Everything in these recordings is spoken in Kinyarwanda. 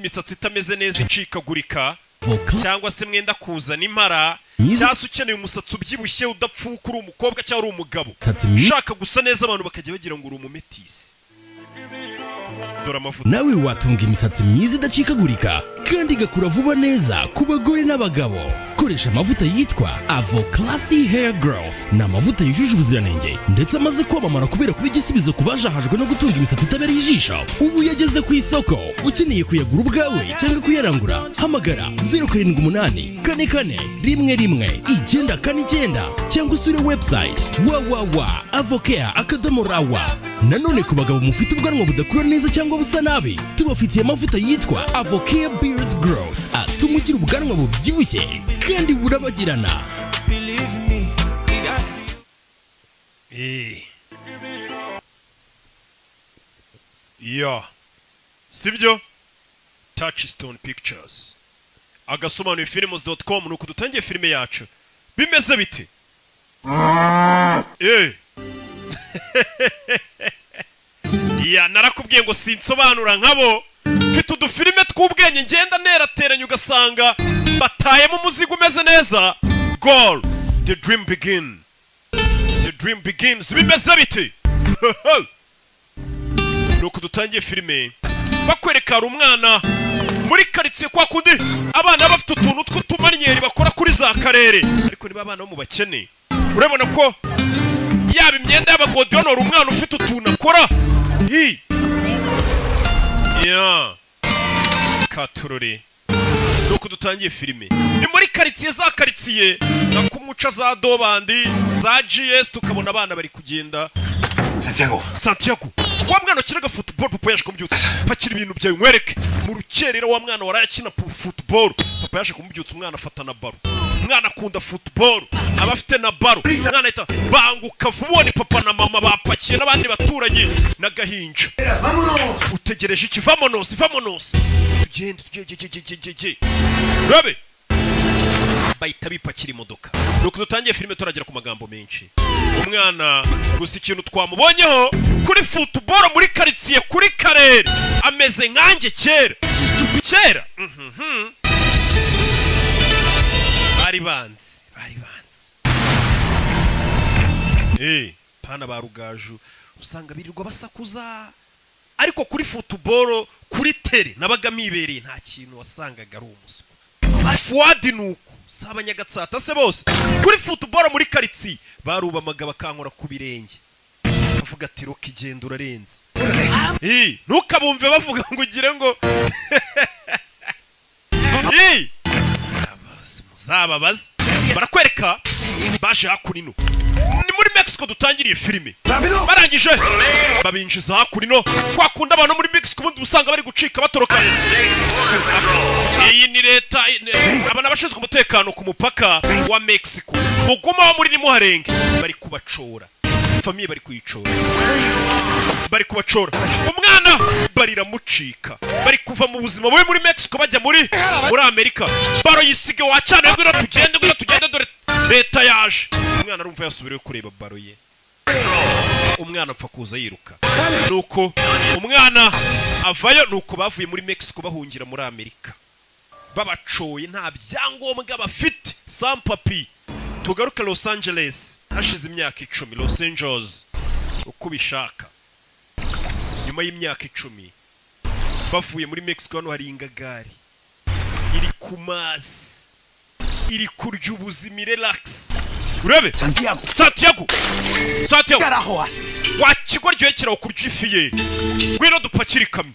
imisatsi itameze neza icikagurika cyangwa se mwenda kuzana impara cyangwa se ukeneye umusatsi ubyibushye udapfuka uri umukobwa cyangwa uri umugabo ushaka gusa neza abantu bakajya bagira ngo uri umumetisi. Dore amavuta nawe watunga imisatsi myiza idacikagurika kandi igakura vuba neza ku bagore n'abagabo. Koresha amavuta yitwa Avo Classy Hair Growth. Ni amavuta yujuje ubuziranenge ndetse amaze kwamamara kubera kuba igisubizo ku bajahajwe no gutunga imisatsi itabereye ijisho. Ubu yageze ku isoko. Ukeneye kuyagura ubwawe cyangwa kuyarangura, hamagara 078 44 11 949 cyangwa usure website www.avocare.rawa. Nanone ku bagabo mufite ubwanwa budakura neza cyangwa busa nabi, tubafitiye amavuta yitwa Avocare Beard Growth atuma ugira ubwanwa bubyibushye kandi burabagirana. Sibyo? Touchstone Pictures. Agasomanuye films.com nuko dutangiye filime yacu. Bimeze bite? Narakubwiye ngo sinsobanura nkabo. Mfite udufilime tw'ubwenge ngenda nerateranya ugasanga batayemo umuzigo umeze neza. Goal, the dream begin. The dream begins. Bimeze bite? Nuko dutangiye filime bakwereka hari umwana muri karitsiye kwa kundi abana bafite utuntu tw'utumanyeri bakora kuri za karere, ariko niba abana bo mu bakene urabona ko yaba imyenda y'abagodiyonora umwana ufite utuntu akora. Katurore. Nuko dutangiye filime ni muri karitsiye za karitsiye na kumuca za Dobandi za GS tukabona abana bari kugenda. Santiago wa mwana ukinaga football papa yaje kumubyutsa pakira ibintu byawe nkwereke mu rukerera wa mwana warayakina football papa yaje kumubyutsa umwana afata na baro. Umwana akunda football abafite na baro umwana ahita banguka vubone papa na mama bapakiye n'abandi baturanye n'agahinja. Utegereje iki? Vamonos tugende rabe bahita bipakira imodoka. Nuko dutangiye filime turagera ku magambo menshi. Umwana gusa ikintu twamubonyeho kuri football muri karitsiye kuri karere ameze nkanjye kera. Bari banzi pana barugaju usanga birirwa basakuza, ariko kuri football kuri tere nabaga mibereye nta kintu wasangaga ari umuswa. Fuadi nuko saba Nyagatsata se bose kuri football muri karitsiye barubamaga bakankora ku birenge bavuga ati roki genda urarenze. Ntukabumve bavuga ngo ugire ngo muzababaze. Barakwereka baje hakurino ni muri Mexico dutangiriye filime. Barangije babinjiza hakurino kwa kunda abantu muri Mexico bundi usanga bari gucika batoroka. Iyi ni leta abana bashinzwe umutekano ku mupaka wa Mexico muguma muri ni muharenge bari kubacora famille bari kubacora umwana barira mucika bari kuva mu buzima bubi muri Mexico bajya muri Amerika. Baro yisige wacana ngo tugende dore leta yaje. Umwana arumva yasubiriye kureba baro ye. Umwana apfa kuza yiruka. Nuko umwana avayo nuko bavuye muri Mexico bahungira muri Amerika. Babacoye nta byangombwa bafite sans papier. Tugaruka Los Angeles hashize imyaka 10 Los Angeles uko bishaka. Nyuma y'imyaka 10 bavuye muri Mexico hano hari ingagari iri kumazi iri kurya ubuzima relax. Urebe Santiago carajo haces wakigoryo kiraho kurya ifiye gwino dupakira ikamyo.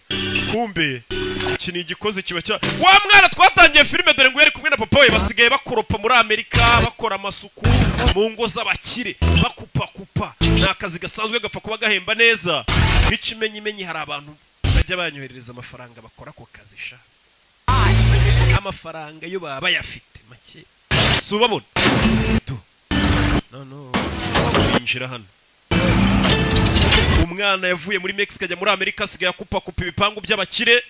Kumbe iki ni igikoze kiba cya wa mwana twatangiye filime dore ngo yari kumwe na papa we basigaye bakoropa muri Amerika bakora amasuku mu ngo z'abakire bakupa nakazi gasanzwe gapfa kuba gahemba neza. N'ikimenyimenyi hari abantu bajya banyoherereza amafaranga bakora ko kazi sha amafaranga yo baba yafite make subabona no injira hano. Umwana yavuye muri Mexico ajya muri Amerika asigaye akupa ibipangu by'abakire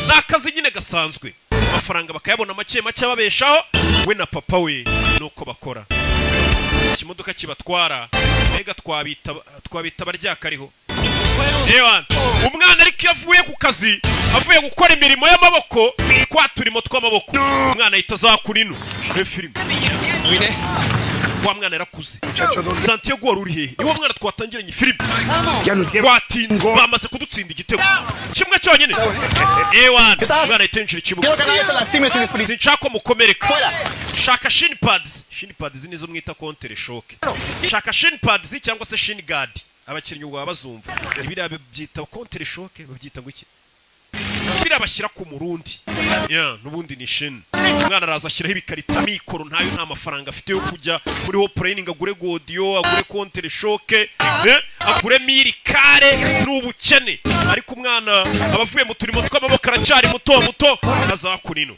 nakazi nyine gasanzwe amafaranga bakayabona make babeshaho we na papa we nuko bakora. Ikimodoka kibatwara mbega twabita baryakariho Ewan, umwana ariko iyo avuye ku kazi avuye gukora imirimo y'amaboko twa turimo tw'amaboko umwana ahita azakura ino filime wa mwana yarakuze Santiago wari uri hehe niwo mwana twatangiranye filime watinze bamaze kudutsinda igitego kimwe cyonyine Ewan umwana yitenjira ikibuga sinshaka ko mukomereka shaka shin pads nizo mwita counter shock shaka shin pads cyangwa se shin guard abakinnyi ubwo bazumva ibira byita counter shock babyita ngo iki ibira bashyira ku murundi nubundi ni shin umwana araza ashyiraho ibikarita mikoro ntayo nta mafaranga afite yo kujya muri ho training agure godiyo agure counter shock agure mirikare n'ubukene ariko umwana abavuye mu turimo tw'amaboko aracari muto azakurino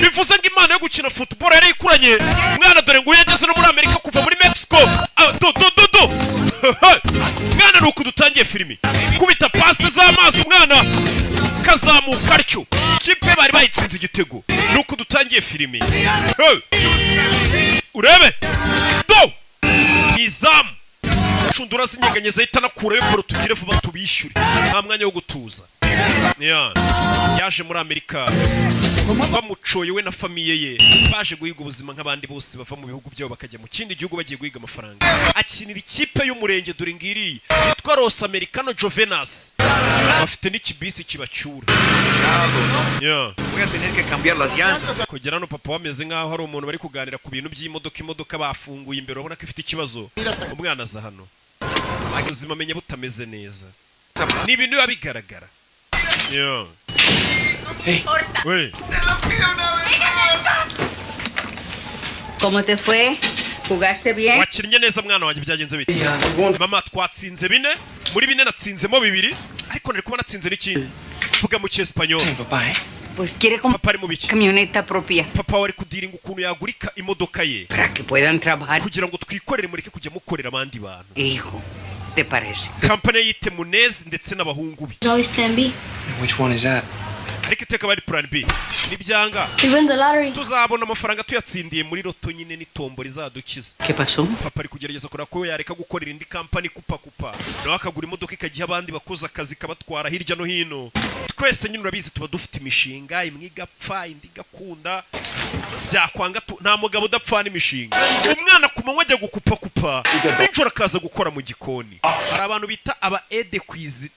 bivuze ngo imana yo gukina football yari ikuranye umwana dore ngo yageze no muri Amerika kuva muri Mexico mwana nuko dutangiye filimi kubita passe z'amazi umwana kazamuka arcyo kipe bari bayitsinze igitego nuko dutangiye filimi urebe izamu cundura zinyeganyeza itana kure yo tugire vuba tubishyure nta mwanya wo gutuza yaje muri Amerika bamucoye we na famiye ye baje guhiga ubuzima nk'abandi bose bava mu bihugu byabo bakajya mu kindi gihugu bagiye guhiga amafaranga akinira ikipe y'umurenge dore ngiri yitwa Los Americano Jovenas bafite n'ikibisi kibacyura kugera no papa wameze nk'aho hari umuntu bari kuganira ku bintu by'imodoka bafunguye imbere ubona ko ifite ikibazo umwana aza hano ubuzima amenye butameze neza ni ibintu biba bigaragara Hey. Wey. ¿Cómo te fue? ¿Jugaste bien? Wakinnye neza mwana wanjye byagenze bite? Mama twatsinze 4 muri 4 natsinzemo 2 ariko nari kuba natsinze n'ikindi. Vuga mu cyespanyo. Pues quiere comprar camioneta propia. Papa wari kudiringa ukuntu yagurika imodoka ye. Para que puedan trabajar. Kugira ngo twikorere mureke kujya mukorera abandi bantu. Hijo, ¿te parece? Company yite Munez ndetse n'abahungu bi. Always plan B. Which one is that? Ariko iteka bari plan B. Nibyanga. We win the lottery. Tuzabona amafaranga tuyatsindiye muri loto nyine n'itombo rizadukiza. ¿Qué pasó? Papa ari kugerageza kora ko yareka gukorera indi company kupa nawe akagura imodoka ikagiha abandi bakoze akazi kabatwara hirya no hino. Twese nyine urabizi tuba dufite imishinga imwe igapfa indi gakunda byakwanga nta mugabo udapfana imishinga umwana kumanywa ajya gukupa n'injoro akaza gukora mu gikoni hari abantu bita aba aide cuisine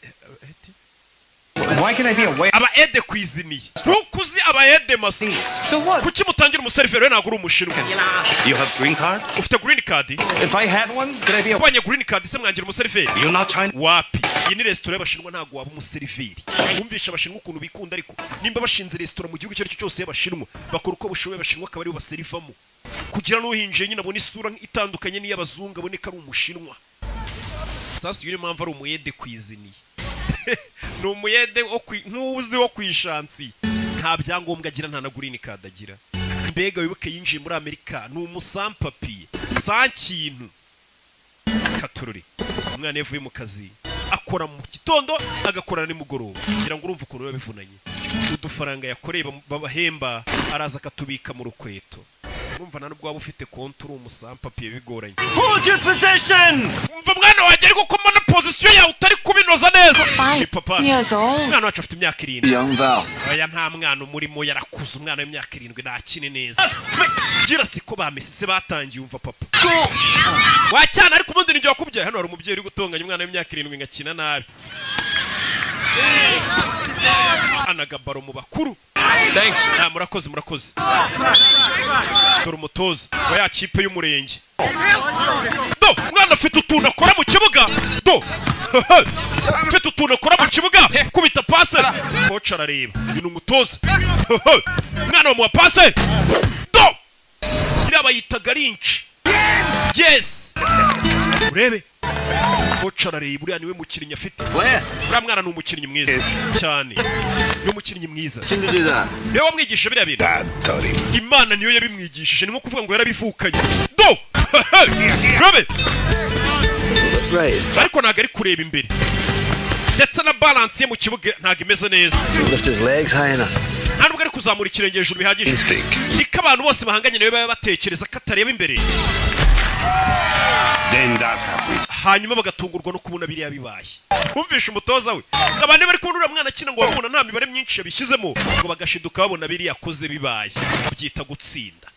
Why can I be away? aba aide cuisinier ntukuzi aba aide masi So what? kuki mutangira umuseriveri we ntabwo uri umushinwa You have green card? ufite green card If I had one, could I be away? wanye green card se mwangira umuseriveri You're not China? wapi iyi ni resitora y'abashinwa ntabwo waba umuseriveri wumvisha abashinwa ukuntu bikunda ariko nimba bashinze resitora mu gihugu icyo ari cyo cyose y'abashinwa bakora uko bushoboye abashinwa akaba ari baserivamo kugira n'uhinjiye nyine abone isura itandukanye n'iy'abazungu abone ko ari umushinwa sasa yuri mpamvu ari umuyede kwiziniye ni umuyede nk'uzi wo kwishansi nta byangombwa agira nta na green card agira mbega wibuke yinjiye muri Amerika ni umusampapiye sa kintu katururi umwana yavuye mu kazi akora mu gitondo agakorana nimugoroba kugira ngo urumve ukuntu bivunanye udufaranga yakoreye babahemba araza akatubika mu rukweto urumva nubwo waba ufite konti uri umusampapiye bigoranye Hold your possession! umva mwana wanjye ariko ko mbona position yawe utari kubinoza neza ni papa mwana wacu afite imyaka 7 Young Val. aya nta mwana umurimo yarakuze umwana w'imyaka 7 ntakine neza gira siko bamesise batangiye umva papa wacyana ariko ubundi nijye wakubyaye hano hari umubyeyi uri gutonganya umwana w'imyaka 7 ngakina nabi anagabaro mu bakuru Thanks. murakoze dore umutoza wa ya kipe y'umurenge mwana afite utuntu akora mu kibuga afite utuntu akora mu kibuga kubita pase koca arareba uyu ni umutoza mwana bamuha pase iriya bayitaga rinci yes urebe koca arareba uriya niwe mukinnyi afite uriya mwana ni umukinnyi mwiza cyane ni umukinnyi mwiza niwe wamwigisha biriya bintu imana niyo yabimwigishije ni nko kuvuga ngo yarabivukanye urebe ariko ntabwo ari kureba imbere ndetse na balance ye mu kibuga ntabwo imeze neza nta nubwo ari kuzamura ikirenge hejuru bihagije niko abantu bose bahanganye nawe baba batekereza ko atareba imbere Then that happens. hanyuma bagatungurwa no kubona biriya bibaye. Umvisha umutoza we abantu bari kubona uriya mwana akina ngo babona nta mibare myinshi yabishyizemo ngo bagashiduka babona biriya akoze bibaye babyita gutsinda.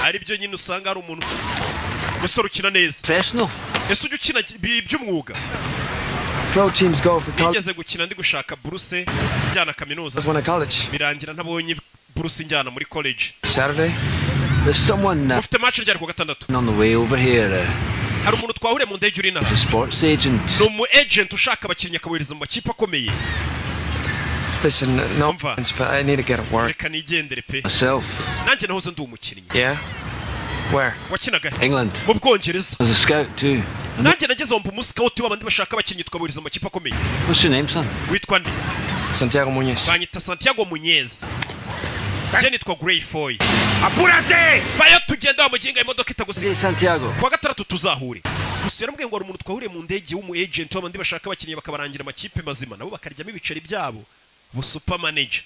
Ari byo nyine usanga hari umuntu musore ukina neza. Ese ujya ukina by'umwuga? Pro teams go for college. Nigeze gukina ndi gushaka buruse njyana kaminuza. Birangira ntabonye buruse njyana muri college. Saturday? There's someone ufite match ryari ku gatandatu. on the way over here. Hari umuntu twahuriye mu ndege uri naho. He's a sports agent. Ni umu agent ushaka abakinnyi akabohereza mu makipe akomeye. Listen, no offense, but I need to get at work. Reka nigendere pe. Myself. Nanjye nahoze ndi umukinnyi. Yeah? Where? Wakinaga England. mu Bwongereza. I was a scout too. Nanjye nageze mu muscout w'abandi bashaka abakinnyi tukabohereza mu makipe akomeye. What's your name, son? Witwa nde? Santiago Muñez. Banyita Santiago Muñez. Je nitwa Gray Foy. Apúrate! Vayo tugenda wa muginga imodoka itagusiga. Santiago. Kwa gatandatu tuzahure. Gusa yarambwiye ngo ari umuntu twahuriye mu ndege w'umu agent w'abandi bashaka abakinnyi bakabarangira amakipe mazima nabo bakaryamo ibiceri byabo. Bu super manager.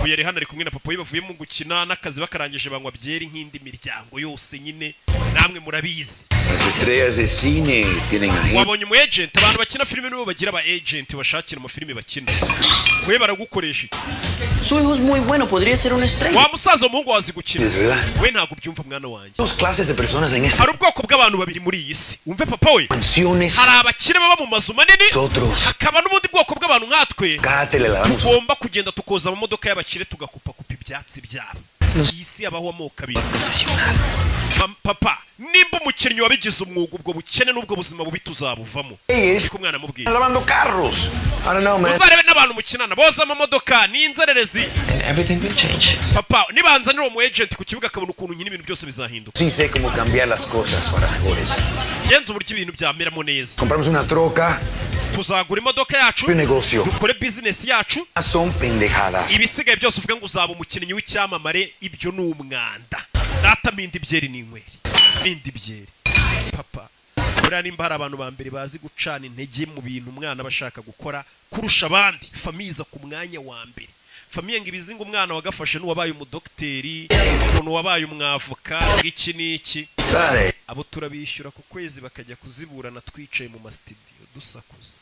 Uyu yari hano ari kumwe na papa we bavuye mu gukina n'akazi bakarangije banywa byeri nk'indi miryango yose nyine namwe murabizi. Las estrellas de cine tienen agente. Wabonye umu agent abantu bakina filime nibo bagira aba agent bashakira mu filime bakina. We baragukoresha. Su hijo es muy bueno, podría ser una estrella. Wa musaza umuhungu wazi gukina. Es verdad. We ntabwo byumva mwana wanjye. Dos clases de personas en esta. Hari ubwoko bw'abantu babiri muri iyi si. Umve papa we. Mansiones. Hari abakire baba mu mazu manini. Nosotros. Hakaba n'ubundi bwoko bw'abantu nkatwe. Cada tele la vamos. Tugomba kugenda tukoza amamodoka y'abakire tugakupa ibyatsi byabo. Iyi si abaho amoko abiri. Papa nimba umukinnyi wabigize umwuga ubwo bukene n'ubwo buzima bubi tuzabuvamo. Ko umwana amubwiye. Lavando carros. I don't know, man. Uzarebe n'abantu mukinana boza amamodoka n'inzererezi. And everything could change. Papa nibanza ni uwo agent ku kibuga akabona ukuntu nyine ibintu byose bizahinduka. Sí sé cómo cambiar las cosas para mejores. Genza uburyo ibintu byameramo neza. Compramos una troca. Tuzagura imodoka yacu. Un negocio. Dukore business yacu. Son pendejadas. Ibisigaye byose uvuga ngo uzaba umukinnyi w'icyamamare ibyo ni umwanda. Data mindi byeri n'inkweri. Mindi byeri. Papa buriya nimba hari abantu ba mbere bazi gucana intege mu bintu umwana bashaka gukora kurusha abandi famiza ku mwanya wa mbere. Famiye ngo ibizinga umwana wagafashe n'uwabaye umudokiteri umuntu wabaye umwavoka iki n'iki. Abo turabishyura ku kwezi bakajya kuziburana twicaye mu mastudio dusakuza.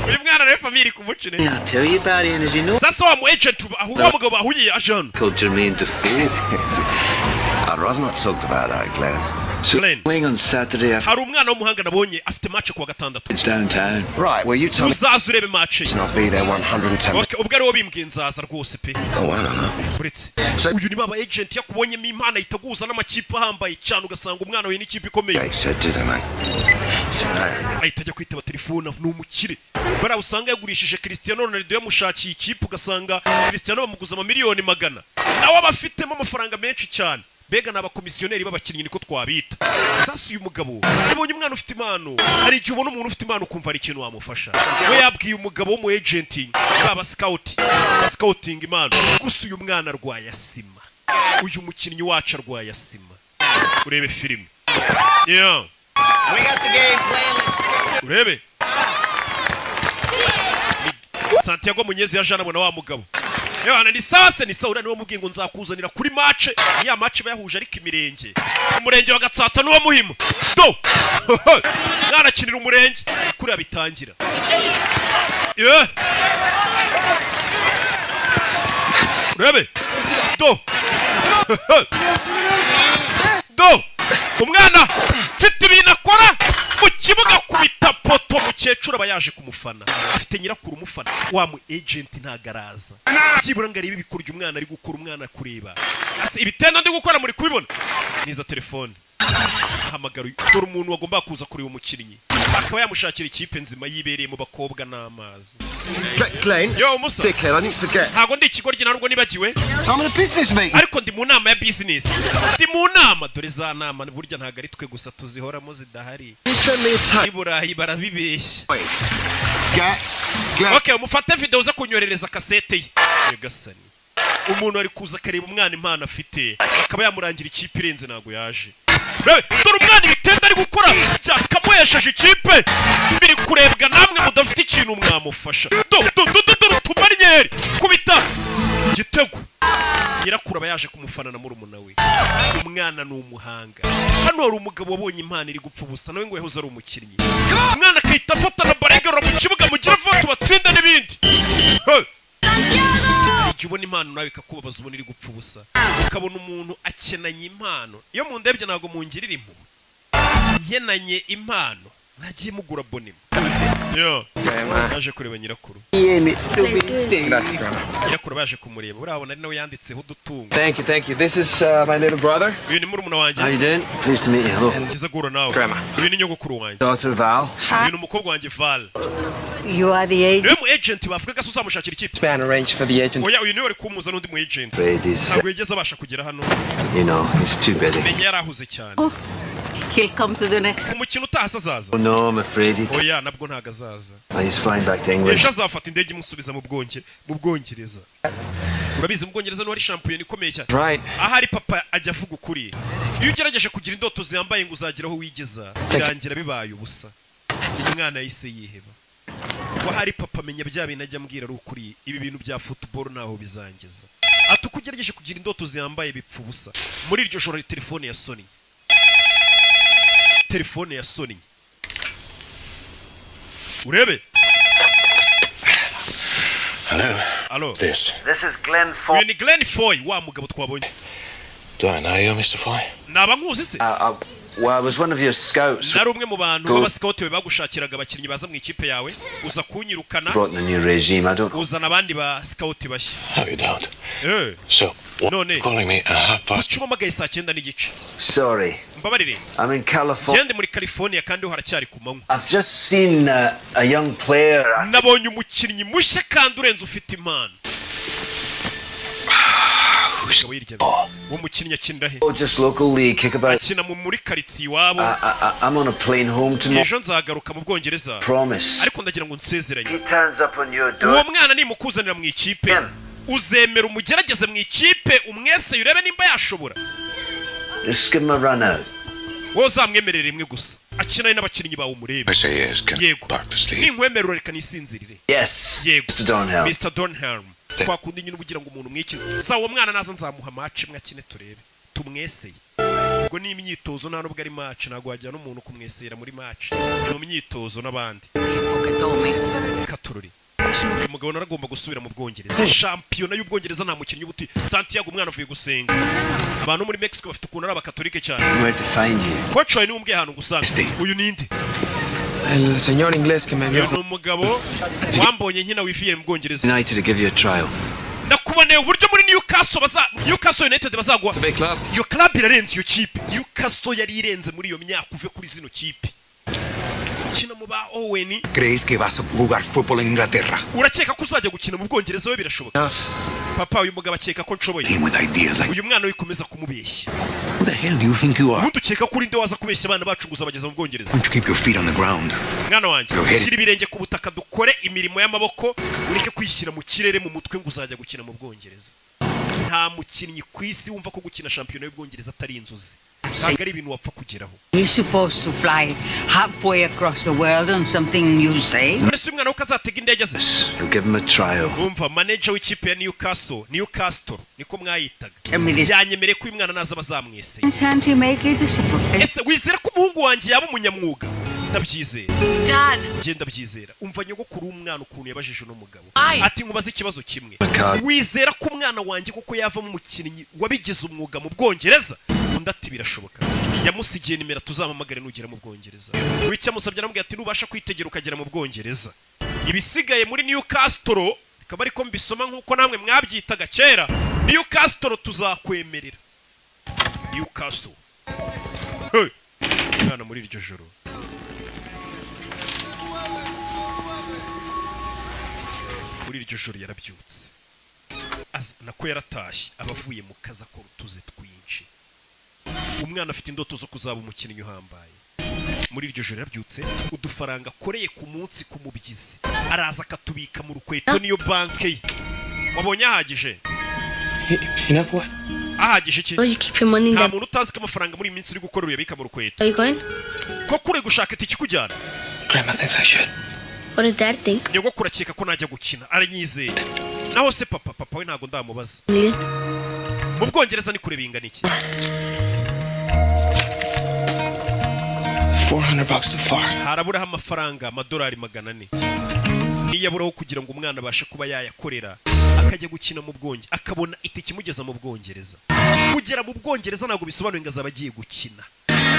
Uyu mwana rero family kumucine. I'll tell you about it, as you know. Sasa wa mu agent ahuwa mugabo bahuye ajana. Called Jermaine Defoe. I'd rather not talk about that, Glenn. Playing on Saturday hari umwana w'umuhanga nabonye afite match ku wa gatandatu. downtown. Right, well you tell me. Uzaza urebe match. I'll be there 110. Okay, ubwo ari wo bimbwiye nzaza rwose pe. Oh, I don't know. Uretse uyu ni baba agent yakubonyemo impana itaguza n'amakipe ahambaye cyane ugasanga umwana we n'ikipe ikomeye. I said to them, ahita ajya kwitaba telefone n'umukire. Bara usanga yagurishije Cristiano Ronaldo yamushakiye ikipe ugasanga Cristiano bamuguza amamiliyoni 100. Nawe abafitemo amafaranga menshi cyane. Bega n'abakomisiyoneri b'abakinnyi niko twabita. Sasa uyu mugabo yabonye umwana ufite impano. Hari igihe ubona umuntu ufite impano ukumva ari ikintu wamufasha. We yabwiye umugabo wo mu agent baba scouting impano. Gusa uyu mwana arwaye asima. Uyu mukinnyi wacu arwaye asima. Urebe filime. Yeah. We got the game playing. Let's go. Urebe. Santiago Muñez yajana abona wa mugabo. Ewana ni sase ni saura niwo mubwiye ngo nzakuzanira kuri match. Ya match bayahuje ariko imirenge. Umurenge wa Gatsata nuwo muhimo. Do. Mwana kinira umurenge kuri abitangira. Yeah. Urebe. Do. Do. Umwana mfite ibintu akora mu kibuga kubita poto mukecuru aba yaje kumufana afite nyirakuru umufana wa mu agent ntagaraza kibura ngari ibi bikurya umwana ari gukora umwana kureba ase ibitendo ndi gukora muri kubibona niza telefone hamagara dore umuntu wagomba kuza kureba umukinnyi akaba yamushakira ikipe nzima yibereye mu bakobwa n'amazi. Glenn, yo musa I didn't forget. ntago ndi ikigoryi narwo nibagiwe. I'm in a business meeting. Ariko ndi mu nama ya business. Ndi mu nama dore za nama burya ntago ari twe gusa tuzihoramo zidahari. Iburayi barabibeshya. Okay, umufate video uza kunyorereza kasete ye. Yagasani. Umuntu ari kuza kareba umwana impano afite akaba yamurangira ikipe irenze nago yaje. Dore umwana ibitenda ari gukora cyakamuhesheje ikipe biri kurebwa namwe mudafite ikintu mwamufasha. Dore tumarinyeri kubita gitego nyirakuru akaba yaje kumufana na murumuna we. Umwana ni umuhanga. Hano hari umugabo wabonye impano iri gupfa ubusa nawe ngo yahoze ari umukinnyi. Umwana akahita afata na barengero mu kibuga mugira vote batsinda n'ibindi. Igihe ubona impano nawe ikakubabaza ubona iri gupfa ubusa. Ukabona umuntu akenanye impano. Iyo mu ndebye ntago mungirira impuhwe. Nkenanye impano nagiye mugura bonima. Yo. Baje kureba nyirakuru. Nyirakuru baje kumureba. Urabona ari nawe yanditseho udutungo. Thank you. This is my little brother. Uyu ni murumuna wanjye. How you doing? Pleased to meet you. Hello. Kiza gura nawe. Grandma. Uyu ni nyogokuru wanjye. Daughter Val. Uyu ni umukobwa wanjye Val. You are the agent. Niwe mu agent bavuga ko uzamushakira ikipe. Man arranged for the agent. Oya uyu niwe wari kumuza n'undi mu agent. Brady's, Ntabwo yigeze abasha kugera hano. you know, he's too busy. Menya yarahuze cyane. He'll come to the next. Umukino utahasa azaza. Oh no, I'm afraid he. Oya nabwo ntago azaza. He's flying back to England. Ejo azafata indege imusubiza mu Bwongereza. Urabizi mu Bwongereza niho ari champion ikomeye cyane. Right. Ahari papa ajya avuga ukuri. Iyo ugerageje kugira indoto ziyambaye ngo uzageraho wigeza, birangira bibaye ubusa. Umwana yise yiheba. Wahari papa menya bya bintu ajya ambwira ari ukuri. Ibi bintu bya football naho bizangeza. Ati uko ugerageje kugira indoto ziyambaye bipfa ubusa. Muri iryo joro telefone ya Sony. Telefone ya Sony. Urebe. Hello. This. This is Glenn Uyu Foy. ni Glenn Foy wa mugabo twabonye. Do I know you, Mr. Foy? Naba nkuzi se? Well, I was one of your scouts. Nari umwe mu bantu b'abascout be bagushakiraga abakinnyi baza mu ikipe yawe. Uza kunyirukana. Brought in a new regime. I don't. Uzana abandi ba scout bashya. No, you don't. Eh. So, what None. calling me a half-past? Kucuma magaye saa 9 n'igice. Sorry. Mbabarire. I'm in California. Gende muri California kandi ho haracyari ku manywa. I've just seen a young player. Nabonye umukinnyi mushya kandi urenze ufite impano. Wo mukinnyi akinira he? Oh, just local league kickabout. Akina muri quartier iwabo. I'm on a plane home tomorrow. Ejo nzagaruka mu Bwongereza. Promise. Ariko ndagira ngo nsezeranye. He turns up on your door. Uwo mwana ni mukuzanira mu ikipe. Uzemera umugerageze mu ikipe umwese urebe nimba yashobora. Just give him a run out. Wowe uzamwemerera imwe gusa. Akina n'abakinnyi bawe umurebe. I say yes, can Yego. back to sleep. Ninkwemerera reka nisinzirire. Yes. Yego. Mr. Donhelm. Mr. Donhelm. Twakundi nyine ubugira ngo umuntu mwikize. Sa uwo mwana naza nzamuha match imwe akine turebe. Tumweseye. Ubwo ni imyitozo nta nubwo ari match ntago wajya n'umuntu kumwesera muri match. Ni imyitozo n'abandi. Katururi. Uyu mugabo naragomba gusubira mu Bwongereza. Shampiyona y'Ubwongereza nta mukinnyi ubuti. Santiago umwana avuye gusenga. Abantu muri Mexico bafite ukuntu ari abakatolike cyane. Where to find you? Coach wawe ni umbwiye ahantu gusanga. Uyu ninde? El señor inglés que me vio. Uyu ni umugabo wambonye nkina wifiye mu Bwongereza. United to give you a trial. Nakuboneye uburyo muri Newcastle United bazagwa. It's a big club. Iyo club irarenze iyo kipe. Newcastle yari irenze muri iyo myaka uve kuri zino kipe. Kina mu ba Owen. ¿Crees que vas a jugar fútbol en Inglaterra? Urakeka ko uzajya gukina mu Bwongereza we birashoboka? Papa uyu mugabo akeka ko nshoboye. With ideas like, Uyu mwana wikomeza kumubeshya. who the hell do you think you are? Ubundi ukeka kuri nde waza kubeshya abana bacu ngo uzabageza mu Bwongereza? Why don't you keep your feet on the ground? Mwana wanjye, shyira ibirenge ku butaka dukore imirimo y'amaboko, ureke kwishyira mu kirere mu mutwe ngo uzajya gukina mu Bwongereza. Nta mukinnyi ku isi wumva ko gukina shampiyona y'Ubwongereza atari inzozi. Ntabwo ari ibintu wapfa kugeraho. You're supposed to fly halfway across the world on something you say. Nese umwana we kazatega indege ze. You'll give him a trial. Umva manager w'ikipe ya Newcastle niko mwayitaga. Tell me this. Yanyemereye ko uyu mwana naza bazamwese. Can't you make it a profession? Ese wizera ko umuhungu wanjye yaba umunyamwuga? Ndabyizera. Dad. Genda byizera. Umva nyogokuru umwana ukuntu yabajije no mugabo. Aye. Ati nkubaza ikibazo kimwe. Wizera ko umwana wanjye koko yavamo umukinnyi wabigize umwuga mu Bwongereza? Undi ati birashoboka. Yamusigiye nimero tuzamamagare nugera mu Bwongereza. Wicya musabye namubwiye ati nubasha kwitegera ukagera mu Bwongereza. Ibisigaye muri Newcastle bikaba ariko mbisoma nkuko namwe mwabyitaga kera. Newcastle tuzakwemerera. Newcastle. Hey. Mwana muri iryo joro. Muri iryo joro yarabyutse. Nako yaratashye abavuye mu kazi akora utuze twinshi. Umwana afite indoto zo kuzaba umukinnyi uhambaye. Muri iryo joro yarabyutse udufaranga akoreye ku munsi ku mubyizi. Araza akatubika mu rukweto niyo banke ye. Wabonye ahagije? Enough what? Ahagije iki? Oh, you keep your money in Nta the... muntu utazi ko amafaranga muri iyi minsi uri gukora uyabika mu rukweto. Are you going? Ko kure gushaka itiki kujyana? Grandma thinks I should. What does Dad think? Nyogokuru akeka ko najya gukina aranyizera. Naho se papa we ntago ndamubaza. Million? mu Bwongereza ni kure bingana iki? $400 too far. Haraburaho amafaranga amadolari 400 niyaburaho kugira ngo umwana abashe kuba yayakorera akajya gukina mu Bwongereza akabona itike imugeza mu Bwongereza. Kugera mu Bwongereza ntabwo bisobanuye ngo azaba agiye gukina,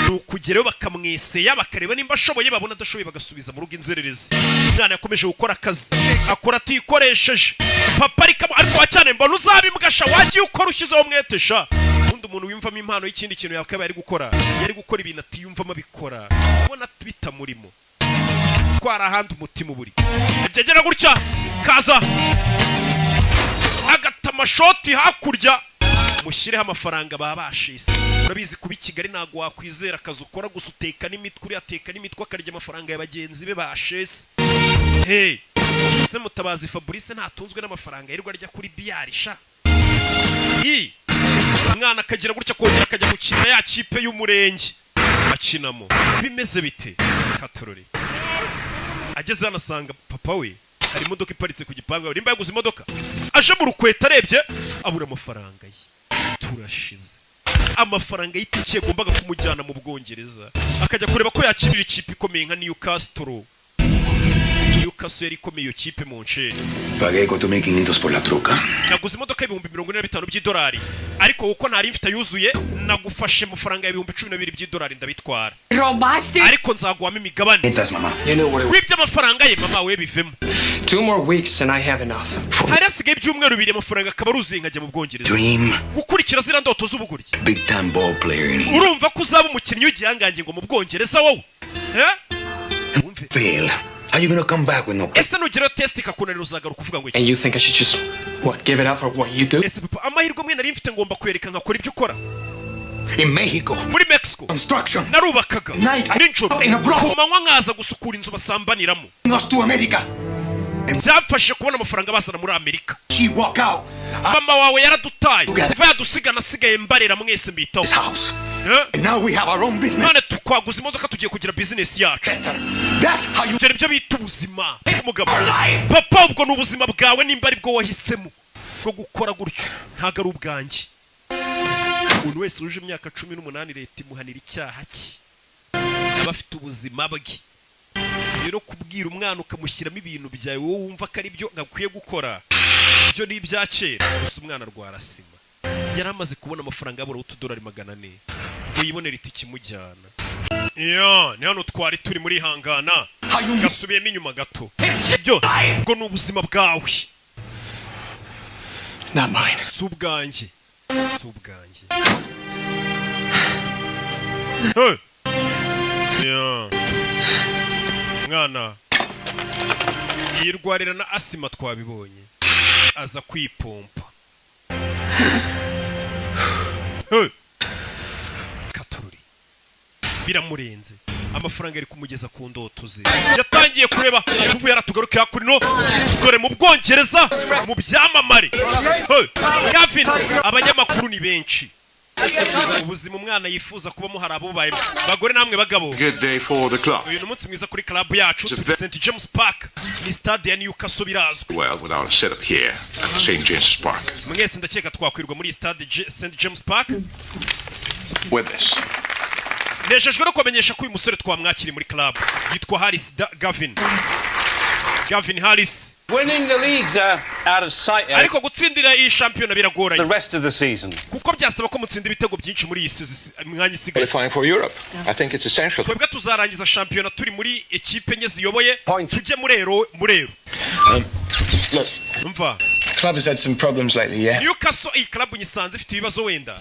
nukugerayo bakamweseya bakareba nimba ashoboye, babona adashoboye bagasubiza mu rugo inzererezi. Umwana yakomeje gukora akazi akora atikoresheje, papa ariko cyane mbona uzabimbwasha wagiye ukora ushyizeho umwetesha. Undi umuntu wimvamo impano y'ikindi kintu yakabaye ari gukora, yari gukora ibintu atiyumvamo abikora, ubona bitamurimo twara ahandi umutima uburi. Agegera gutya kaza agatama shoti hakurya, mushyireho amafaranga babashise. Urabizi kuba i Kigali ntabwo wakwizera akazi ukora gusa uteka n'imitwe, uri ateka n'imitwe akarya amafaranga ya bagenzi be bashese. Hey, ese Mutabazi Fabrice ntatunzwe n'amafaranga yirirwa arya kuri biyarisha? Umwana akagira gutya kongera akajya gukina ya kipe y'umurenge akinamo, bimeze bite? Katorori ageze hano asanga papa we hari imodoka iparitse ku gipangu, nimba yaguze imodoka aje mu rukweta arebye abura amafaranga ye. Turashize amafaranga y'itike yagombaga kumujyana mu Bwongereza akajya kureba ko yakirira ikipe ikomeye nka Newcastle. Newcastle yari ikomeye iyo kipe mu nsheri. Pagué 4.500 por la truca. Naguze imodoka y'ibihumbi 45 by'idolari, ariko uko ntari mfite yuzuye nagufashe amafaranga y'ibihumbi 12 by'idolari ndabitwara. Robaste. Ariko nzaguhamo imigabane. Entas, mama. Wibye amafaranga ye mama we bivemo. 2 more weeks and I have enough. Hari asigaye ibyumweru 2 amafaranga akaba aruzuye nkajya mu Bwongereza. Dream. Gukurikira zira ndoto z'ubuguryi. Big time ball player in England. Urumva ko uzaba umukinnyi w'igihangange ngo mu Bwongereza wowe? Fail. Are you gonna come back with no? Ese nugera test ikakunanira uzagaruka uvuga ngo iki? And you think I should just give it up for what you do? Ese papa amahirwe mwe nari mfite ngomba kwereka nkakora ibyo ukora. In Mexico. Muri Mexico. Construction. Narubakaga. Ninjoro. Ku manywa nkaza gusukura inzu basambaniramo. Nos to America. Byafashe kubona amafaranga bazana muri Amerika. She walk out. Mama wawe yaradutaye. Kuva yadusigana asigaye mbarera mwese mbitaho. House. And now we have our own business. None tukwaguza imodoka tugiye kugira business yacu. That's how you Byari byo bita ubuzima. Umugabo. Papa ubwo n'ubuzima bwawe nimba ari bwo wahisemo bwo gukora gutyo ntago ari ubwanjye. Umuntu wese uje imyaka 18 leta imuhanira icyaha cye. Abafite ubuzima bwe. Rero kubwira umwana ukamushyiramo ibintu byawe wowe wumva ko ari byo ngakwiye gukora. Byo ni ibyakera, gusa umwana rwarasima. Yari amaze kubona amafaranga y'abura $400 uyibonera itike imujyana. Ni hano twari turi muri hangana gasubiyemo inyuma gato. Byo ubwo n'ubuzima bwawe. Not mine. Subwanjye. Mwana yirwarira na asima twabibonye aza kwipompa. Katururi biramurenze, amafaranga ari kumugeza ku ndoto ze. Yatangiye kureba tuvuye yaratugaruka kuri no dore mu Bwongereza mu byamamare. Gavin abanyamakuru ni benshi. Ubuzima umwana yifuza kubamo hari abo baye bagore namwe bagabo. Good day for the club. Uyu munsi mwiza kuri club yacu St James Park ni stade ya Newcastle birazwi. Well, with our setup here at St James's Park. Mwese ndakeka twakwirwa muri stade St James Park. With this. Nejejwe no kumenyesha ko uyu musore twamwakiri muri club yitwa Harris Gavin Harris. Winning the leagues are out of sight. Ariko gutsindira iyi shampiyona biragoranye. The rest of the season. Kuko byasaba ko mutsinda ibitego byinshi muri iyi mwanya isigaye. Qualifying for Europe. I think it's essential. Twebwe tuzarangiza shampiyona turi muri ekipe nye ziyoboye tujye murero. Look. Umva. Club has had some problems lately, yeah. Newcastle iyi club nyisanze ifite ibibazo wenda.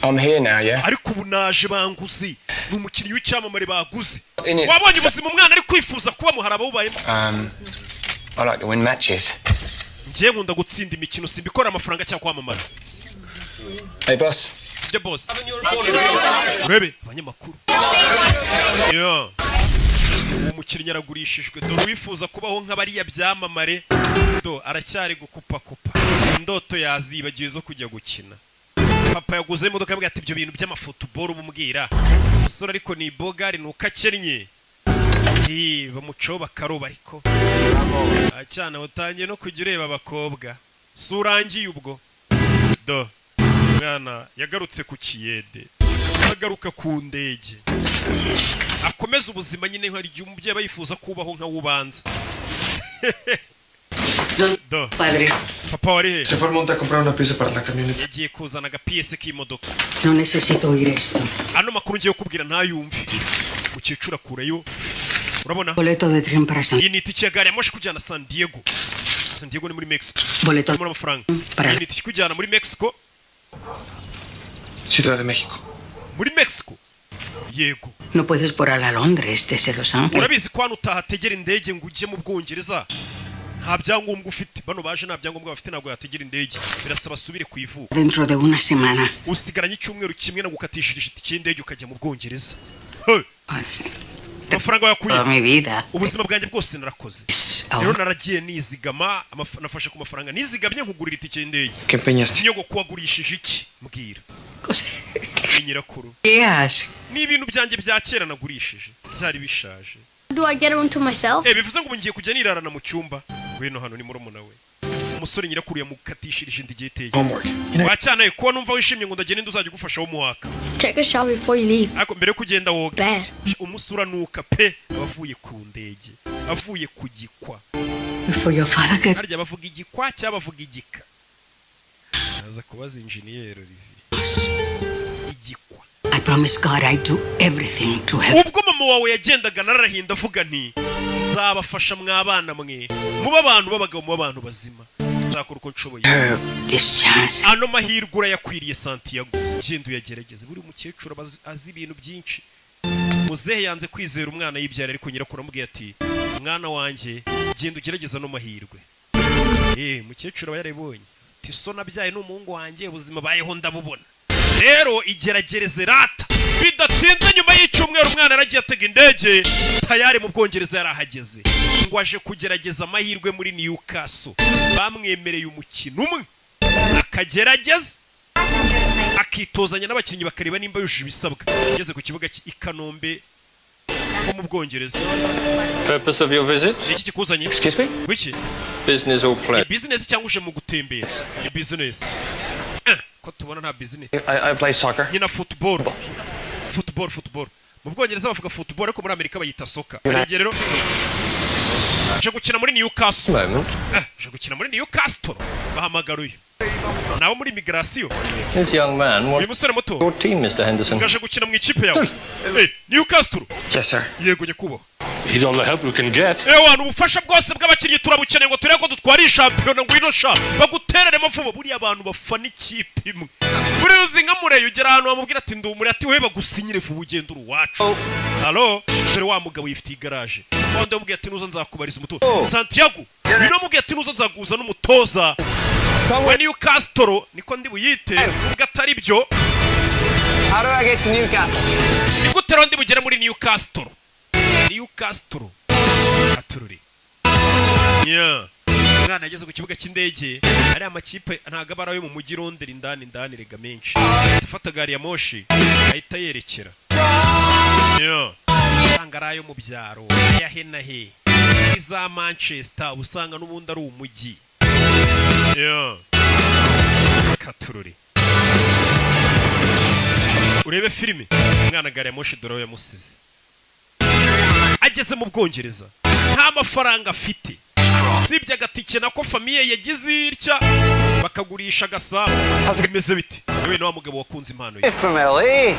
I'm here now, yeah. Ariko ubu naje banguzi n'umukinnyi w'icyamamare baguze. Wabonye ubuzima umwana ari kwifuza kuba muharaba bubayemo. I like to win matches. Ngiye nkunda gutsinda imikino simbikora amafaranga cyangwa kwamamara. Hey boss. The boss. Rebe abanyamakuru. Umukinnyi aragurishijwe dore wifuza kubaho nk'abariya byamamare. Aracyari gukupa. Indoto yazibagiwe zo kujya gukina. Papa yaguze imodoka yambwiye ati ibyo bintu by'amafutuboro umubwira. Umusore ariko ni bogari nuko akennye. Bamuco bakaroba ariko. Acyana utangiye no kujya ureba abakobwa. Surangiye ubwo. mwana yagarutse ku kiyede agaruka ku ndege akomeza ubuzima nyine hari igihe umubyeyi aba yifuza kubaho nka wubanza. Do Padre, papa wari he? Se fue al monte a comprar una pieza para la camioneta. yagiye kuzana agapiyese k'imodoka. no necesito oír esto. Ano makuru ngiye kubwira ntayumve. Mukecuru akureyo urabona Boleto de tren para San iyi ni itike ya gari ya moshi kujyana San Diego. San Diego ni muri Mexico. Boleto muri amafaranga para iyi ni itike kujyana muri Mexico. Ciudad de México. Muri Mexico yego. No puedes volar a Londres desde Los Ángeles. Urabizi ko hano utahategera indege ngo ujye mu Bwongereza nta byangombwa ufite. Bano baje nta byangombwa bafite ntabwo yategera indege birasaba asubire ku ivuko. Dentro de una semana. Usigaranye icyumweru kimwe no gukatishije itike y'indege ukajya mu Bwongereza. Amafaranga yakuye Toda mi vida. ubuzima bwanjye bwose narakoze. Rero naragiye nizigama nafashe ku mafaranga nizigamye nkugurira itike y'indege. ¿Qué empeñaste? Nyogo kuwagurishije iki mbwira. Nyirakuru. Yes. Ni ibintu byanjye bya kera nagurishije byari bishaje. Do I get one to myself? Bivuze ngo ngiye kujya nirarana mu cyumba. Ngwino hano ni murumuna we. Umusore nyirakuru yamukatishirije indige iteye. Homework. Wacyanaye kuba numva wishimye ngo ndagenda uzajya gufasha wo muwaka. Take a shower before you leave. Ariko mbere kugenda woga. Bad. Umusura nuka pe abavuye ku ndege. Avuye ku gikwa. Before your father gets. Harya bavuga igikwa cyangwa bavuga igika. Naza kubaza engineer Olivier. Igikwa. I promise God I do everything to help. Ubwo mama wawe yagendaga narahinda avuga nti nzabafasha mwabana mwe muba abantu babagabo mu bantu bazima nzakora uko nshoboye. This chance. Ano mahirwe urayakwiriye Santiago genda uyagerageze buri mukecuru azi ibintu byinshi. Muzehe yanze kwizera umwana yibyara ariko nyirakuru amubwiye ati mwana wanjye genda ugerageza no mahirwe. Mukecuru aba yarabonye ati so nabyaye n'umuhungu wanjye ubuzima bayeho ndabubona. Rero igeragereze rata bidatinze nyuma y'icyumweru umwana aragiye atega indege tayari mu Bwongereza yarahageze ngo aje kugerageza amahirwe muri Newcastle. Bamwemereye umukino umwe akagerageza akitozanya n'abakinnyi bakareba nimba yujuje ibisabwa. Ageze ku kibuga i Kanombe ho mu Bwongereza. Purpose of your visit? Iki kikuzanye? Excuse me? Wiki? Business or pleasure? Business cyangwa uje mu gutembera? Business. Ko tubona nta business. I play soccer. Nyina football. Mu Bwongereza bavuga football ariko muri Amerika bayita soccer. Arege rero je gukina muri Newcastle. Je gukina muri Newcastle. Bahamagaruye. Nawe muri migration. This young man, what your team, Mr. Henderson? Gaje gukina mu ikipe yawe. Newcastle. Yes, sir. Yego nyekubo. Need all the help we can get. Abantu ubufasha bwose bw'abakinnyi turabukeneye ngo tureko dutwara shampiyona ngwino sha baguterere mavuba buri abantu bafana ikipe imwe. Buri uzinga mureyo ugera ahantu bamubwira ati ndumure ati we bagusinyire vuba ugenda uruwacu. Allo, dore wa mugabo yifitiye garage. Wanda mubwiye ati nuzo nzakubariza umutoza. Santiago, bino mubwiye ati nuzo nzaguza n'umutoza. We Newcastle niko ndi buyite gatari byo. How do I get to Newcastle? Nigutero ndi bugere muri Newcastle. Newcastle. Atururi. Mwana ageze ku kibuga cy'indege ari amakipe ntago abarayo mu mujyi Londres indani rega menshi. Tufata gari ya moshi ahita yerekera. Sangarayo mu byaro ya henahe. Iza Manchester usanga n'ubundi ari umujyi. Katururi. Urebe filime mwana gari ya moshi dore yamusize. Ageze mu Bwongereza nta mafaranga afite sibye agatike nako famiye yagize irya bakagurisha gasabo bimeze biti yewe no mugabo wakunze impano ye From LA.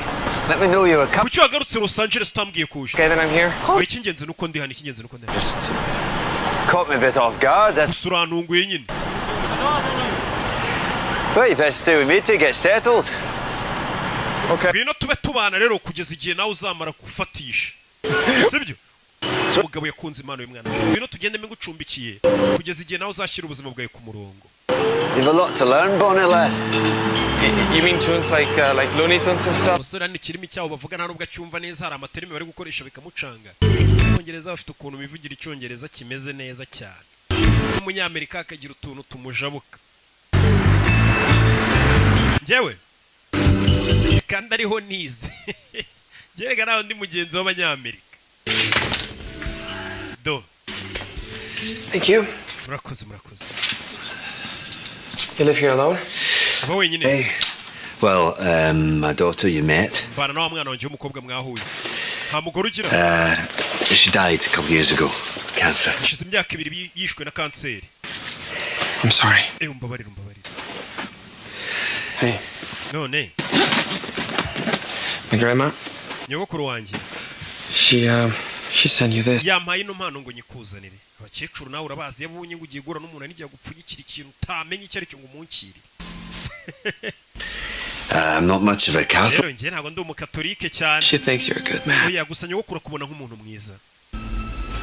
Let me know you were coming. kucyo yagarutse Los Angeles utambwiye kuje. Okay, then I'm here. Ikingenzi nuko ndi hano ikingenzi nuko ndi. Caught me a bit off guard. That's Usuranunguye nyine. well, you better stay with me to get settled. Okay. Bino tube tubana rero kugeza igihe nawe uzamara gufatisha. Sibyo? Umugabo yakunze impano y'umwana. Bino tugende ngucumbikiye kugeza igihe nawe uzashyira ubuzima bwawe ku murongo. You've a lot to learn, Bonnie lad. You mean tunes like Looney Tunes and stuff? Musore ni kirimi cyaho bavuga nta nubwo cyumva neza hari amaterimi bari gukoresha bikamucanga. Abongereza bafite ukuntu bivugira icyongereza kimeze neza cyane. Umunyamerika akagira utuntu tumujabuka. Njyewe kandi ariho nize. Njyewe naho ndi mugenzi w'abanyamerika. Do. Thank you. Murakoze. You live here alone? Aba wenyine. Well, my daughter you met. Bana na mwana wanje w'umukobwa mwahuye. Nta mugore ugira. She died a couple years ago. Cancer. Ishize imyaka 2 yishwe na kanseri. I'm sorry. Umbabarira. Hey. None. My grandma? Nyogokuru wanje. She sent you this. Yampaye ino mpano ngo nyikuzanire. Abakecuru nawe urabazi yabonye ngo ugiye gura n'umuntu anijya gupfunyikira ikintu utamenye icyo ari cyo ngo umunkire. I'm not much of a Catholic. Rero nje ntabwo ndi umukatolike cyane. She thinks you're a good man. Oya gusa nyogokuru kubona nk'umuntu mwiza.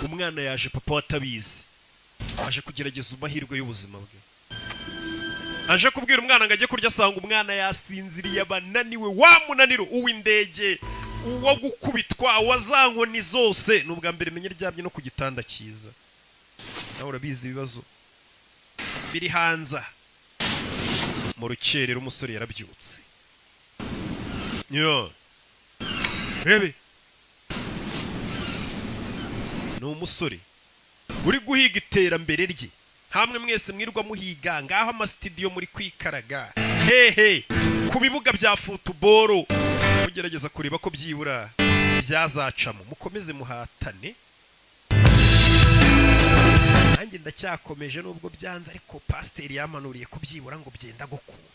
Umwana yaje papa watabizi. Aje kugerageza amahirwe y'ubuzima bwe. Aje kubwira umwana ngo ajye kurya asanga umwana yasinziriye abananiwe wa munaniro uw'indege uwo gukubitwa wazankoni zose nubwa mbere menye ryamye no ku gitanda cyiza. Nawe urabizi ibibazo biri hanza mu rukerero umusore yarabyutse. Yo. Bebe. No umusore uri guhiga iterambere rye. Hamwe mwese mwirwa muhiga ngaho ama studio muri kwikaraga. Hehe ku bibuga bya football mugerageza kureba ko byibura byazacamo mukomeze muhatane. Nanjye ndacyakomeje nubwo byanze ariko pasteur yamanuriye ko byibura ngo byenda gukunda.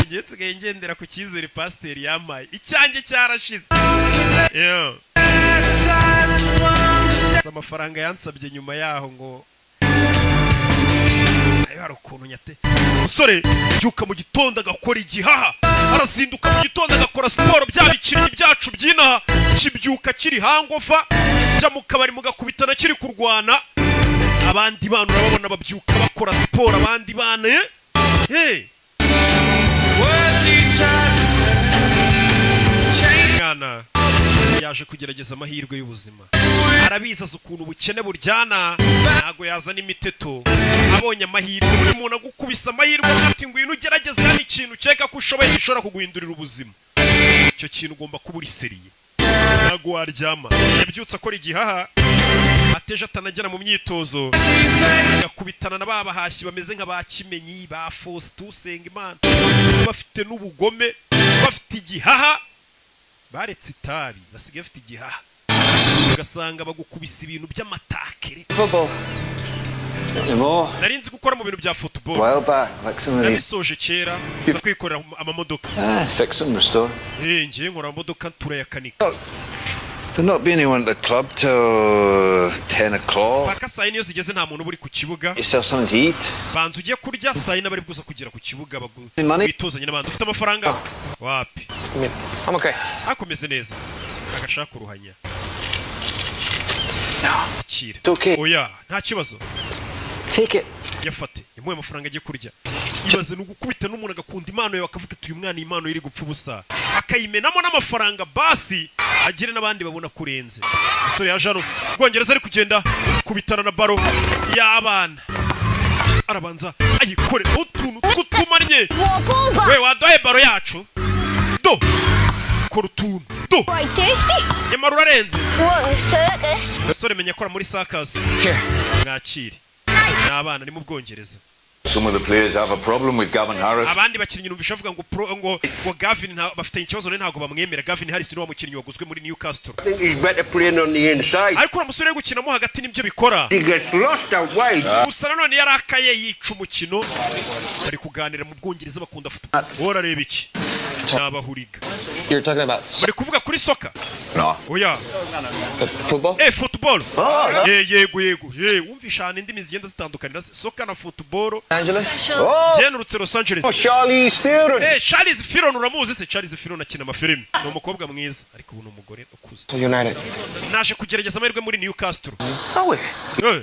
Ngiye ngendera ku cyizere pasteur yamaye icyanjye cyarashize. Yo. Amafaranga yansabye nyuma yaho ngo ayo hari ukuntu nyate umusore byuka mu gitondo agakora igihaha arazinduka mu gitondo agakora siporo byabikiriye byacu byinaha kibyuka kiri hangofa jya mu kabari mugakubitana kiri kurwana abandi bana urababona babyuka bakora siporo abandi bana mwana yaje kugerageza amahirwe y'ubuzima arabizaza ukuntu ubukene buryana ntago yazana imiteto abonye amahirwe buri muntu agukubisa amahirwe ati ngwino ugerageze hano ikintu cyeka ko ushoboye gishobora kuguhindurira ubuzima icyo kintu ugomba kuba uri seriye ntago waryama yabyutse akora igihaha ateje atanagera mu myitozo agakubitana na babahashyi bameze nka bakimenyi ba Faustin Usengimana bafite n'ubugome bafite igihaha baretse itabi basigaye bafite igihaha ugasanga bagukubisa ibintu by'amatakere narinzi gukora mu bintu bya football nabisoje kera nza kwikorera amamodoka ngiye nkora amamodoka turayakanika. There'll not be anyone at the club till 10 o'clock. Paka saa niyo zigeze nta muntu buri ku kibuga. Yourself something to eat. Banzu ugiye kurya saa nabari bwuza kugera ku kibuga bitozanye n'abandi ufite amafaranga wapi. I'm okay. Akomeze neza agashaka uruhanya. It's okay. Oya nta kibazo. Take it. Yafate yamuye amafaranga agiye kurya. Ibaze n'ugukubita n'umuntu agakunda impano yawe akavuga ati uyu mwana impano iri gupfa ubusa akayimenamo n'amafaranga basi agire n'abandi babona kurenze. Umusore yaje hano Bwongereza ari kugenda kubitana na baro y'abana arabanza ayikore utuntu tw'utumanye we wadoye baro yacu do kora utuntu do nyamara urarenze. Umusore menya akora muri circus mwakire n'abana ni mu Bwongereza. Some of the players have a problem with Gavin Harris. Abandi bakinnyi numvisha avuga ngo Gavin bafite ikibazo ntago bamwemera. Gavin Harris ni wa mukinnyi waguzwe muri Newcastle. I think he's better playing on the inside. Ariko umusore uri gukinamo hagati nibyo bikora. He gets lost out wide. Gusa nanone yarakaye yica umukino. Bari kuganira mu Bwongereza bakunda football. Wora reba iki? Nabahuriga. You're talking about bari kuvuga kuri soccer? No. Oya. Football? Football. Yego. Wumvisha indimi zigenda zitandukanira soccer na football. Angeles? Jenurutse Los Angeles. Charlize Theron. Charlize Theron uramuzi se? Charlize Theron akina amafilimi. Ni umukobwa mwiza ariko ubu ni umugore ukuze. United. Naje kugerageza amahirwe muri Newcastle. Oh,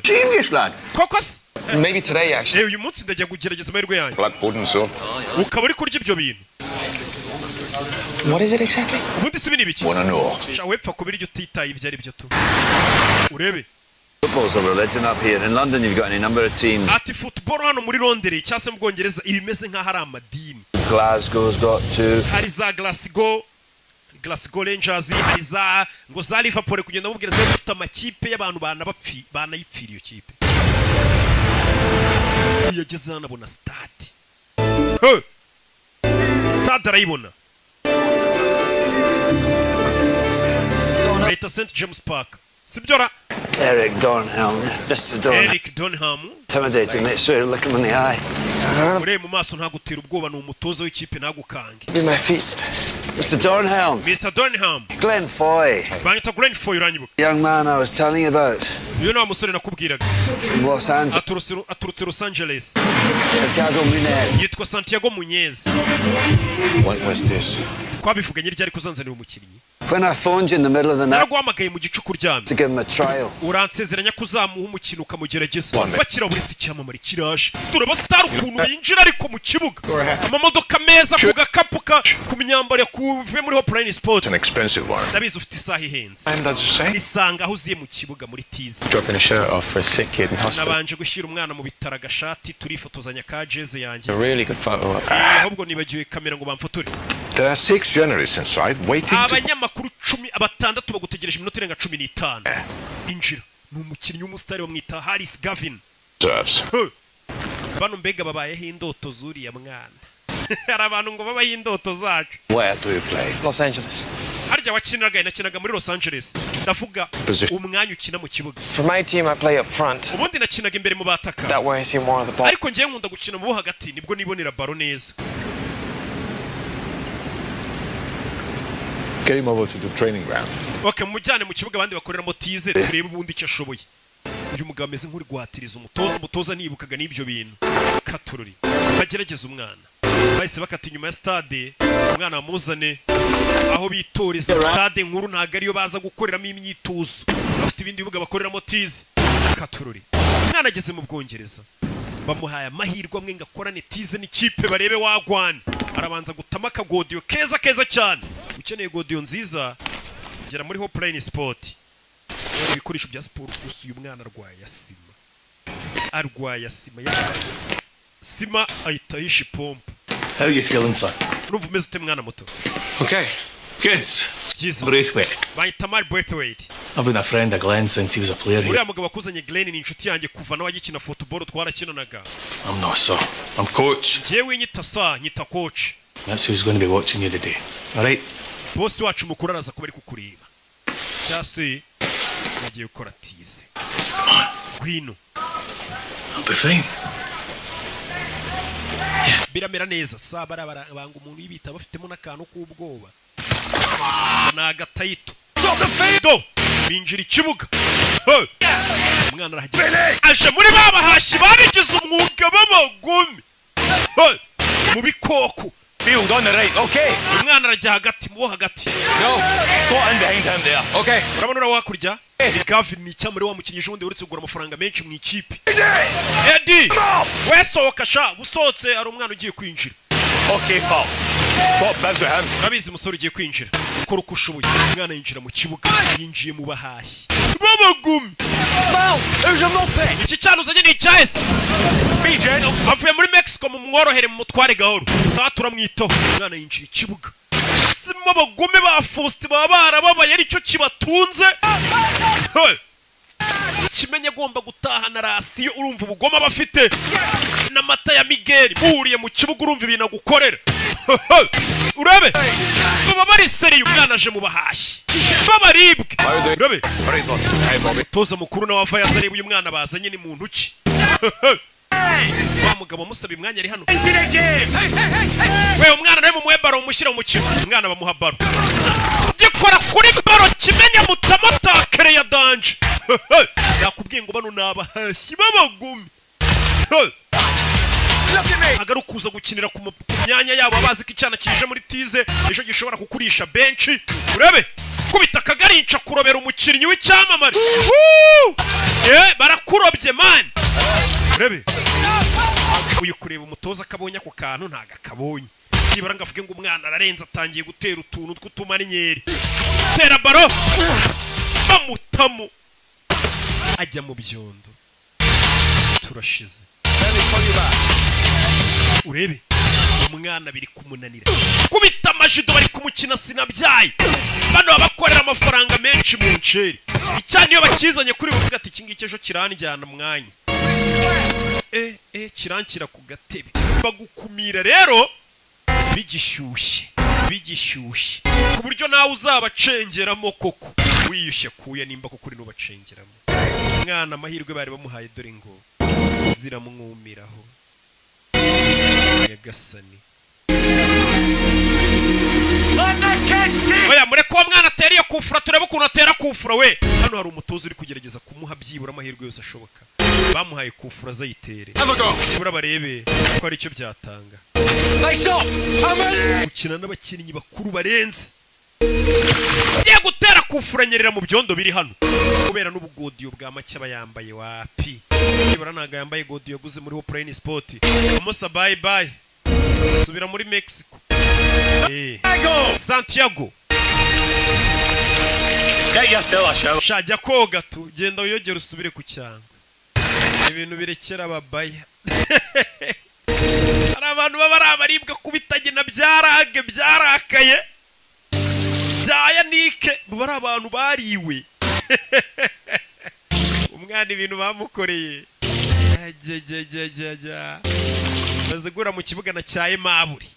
genius lad. Kokos? Maybe today actually. Uyu munsi ndajya kugerageza amahirwe yanjye. Black pudding so. Ukaba uri kurya ibyo bintu. What is it exactly? Ubundi si bini biki? Wanna know? Wepfa kubiryo utitaye ibyo ari byo tu. Urebe. Football's a religion up here. In London you've got any number of teams. Ati football hano muri Londres cyase mu Bwongereza ibimeze nka hari amadini. Glasgow's got two. Hari za Glasgow Rangers, hari za ngo za Liverpool kugenda mu Bwongereza bafite amakipe y'abantu banayipfira iyo kipe. Yageze hano abona stade. stade arayibona Leta St James Park sibyora Eric Dornhelm. Mr. Dornhelm. Eric Dornhelm Intimidating. Make sure you look him in the eye. ure mu maso ntagutera ubwoba ni umutozo w'ikipe nagukange Be my feet. Mr. Dornhelm. Mr Dornhelm Glenn Foy. banyita Glenn Foy uranyibuka Young man I was telling you about. uyu ni musore nakubwiraga From Los Angeles. aturutse Los Angeles Santiago Munez. yitwa Santiago Munez What was this? twabivuganye ryari kuzanzanira umukinnyi When I phoned you in the middle of the night naraguhamagaye mu gicuku ryamye to give him a trial. uransezeranya kuzamuha umukino ukamugerageza bakira uretse icyamamare kiraje turaba star ukuntu yinjira ariko mu kibuga amamodoka meza ku gakapuka ku myambaro kuve muri Hopline Sport An expensive one. ndabizi ufite isaha ihenze And that's a shame. isanga aho uziye mu kibuga muri tizi Dropping a shirt off for a sick kid in hospital. nabanje gushyira umwana mu bitaro agashati turifotozanya ka jeze yanjye A really good photo op. ahubwo nibagiwe kamera ngo bamfotore There are 6 journalists inside waiting to... abanyamakuru 16 bagutegereje iminota irenga 15 injira ni umukinnyi w'umusitari wamwita Harris Gavin serves. bano mbega babayeho indoto zuriya mwana hari abantu ngo babayeho indoto zacu Where do you play? Los Angeles. harya nakinaga muri Los Angeles ndavuga umwanya ukina mu kibuga For my team, I play up front. ubundi nakinaga imbere mu bataka That way I see more of the ball. ariko ngiye nkunda gukina mu bo hagati nibwo nibonera baro neza Get him over to the training ground. okay mujyane mu kibuga abandi bakoreramo tize turebe ubundi icyo ashoboye uyu mugabo ameze nk'uri guhatiriza umutoza nibukaga n'ibyo bintu katururi bagerageza umwana bahise bakata inyuma ya stade umwana amuzane aho bitoreza stade nkuru ntago ariyo baza gukoreramo imyitozo bafite ibindi bibuga bakoreramo tize katururi umwana ageze mu Bwongereza bamuhaye amahirwe amwe ngo akorane tize n'ikipe barebe wagwana arabanza gutama akagodiyo keza cyane ukeneye godiyo nziza gera muri Hopline Sport ibikoresho bya siporo gusa uyu mwana arwaye sima ahita yisha ipompo How you feeling, son? urumva umeze ute mwana muto Okay. Good. byiza Braithwaite. bahita Mark Braithwaite I've been a friend of Glenn since he was a player here. uriya mugabo wakuzanye Glenn ni inshuti yanjye kuva nawe agikina football twarakinanaga I'm not, sir. I'm coach. njyewe nyita coach That's who's going to be watching you today. All right? bosi wacu mukuru araza kuba ari kukureba cyase nagiye gukora tize gwino I'll be fine. biramera neza sabara banga umuntu yibita bafitemo n'akantu k'ubwoba nagatayito do binjira ikibuga umwana arahageze aje muri babahashi babigize umwuga b'abagome mu bikoko Field on the right. Okay. umwana arajya hagati mu bo hagati Go. Slot in behind him there. Okay. urabona ura wakurya ni Gavin ni cyamure wamukinyije ubundi uretse kugura amafaranga menshi mu ikipe Eddie wesohoka sha busohotse ari umwana ugiye kwinjira Okay, pal. Swap bibs with him. nabizi musore ugiye kwinjira ukora uko ushoboye umwana yinjira mu kibuga yinjiye mu bahashyi babagumi iki cyane uzanye ni icyahise avuye muri Mexico mu mworohere mu mutware gahoro saa turamwitaho umwana yinjira ikibuga sima abagome ba Faustin baba barababaye aricyo kibatunze kimenye agomba gutahana rasiyo urumva ubugoma bafite n'amata ya Miguel muhuriye mu kibuga urumva ibintu agukorera urebe baba bari seriye umwana aje mu bahashyi babaribwe urebe toza mukuru nawe ava yazareba uyu mwana bazanye ni muntu ki wa mugabo musaba imwanya ari hano we umwana nawe mumuhe baro umushyira mu kigo umwana bamuha baro gikora kuri baro kimenye mutamotakere ya danje yakubwiye ngo bano nabahashyi babagumi agaruka kuza gukinira ku myanya yabo abazi ko icyana kije muri tize ejo gishobora kukurisha benshi urebe kubita akagarinca kurobera umukinnyi w'icyamamare barakurobye man urebe uyu kureba umutoza akabonye ako kantu ntago akabonye kibara ngo avuge ngo umwana ararenze atangiye gutera utuntu tw'utumarinyeri tera baro bamutamo ajya mu byondo turashize urebe umwana biri kumunanira kubita amajido bari kumukina sinabyaye bano babakorera amafaranga menshi mu nceri icyane iyo bakizanye kuri buvuga ati iki ngiki ejo kiranjyana mwanya kirankira ku gatebe bagukumira rero bigishyushye ku buryo nawe uzabacengeramo koko wiyushye kuya nimba koko uri nubacengeramo. Umwana amahirwe bari bamuhaye dore ngo ziramwumiraho Nyagasani. Oya mureke uwo mwana atera iyo kufura turebe ukuntu atera kufura we. Hano hari umutoza uri kugerageza kumuha byibura amahirwe yose ashoboka. Bamuhaye kufura azayitere byibura barebe ko ari cyo byatanga. Gukina n'abakinnyi bakuru barenze ugiye gutera kufura nyerera mu byondo biri hano kubera n'ubugodiyo bwa make aba yambaye wapi. Byibura ntago yambaye godiyo yaguze muri Hoplane Sport. Amusa bye bye subira muri Mexico. Santiago shajya koga tu genda uyogera usubire ku cyangwa ibintu birekera babaya. Hari abantu baba ari abaribwa kubitagena byarage byarakaye byaya nike bari abantu bariwe. Umwana ibintu bamukoreye bazigura mu kibuga na cya Aimable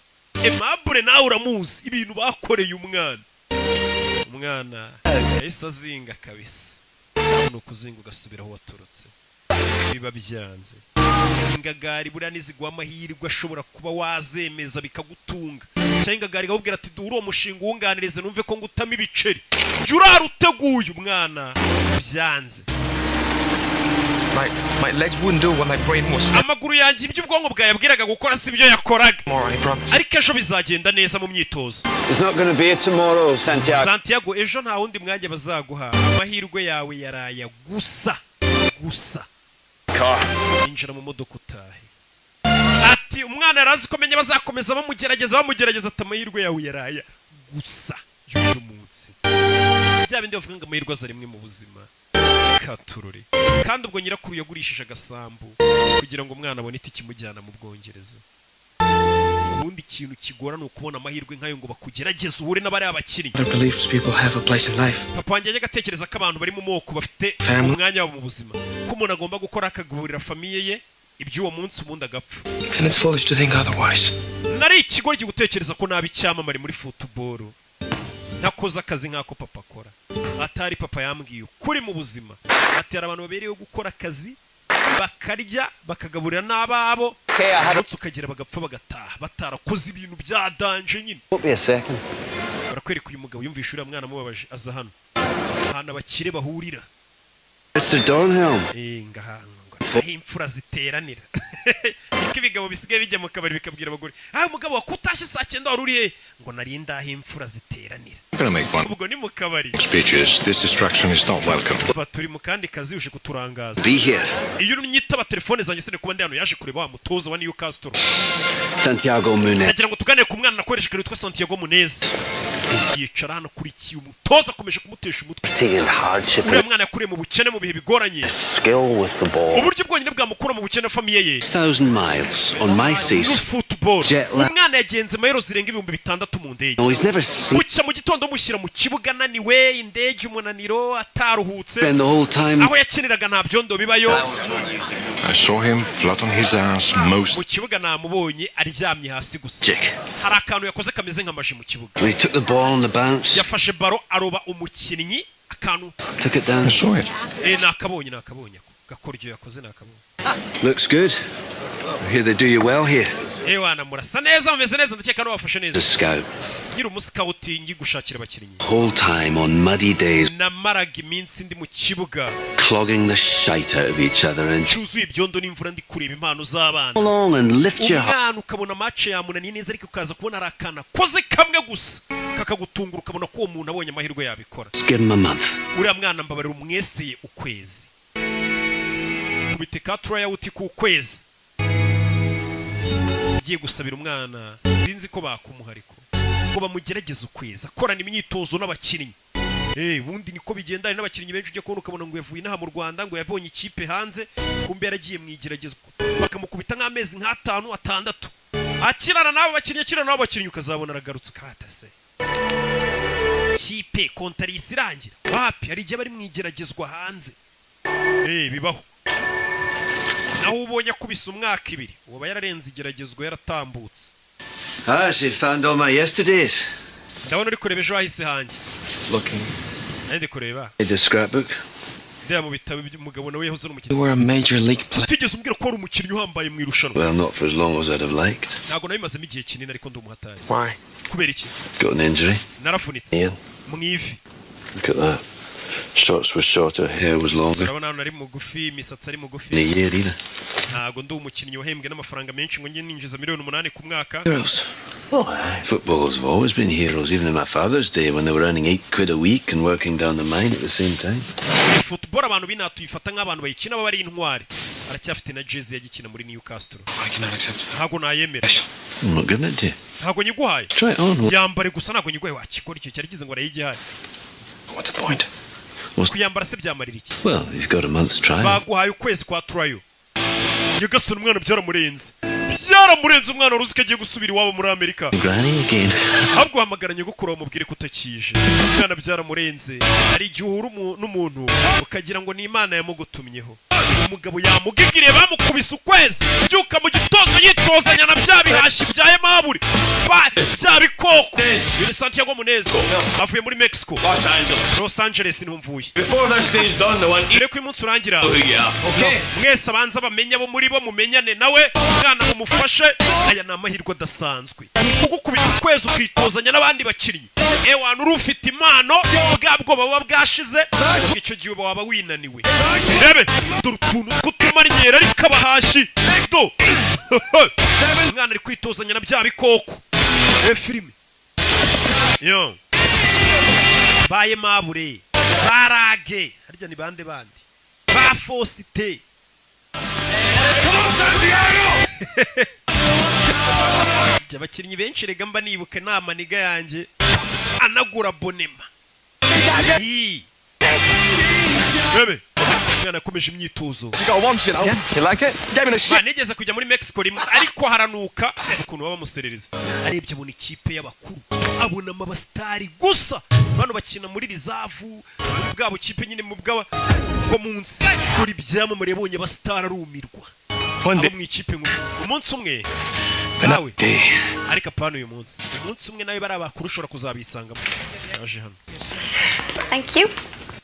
nawe uramuzi ibintu bakoreye umwana yahise azinga kabisa. Ni ukuzinga ugasubira aho waturutse biba byanze. Ingagari buriya nizigwa amahirwe ashobora kuba wazemeza bikagutunga cyangwa ingagari ikakubwira ati uri uwo mushinga uwunganirize numve ko ngutama ibiceri jya uraruteguye umwana byanze. My legs wouldn't do what my brain was. Amaguru yanjye ibyo ubwonko bwawe yabwiraga gukora si byo yakoraga. Ariko ejo bizagenda neza mu myitozo. It's not going to be tomorrow, Santiago. Santiago ejo nta wundi mwanya bazaguha. Amahirwe yawe yaraya gusa. Injira mu modoka utahe. Ati umwana yarazi ko menye bazakomeza bamugerageza ati amahirwe yawe yaraya gusa y'uyu munsi. Bya bindi bavuga ngo amahirwe aza rimwe mu buzima. Katurore. Kandi ubwo nyirakuru yagurishije agasambu kugira ngo umwana abone itike imujyana mu Bwongereza. Ubundi ikintu kigora ni ukubona amahirwe nk'ayo ngo bakugerageze uhure n'abari abakinnyi. Papa wanjye yajyaga atekereza ko abantu bari mu moko bafite umwanya wabo mu buzima ko umuntu agomba gukora akagaburira famiye ye iby'uwo munsi ubundi agapfa. Nari ikigoryi gutekereza ko nabi icyamamare muri football ntakoze akazi nk'ako papa akora. Atari papa yambwiye ukuri mu buzima ati hari abantu babereyeho gukora akazi bakarya bakagaburira n'ababo ndetse ukagira bagapfa bagataha batarakoze ibintu bya danje nyine. Barakwereka uyu mugabo yumvisha uriya mwana mubabaje aza hano ahantu abakire bahurira. Ngahanga aho imfura ziteranira. Niko ibigabo bisigaye bijya mu kabari bikabwira abagore umugabo wakutashye saa 9 wari uri he ngo nari ndaho imfura ziteranira. Ubwo ni mu kabari. This distraction is not welcome. Baturi mu kandi kazi uje kuturangaza. Be here. Iyo unyitaba telefone zanjye sine kuba ndi hano yaje kureba wa mutozo wa Newcastle. Santiago Munez. Nagira ngo tuganire ku mwana nakoresha kare witwa Santiago Munez. Yicara hano kuri kiyo umutoza akomeje kumutesha umutwe. Uriya mwana yakuriye mu bukene mu bihe bigoranye. Uburyo bwonyine bwamukura mu bukene famiye ye. 1000 miles on my seas. Football. Umwana yagenze mayero zirenga 6,000 mu ndege. Bucya mu gitondo mushyira mu kibuga naniwe indege umunaniro ataruhutse. Aho yakiniraga nta byondo bibayo. I saw him flat on his ass most. Mu kibuga namubonye aryamye hasi gusa. Hari akantu yakoze kameze nk'amaji mu kibuga. He took the ball on the bounce. Yafashe baro aroba umukinnyi akantu. Took it down. I saw it. Nakabonye gakoryo yakoze nakabonye. Looks good. I hear they do you well here. Wana murasa neza mumeze neza ndakeka no bafashe neza. The scout. Nyiri umuscouting gushakira abakinnyi. Whole time on muddy days. Namaraga iminsi ndi mu kibuga. Clogging the shite out of each other and cyuzuye ibyondo n'imvura ndi kureba impano z'abana. Along and lift your heart. Ukabona match yamunaniye neza ariko ukaza kubona arakana koze kamwe gusa kakagutungura ukabona ko uwo muntu abonye amahirwe yabikora. Give him a month. Uriya mwana mbabarira umweseye ukwezi. Kubiteka tryout ku kwezi. Giye gusabira umwana sinzi ko bakumuhariko ko bamugerageza ukwezi akorana imyitozo n'abakinnyi. Bundi niko bigenda n'abakinnyi benshi ujye kubona ukabona ngo yavuye inaha mu Rwanda ngo yabonye ikipe hanze kumbe yaragiye mwigeragezwa bakamukubita nk'amezi 5 6 akirana n'abo bakinnyi ukazabona aragarutse kata se kipe kontarisi irangira wapi hari igihe bari mwigeragezwa hanze. Bibaho naho ubonye kubisa umwaka 2 uba yararenze igeragezwa yaratambutse Ah, she found all my yesterdays. ndabona uri kureba ejo hahise hanjye. Looking. Ndi kureba. The scrapbook. Ndeba mu bitabo by'umugabo nawe yahoze You n'umukinnyi. were a major league player. Utigeze umbwira ko wari umukinnyi uhambaye mu irushanwa. Well, not for as long as I'd have liked. Ntabwo nabimazemo igihe kinini ariko ndi umuhatari. Why? Kubera iki? Got an injury. Narafunitse. Ian. Mu ivi. Look at that. Shots were shorter, hair was longer. Urabona hano nari mugufi, imisatsi ari mugufi. In a year either. Ntabwo ndi umukinnyi wahembwe n'amafaranga menshi ngo njye ninjiza $8,000,000 ku mwaka. Heroes. Oh, footballers have always been heroes, even in my father's day when they were earning £8 a week and working down the mine at the same time. Football abantu binatuyifata nk'abantu bayikina baba ari intwari. Aracyafite na jersey yagikina muri Newcastle. I cannot accept it. Ntabwo nayemera. I'm not giving it to you. Ntabwo nyiguhaye. Try it on. Yambare gusa ntabwo nyiguhaye wakikora icyo cyari kize ngo arayigihaye. What's the point? Kuyambara se byamarira iki? Well, you've got a month's trial. Baguhaye ukwezi kwa trial. Nyagasani umwana byaramurenze. Byaramurenze umwana uruzi ko agiye gusubira iwabo muri Amerika. Granny again. Ahubwo hamagara nyogokuru bamubwire kutakije. Umwana byaramurenze. Ari igihe uhura n'umuntu ukagira ngo ni Imana yamugutumyeho. Umugabo yamugigire bamukubise ukwezi. Byuka mu gitondo yitozanya na bya bihashi byaye maburi. Bya bikoko. Ni Santiago Muneza. Avuye muri Mexico. Los Angeles ntumvuye. Before this day's done, the one Dore ko umunsi urangira. Okay. Mwese abanza bamenya bo muri bo mumenyane nawe umwana mumufashe aya ni amahirwe adasanzwe kugukubita ukwezi ukitozanya n'abandi bakinnyi ewana uri ufite impano bwa bwoba buba bwashize icyo gihe waba winaniwe rebe dore utuntu tw'utumarinyera ariko abahashi do umwana ari kwitozanya na bya bikoko filime yo baye mabure barage harya ni bande bandi ba Fosite. Come on, Santiago! Abakinnyi benshi rega mba nibuka nama niga yanjye anagura bonema. Bebe, mwana akomeje imyitozo. You got one, you know. You like it? Gave me a shit. Nigeze kujya muri Mexico rimwe ariko haranuka ukuntu baba muserereza. Arebye abona ikipe y'abakuru. Abona amabastari gusa. Bano bakina muri rizavu bwabo kipe nyine mu bwa ko munsi. Dore ibyamamare yabonye abastari arumirwa. Abo mu ikipe umunsi umwe nawe ariko apana uyu munsi umunsi umwe nawe bari abakuru ushobora kuzabisangamo. Yaje hano. Thank you.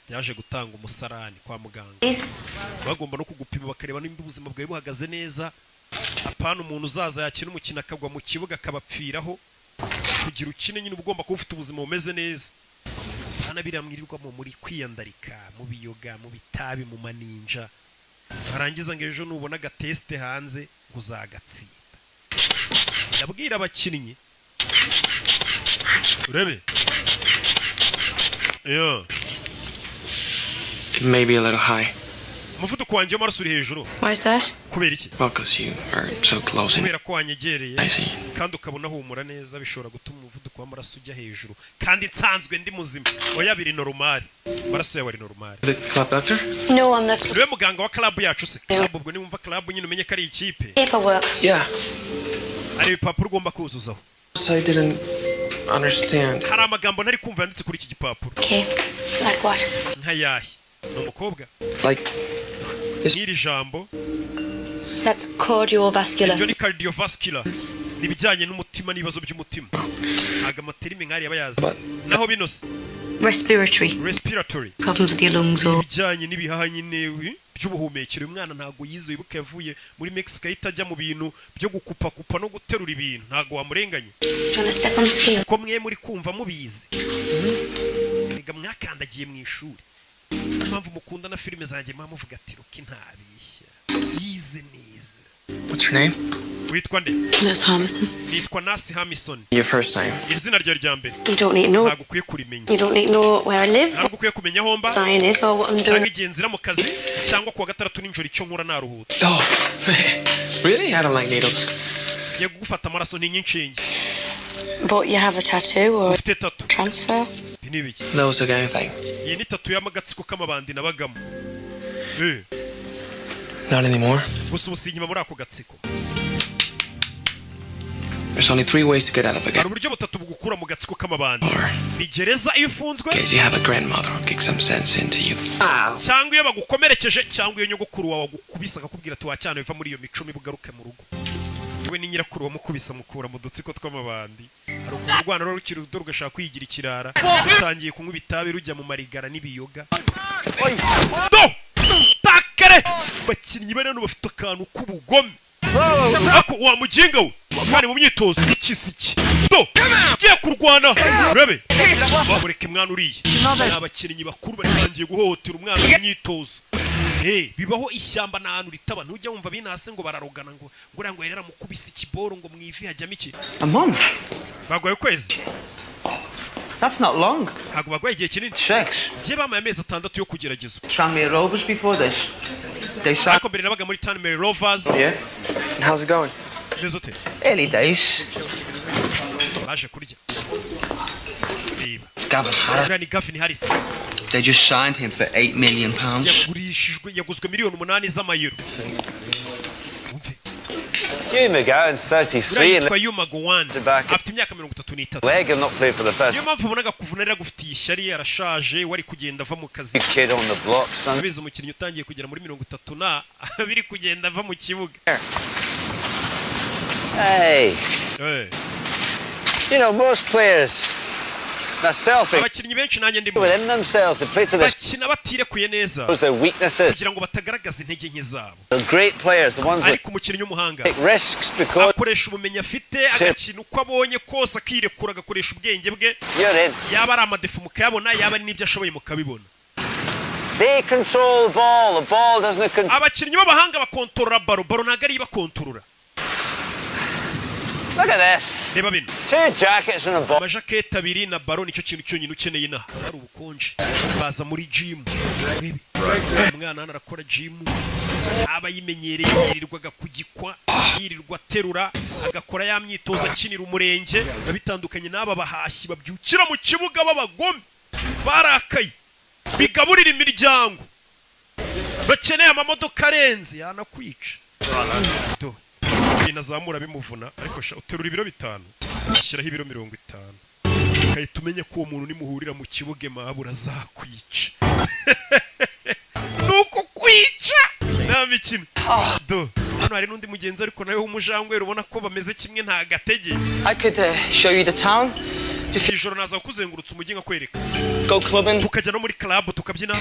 Yaje gutanga umusarani kwa muganga. Bagomba no kugupima bakareba nimba ubuzima bwawe buhagaze neza. Apana umuntu uzaza yakina umukino akagwa mu kibuga akabapfiraho. Kugira ukine nyine ugomba kuba ufite ubuzima bumeze neza. Hana biramwirirwamo muri kwiyandarika mu biyoga mu bitabi mu maninja. Barangiza ngo ejo nubona gateste hanze uzagatsinda. Ndabwira abakinnyi urebe yo Maybe a little high. umuvuduko wanjye w'amaraso uri hejuru. Why is that? Kubera iki? Well, because you are so close in. Kubera ko wanyegereye I see. kandi ukabona humura neza bishobora gutuma umuvuduko w'amaraso ujya hejuru kandi nsanzwe ndi muzima. Oya biri normal. Amaraso yawe ari normal. The club doctor? No, I'm the Niwe muganga wa club yacu se. Club ubwo niwumva club nyine umenye ko ari ikipe. paperwork. Yeah. Ari ibipapuro ugomba kuzuzaho. So I didn't understand. Hari amagambo ntari kumva yanditse kuri iki gipapuro. Okay. Like what? Nkayahe. Ni umukobwa. Like, N'iri jambo. That's cardiovascular. Ibyo ni cardiovascular. Nibijyanye n'umutima n'ibibazo by'umutima. Aga materime nkari yabayaza. Naho binose. Respiratory problems with your lungs or bijyanye n'ibihaha nyine by'ubuhumekero. Umwana ntago yize wibuka yavuye muri Mexico itajya mu bintu byo gukupa no guterura ibintu ntago wamurenganye. Ko mwe muri kumva mubizi. Ega mwakandagiye mu ishuri. Mpamvu mukunda na filime zanjye muvuga ati ruki ntabishya. Yize neza. What's your name? Witwa nde? Nurse Hamison. Nitwa Nurse Hamison. Your first name? Izina ryawe rya mbere. You don't need to know. Ntabwo ukwiye kurimenya. You don't need to know where I live. Ntabwo ukwiye kumenya aho mba. Sign is or what I'm doing. Cyangwa igihe nzira mu kazi cyangwa kuwa gatandatu n'ijoro icyo nkora naruhutse. Oh, really? I don't like needles. Ngiye gufata amaraso n'inshinge. But you have a tattoo or Ufite tattoo. transfer? Binibiki. Those are anything. Iyi ni tattoo y'amagatsiko k'amabandi nabagamo. Not anymore. Gusa ubusinyima muri ako gatsiko. There's only 3 ways to get out of a Hari gate. uburyo butatu bugukura mu gatsiko k'amabandi. Ni gereza iyo ufunzwe. Case you have a grandmother who kicks some sense into you. Cyangwa iyo bagukomerekeje cyangwa iyo nyogokuru wawe agukubisa akakubwira ati wacyane biva muri iyo mico mibi ugaruke mu rugo. we ni nyirakuru wamukubisa mukura mu dutsiko tw'amabandi hari ukuntu rwana rukiri ruto rugashaka kwigira ikirara rutangiye kunywa ibitabi rujya mu marigara n'ibiyoga do takere bakinnyi bane no bafite akantu k'ubugome ako wa muginga we mwari mu myitozo ikisiki do giye kurwana urebe mureke mwana uriye abakinnyi bakuru batangiye guhohotera umwana mu myitozo bibaho ishyamba n'ahantu ritaba ntujya wumva binase ngo bararogana ngo ngo yerera mukubisa ikiboro ngo mwivi hajyamo iki A month? bagwaye kwezi That's not long. ntabwo bagwaye igihe kinini 6. giye bamaye amezi 6 yo kugerageza Tranmere Rovers before this. They signed. ariko mbere nabaga muri Tranmere Rovers Yeah. How's it going? nezote Early days. baje kurya It's Gavin Harris. ni Gavin Harris They just signed him for £8 million. yaguzwe miliyoni 8 z'amayero Hugh McGowan's 33 yitwa Hugh McGowan afite imyaka 33 leg and not played for the first niyo mpamvu ubonaga kuvunarira gufitiye ishyari arashaje wari kugenda ava mu kazi kid on the block, son. abize umukinnyi utangiye kugera muri 30 na biri kugenda ava mu kibuga Hey. You know, most players, they're selfish abakinnyi benshi nanjye ndimo within themselves. They play to their bakina batirekuye neza their weaknesses. kugira ngo batagaragaza intege nke zabo The great players, the ones that ariko umukinnyi w'umuhanga take risks because akoresha ubumenyi afite agakina uko abonye kose akirekura agakoresha ubwenge bwe you're in. yaba ari amadefu mukayabona yaba ari n'ibyo ashoboye mukabibona They control the ball. The ball doesn't control. abakinnyi b'abahanga bakontorora baro ntabwo ari bakontorora Look at this. reba bino 2 jackets and a ball. amajaketi abiri na baro nicyo kintu cyonyine ukeneye inaha hari ubukonje baza muri gym umwana hano arakora gym aba yimenyereye yirirwaga kugikwa yirirwa aterura agakora ya myitozo akinira umurenge bitandukanye n'aba bahashyi babyukira mu kibuga b'abagome barakaye bigaburira imiryango bakeneye amamodoka arenze yanakwica binazamura bimuvuna ariko uterura ibiro 5 ushyiraho ibiro 50 ukahita umenya ko uwo muntu nimuhurira mu kibuga mabura zakwica nuko kwica nta mikino do hano hari n'undi mugenzi ariko nawe w'umujangwe ubona ko bameze kimwe nta gatege I could show you the town. ijoro naza kuzengurutsa umujyi nkakwereka Go clubbing. tukajya no muri club tukabyina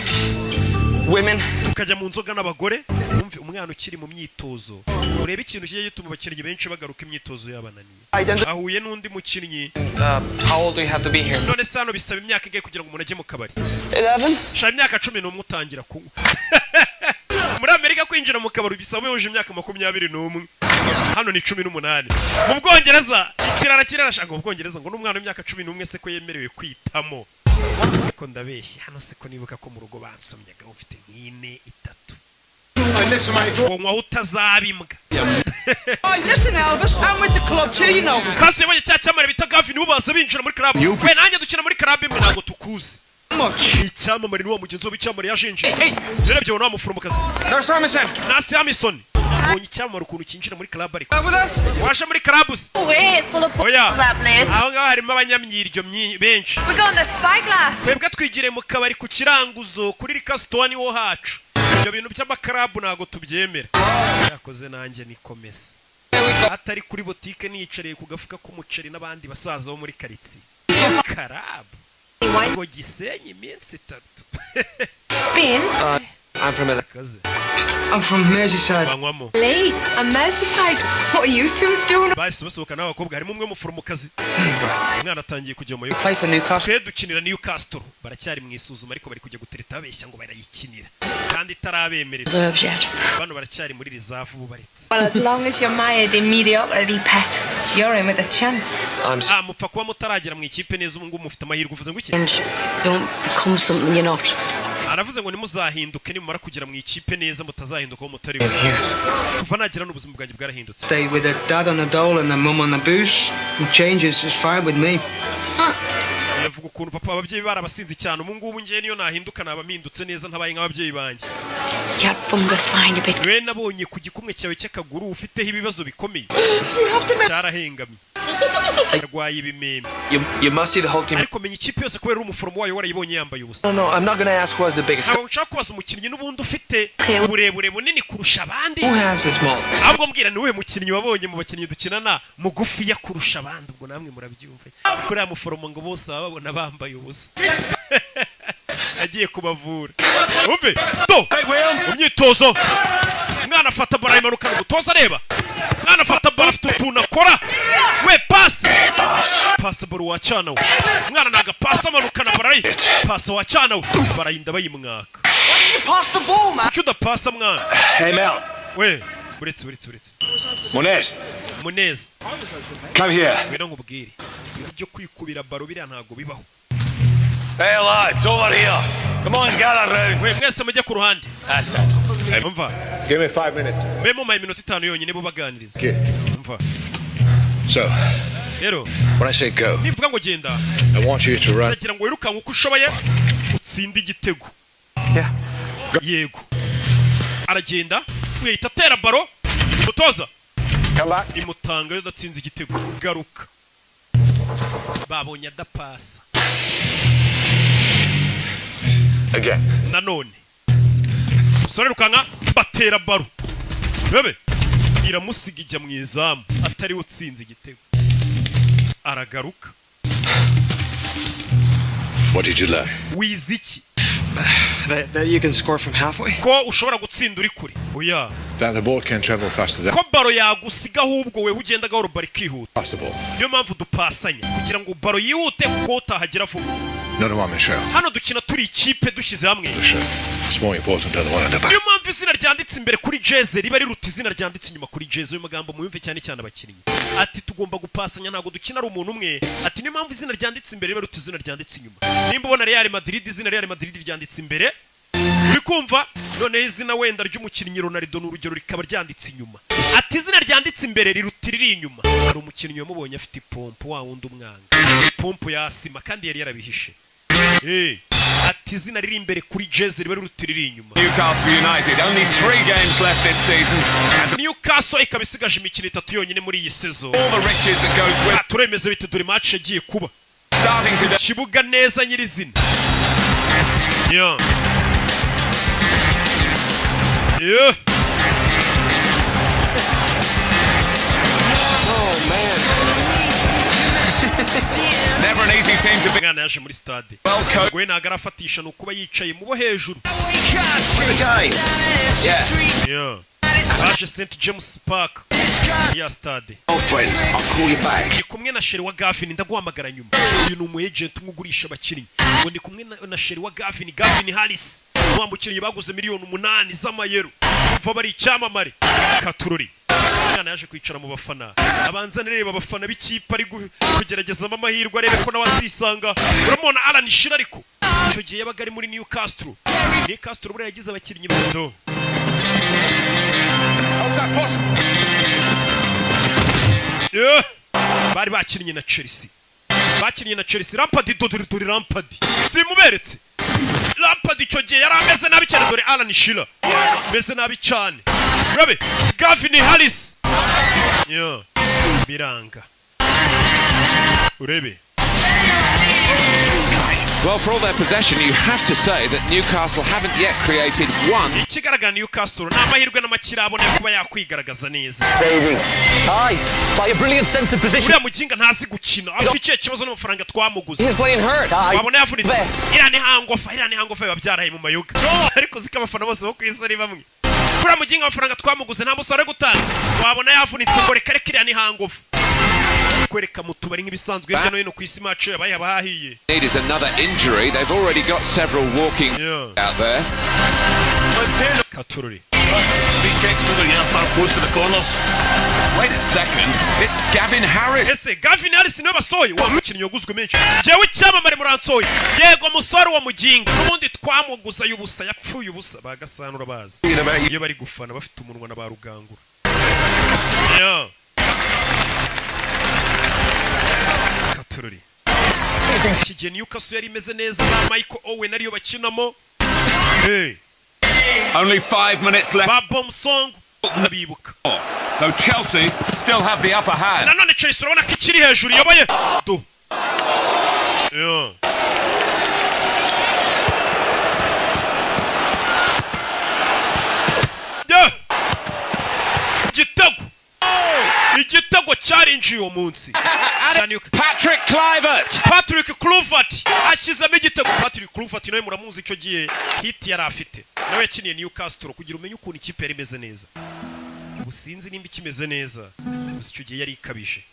Women. tukajya mu nzoga n'abagore umve umwana ukiri mu myitozo urebe ikintu kigiye gituma abakinnyi benshi bagaruka imyitozo yabananiye ahuye n'undi mukinnyi How old do you have to be here? none se hano bisaba imyaka ingahe kugira ngo umuntu ajye mu kabari 11. shaka imyaka 11 utangira kunywa muri Amerika kwinjira mu kabari bisaba yuje imyaka 21 hano ni 18 mu Bwongereza kirarashaka mu Bwongereza ngo n'umwana w'imyaka 11 se ko yemerewe kwitamo ko ndabeshya hano se ko nibuka ko mu rugo bansomyaga ufite nk'ine 3 ngo utazabimbwa Listen Elvis, I'm with the club too, you know. sasa yabonye cyamare bita Gavin ubaza binjira muri club we nanjye dukina muri club imwe ntabwo tukuzi icyamamare ni wa mugenzi w'icyamamare yajenje yarebye wa muforomokazi Nasi Amison ubonye icyamamare ukuntu kinjira muri club ariko washa muri clubs oya aho ngaho harimo abanyamyiryo benshi twebwe twigire mu kabari ku kiranguzo kuri Rikastoni wo hacu ibyo bintu by'amakarabu ntago tubyemera yakoze nanjye nikomeza atari kuri botike niyicariye ku gafuka k'umuceri n'abandi basaza bo muri karitsiye karabu ngo Gisenyi iminsi 3 Spain? I'm from Merseyside. Late? A Merseyside? What are you two doing? bahise basohoka n'abakobwa harimo umwe muforomokazi umwana atangiye kujya mu Play for Newcastle. twe dukinira Newcastle baracyari mu isuzuma ariko bari kujya gutereta babeshya ngo barayikinira kandi itarabemerera Reserves yet. bano baracyari muri reserve bubaretse Well, as long as you're mired in mediocrity, pet, you're in with a chance. mupfa kuba mutaragera mu ikipe neza ubu ngubu mufite amahirwe uvuze ngo iki Don't become something you're not. aravuze ngo nimuzahinduke nimumara kugera mu ikipe neza mutazahinduka aho mutari kuva nagira n'ubuzima bwanjye bwarahindutse Stay with a dad on a dole and a mum on a booze. And changes is fine with me. yavuga ukuntu papa ababyeyi barabasinzi cyane ubu ngubu ngiye niyo nahinduka nabamindutse neza ntabaye nk'ababyeyi banjye You had fungus behind a bit. we nabonye ku gikumwe cyawe cy'akaguru ufiteho ibibazo bikomeye cyarahengamye yarwaye ibimeme You must see the whole team. ariko menya ikipe yose kubera umuforomo wayo warayibonye yambaye ubusa. No, I'm not going to ask who has the biggest. ntabwo nshaka kubaza umukinnyi n'ubundi ufite uburebure bunini kurusha abandi. Who has the small? ahubwo mbwira niwe mukinnyi wabonye mu bakinnyi dukinana mugufi yakurusha abandi, ubwo namwe murabyumve. Kuri muforomo ngo bose babona bambaye ubusa. Agiye kubavura. Umve to umyitozo mwana afata bara imanuka umutoza areba mwana afata bara afite utuntu akora we pasi baro wacana we mwana naga pasi amanuka na bara pasi wacana we barayinda bayimwaka. Kuki udapasa mwana? Hey Mel. We uretse Munez Come here. wera nkubwire ibyo kwikubira baro biriya ntago bibaho. Hey lads, over here. Come on, gather round. We mwese mujye ku ruhande. That's it. Umva. Give me 5 minutes. Memo mai minota 5 yonyine bo baganiriza. Okay. Umva. So, Rero when I say go, nivuga ngo genda I want you to run. ndagira ngo wirukanke uko ushoboye utsinde igitego. Yeah. Yego. Aragenda wihita atera baro umutoza Come back. imutanga yo datsinze igitego garuka. Babonye adapasa. Again. Nanone sore rukanka batera baro bebe iramusiga ijya mu izamu atari utsinze igitego aragaruka. What did you learn? Wiziki That you can score from halfway. ko ushobora gutsinda uri kure. Oya That the ball can travel faster than ko baro yagusiga ahubwo we ugenda gahoro bari kihuta. possible. Niyo mpamvu dupasanya kugira ngo baro yihute kuko utahagera vuba. No, no, Michelle. Hano dukina turi ikipe dushyize hamwe. The shirt. It's more important than the one at the back. Niyo mpamvu izina ryanditse imbere kuri jeze riba riruta izina ryanditse inyuma kuri jeze. Uyu magambo muyumve cyane cyane abakinnyi. Ati tugomba gupasanya ntago dukina ari umuntu umwe. Ati niyo mpamvu izina ryanditse imbere riba riruta izina ryanditse inyuma. Nimba ubona Real Madrid izina Real Madrid ryanditse imbere uri kumva none izina wenda ry'umukinnyi Ronaldo n'urugero rikaba ryanditse inyuma. Ati izina ryanditse imbere riruta riri inyuma. Hari umukinnyi wamubonye afite ipompo wa wundi umwanga. Ipompo ya sima kandi yari yarabihishe. Ati izina riri imbere kuri jeze riba riruta riri inyuma. Newcastle United, only 3 games left this season. Newcastle ikaba isigaje imikino 3 yonyine muri iyi season. All the riches that goes with turemeze bite dore match yagiye kuba. starting today. Kibuga neza nyirizina. Yeah. Yeah. Oh man. Never an easy team to be. Mwana yaje muri stade. Well coached. Gwe nagara afatisha nukuba yicaye mu bo hejuru. Yeah. Aje St James Park. Ya stade. Oh friends, I'll call you back. Ndi kumwe na Sherry wa Gavin ndaguhamagara nyuma. Uyu ni umu agent umugurisha abakinnyi. Ngo ndi kumwe na Sherry wa Gavin Harris. Wambukinnyi baguze miliyoni 8 z'amayero. Kuva bari icyamamare. Katurori. Mwana yaje kwicara mu bafana. Abanza nereba abafana b'ikipe ari kugerageza amahirwe arebe ko nawazisanga. Uramubona Alan Shearer ariko. Icyo gihe yabaga ari muri Newcastle. Newcastle buri yagize abakinnyi bato. Yeah. Bari bakinnye na Chelsea. Bakinnye na Chelsea. Lampard dore Lampard. Simuberetse. Lampard icyo gihe yari ameze nabi cyane dore Alan Shearer. Meze nabi cyane. Rabe Gavin Harris. Yeah. Biranga. Urebe. Well, for all their possession, you have to say that Newcastle haven't yet created one. Ikigaragara Newcastle n'amahirwe n'amakira abone kuba yakwigaragaza neza. Aye, by a brilliant sense of position. Uriya muginga ntazi gukina. Afite icyo kibazo n'amafaranga twamuguze. He's playing hurt. Wabona yavunitse. Iriya ni hangofa babyaraye mu mayoga. Ariko zikabafana bose bo kwisa ari bamwe. Uriya muginga amafaranga twamuguze nta musore gutanga. Wabona yavunitse ngo reka iriya ni hangofa. Kwereka mu tubari nk'ibisanzwe hirya no hino ku isi match yabaye abahiye. It is another injury. They've already got several walking out there. Katurori. Big kicks from the far close to the corners. Wait a second. It's Gavin Harris. Ese Gavin Harris niwe basoye wa mukinnyi yaguzwe menshi. Jewe cyamamare muransoye. Yego musore wa muginga. N'ubundi twamuguza y'ubusa yapfuye ubusa bagasanura bazi. Iyo bari gufana bafite umunwa na ba rugangura. Yeah. Katurori. Kigiye Newcastle yari imeze neza na Michael Owen ariyo bakinamo. Hey. Only 5 minutes left. Babom Song ndabibuka. Though Chelsea still have the upper hand. Nanone Chelsea urabona ko ikiri hejuru yoboye. Do. Yeah. Igitego cyarinjiye uwo munsi. Patrick Kluivert ashyizemo igitego. Patrick Kluivert nawe muramuzi icyo gihe hit yari afite. Nawe yakiniye Newcastle kugira umenye ukuntu ikipe yari imeze neza. Ubu sinzi nimba ikimeze neza. Gusa icyo gihe yari ikabije.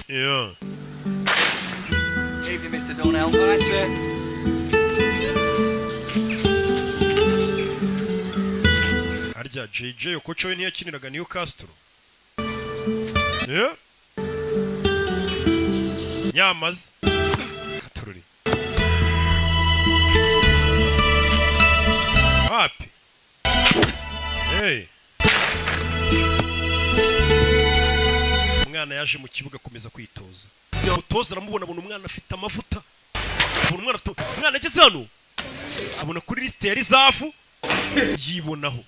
Yeah. Evening, Mr. Donnell. That's it. Harya JJ Okocha we ntiyakiniraga Newcastle. Yeah. Nyamaze. Katururi. Happy. Hey. Umwana yaje mu kibuga akomeza kwitoza. Umutoza aramubona abona umwana afite amavuta. Umwana ageze hano. Abona kuri liste ya Rizafu. Yibonaho.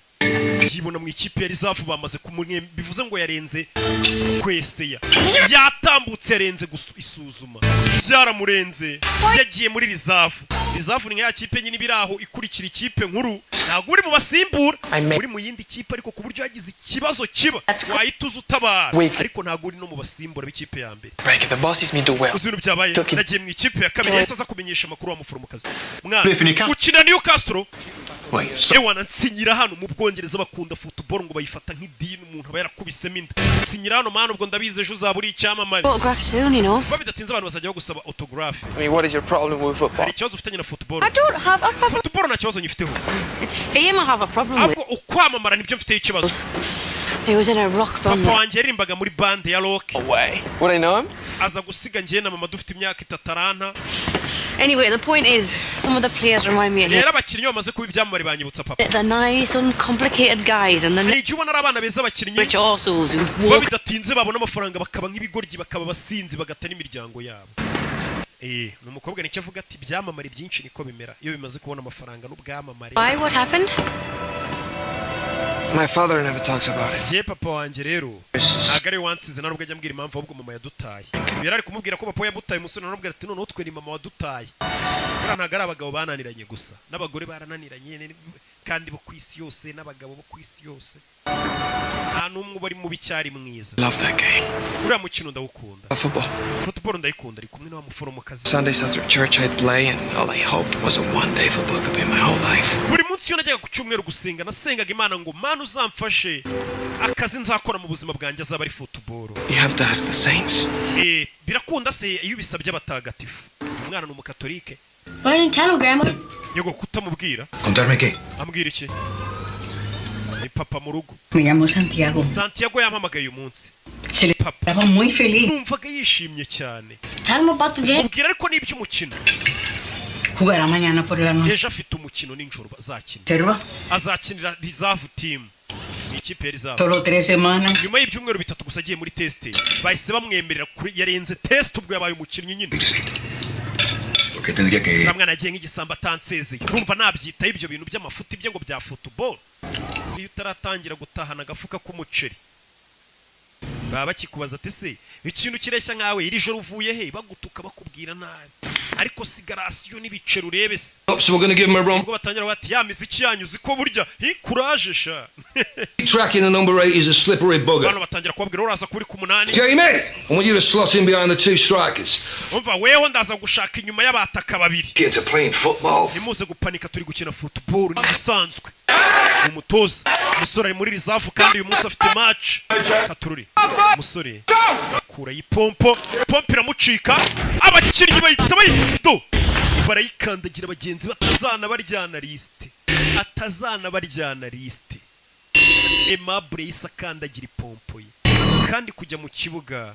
Yibona mu ikipe ya Rizafu bamaze kumwe bivuze ngo yarenze kweseya. Yatambutse yarenze isuzuma. Byaramurenze. Yagiye muri Rizafu. Rizafu ni ya kipe nyine biraho ikurikira ikipe nkuru. Ntabwo uri mu basimbura. Uri mu yindi kipe ariko ku buryo yagize ikibazo kiba. Wahituza utabara. Ariko ntabwo uri no mu basimbura b'ikipe ya mbere. Break the bosses mean do well. Uzuru byabaye. Nagiye mu ikipe ya kabiri yesa kumenyesha makuru wa muforomokazi. Mwana ukina Newcastle. Ewana nsinyira hano mu Bwongereza bakunda football ngo bayifata nk'idini umuntu aba yarakubisemo inda. Nsinyira hano mwana ubwo ndabize ejo uzaburi icyamamare. Autograph soon, you know. Bidatinze abantu bazajya gusaba autograph. I mean, what is your problem with football? Hari ikibazo ufitanye na football. I don't have a problem. Football nta kibazo nyifiteho. It's fame I have a problem with. Ahubwo ukwamamara nibyo mfite ikibazo. He was in a rock band. Papa wanjye yarimbaga muri band ya rock. Away. Would I know him? Aza gusiga ngiye na mama dufite imyaka 3 Anyway, the point is, some of the players remind me of Rero abakinnyi bamaze kuba ibyamamare banyibutsa papa. the nice, uncomplicated guys and the Igihe ubona ari abana beza abakinnyi. rich assholes who Kuba work. bidatinze babona amafaranga bakaba nk'ibigoryi bakaba basinzi bagata n'imiryango yabo. Numukobwa nicyo avuga ati byamamare byinshi niko bimera iyo bimaze kubona amafaranga n'ubwamamare. Why? What happened? My father never talks about it. Je papa wanje rero agare wansize narubwo ajya mbwira impamvu ahubwo mama yadutaye. Yarari kumubwira ko papa yabutaye umusore narubwo ati none utwe ni mama wadutaye. Bura ntagara abagabo bananiranye gusa n'abagore barananiranye kandi bo kwisi yose n'abagabo bo kwisi yose. Nta numwe bari mu bicyari mwiza. Love that game. Uriya mukino ndawukunda. Football ndayikunda ari kumwe n'wa muforomokazi. Sundays after church I'd play and all I hoped was a one day football could be my whole life. Buri munsi yo najyaga ku cyumweru gusenga nasengaga Imana ngo Mana uzamfashe akazi nzakora mu buzima bwanjye azaba ari football. You have to ask the saints. Birakunda se iyo bisabye abatagatifu. Umwana ni umukatolike. Why didn't tell him, Grandma? Yego kutamubwira. Contarme qué? Ambwira iki? Ni papa mu rugo. Me llamo Santiago. Santiago yampamagaye uyu munsi. Se le estaba muy feliz. Numvaga yishimye cyane. Tell him about the game. Mubwira ariko n'iby'umukino. Jugará mañana por la noche. Ejo afite umukino n'injoro azakina. Serva. Azakinira reserve team. Ikipe ya reserve. Solo 3 semanas. Nyuma y'ibyumweru 3 gusa agiye muri test. Bahise bamwemerera kuri yarenze test ubwo yabaye umukinnyi nyine. Porque tendría que Ramwana agiye nk'igisamba atansezeye. Urumva nabyita ibyo bintu by'amafuti bye ngo bya football. Iyo utaratangira gutahana agafuka k'umuceri. Baba bakikubaza ati se ikintu kireshya nkawe iri joro uvuye he bagutuka bakubwira nabi. Ariko sigarasiyo n'ibicero urebe se. So we're going to give him a run. Ubwo batangira bati ya miziki yanyuze ko burya courage sha. Tracking the number 8 is a slippery bugger. Bano batangira kubabwira uraza kuri ku 8. Jamie, I want you to slot in behind the two strikers. Umva weho ndaza gushaka inyuma y'abataka babiri. Kids are playing football. Nimuze gupanika turi gukina football ni bisanzwe. Umutoza umusore ari muri reserve kandi uyu munsi afite match. Katururi. Umusore akura yipompo, pompo iramucika. Abakinnyi bahita bayito. Barayikandagira abagenzi batazana baryana liste. Atazana baryana liste. Aimable isakandagira ipompo ye. Kandi kujya mu kibuga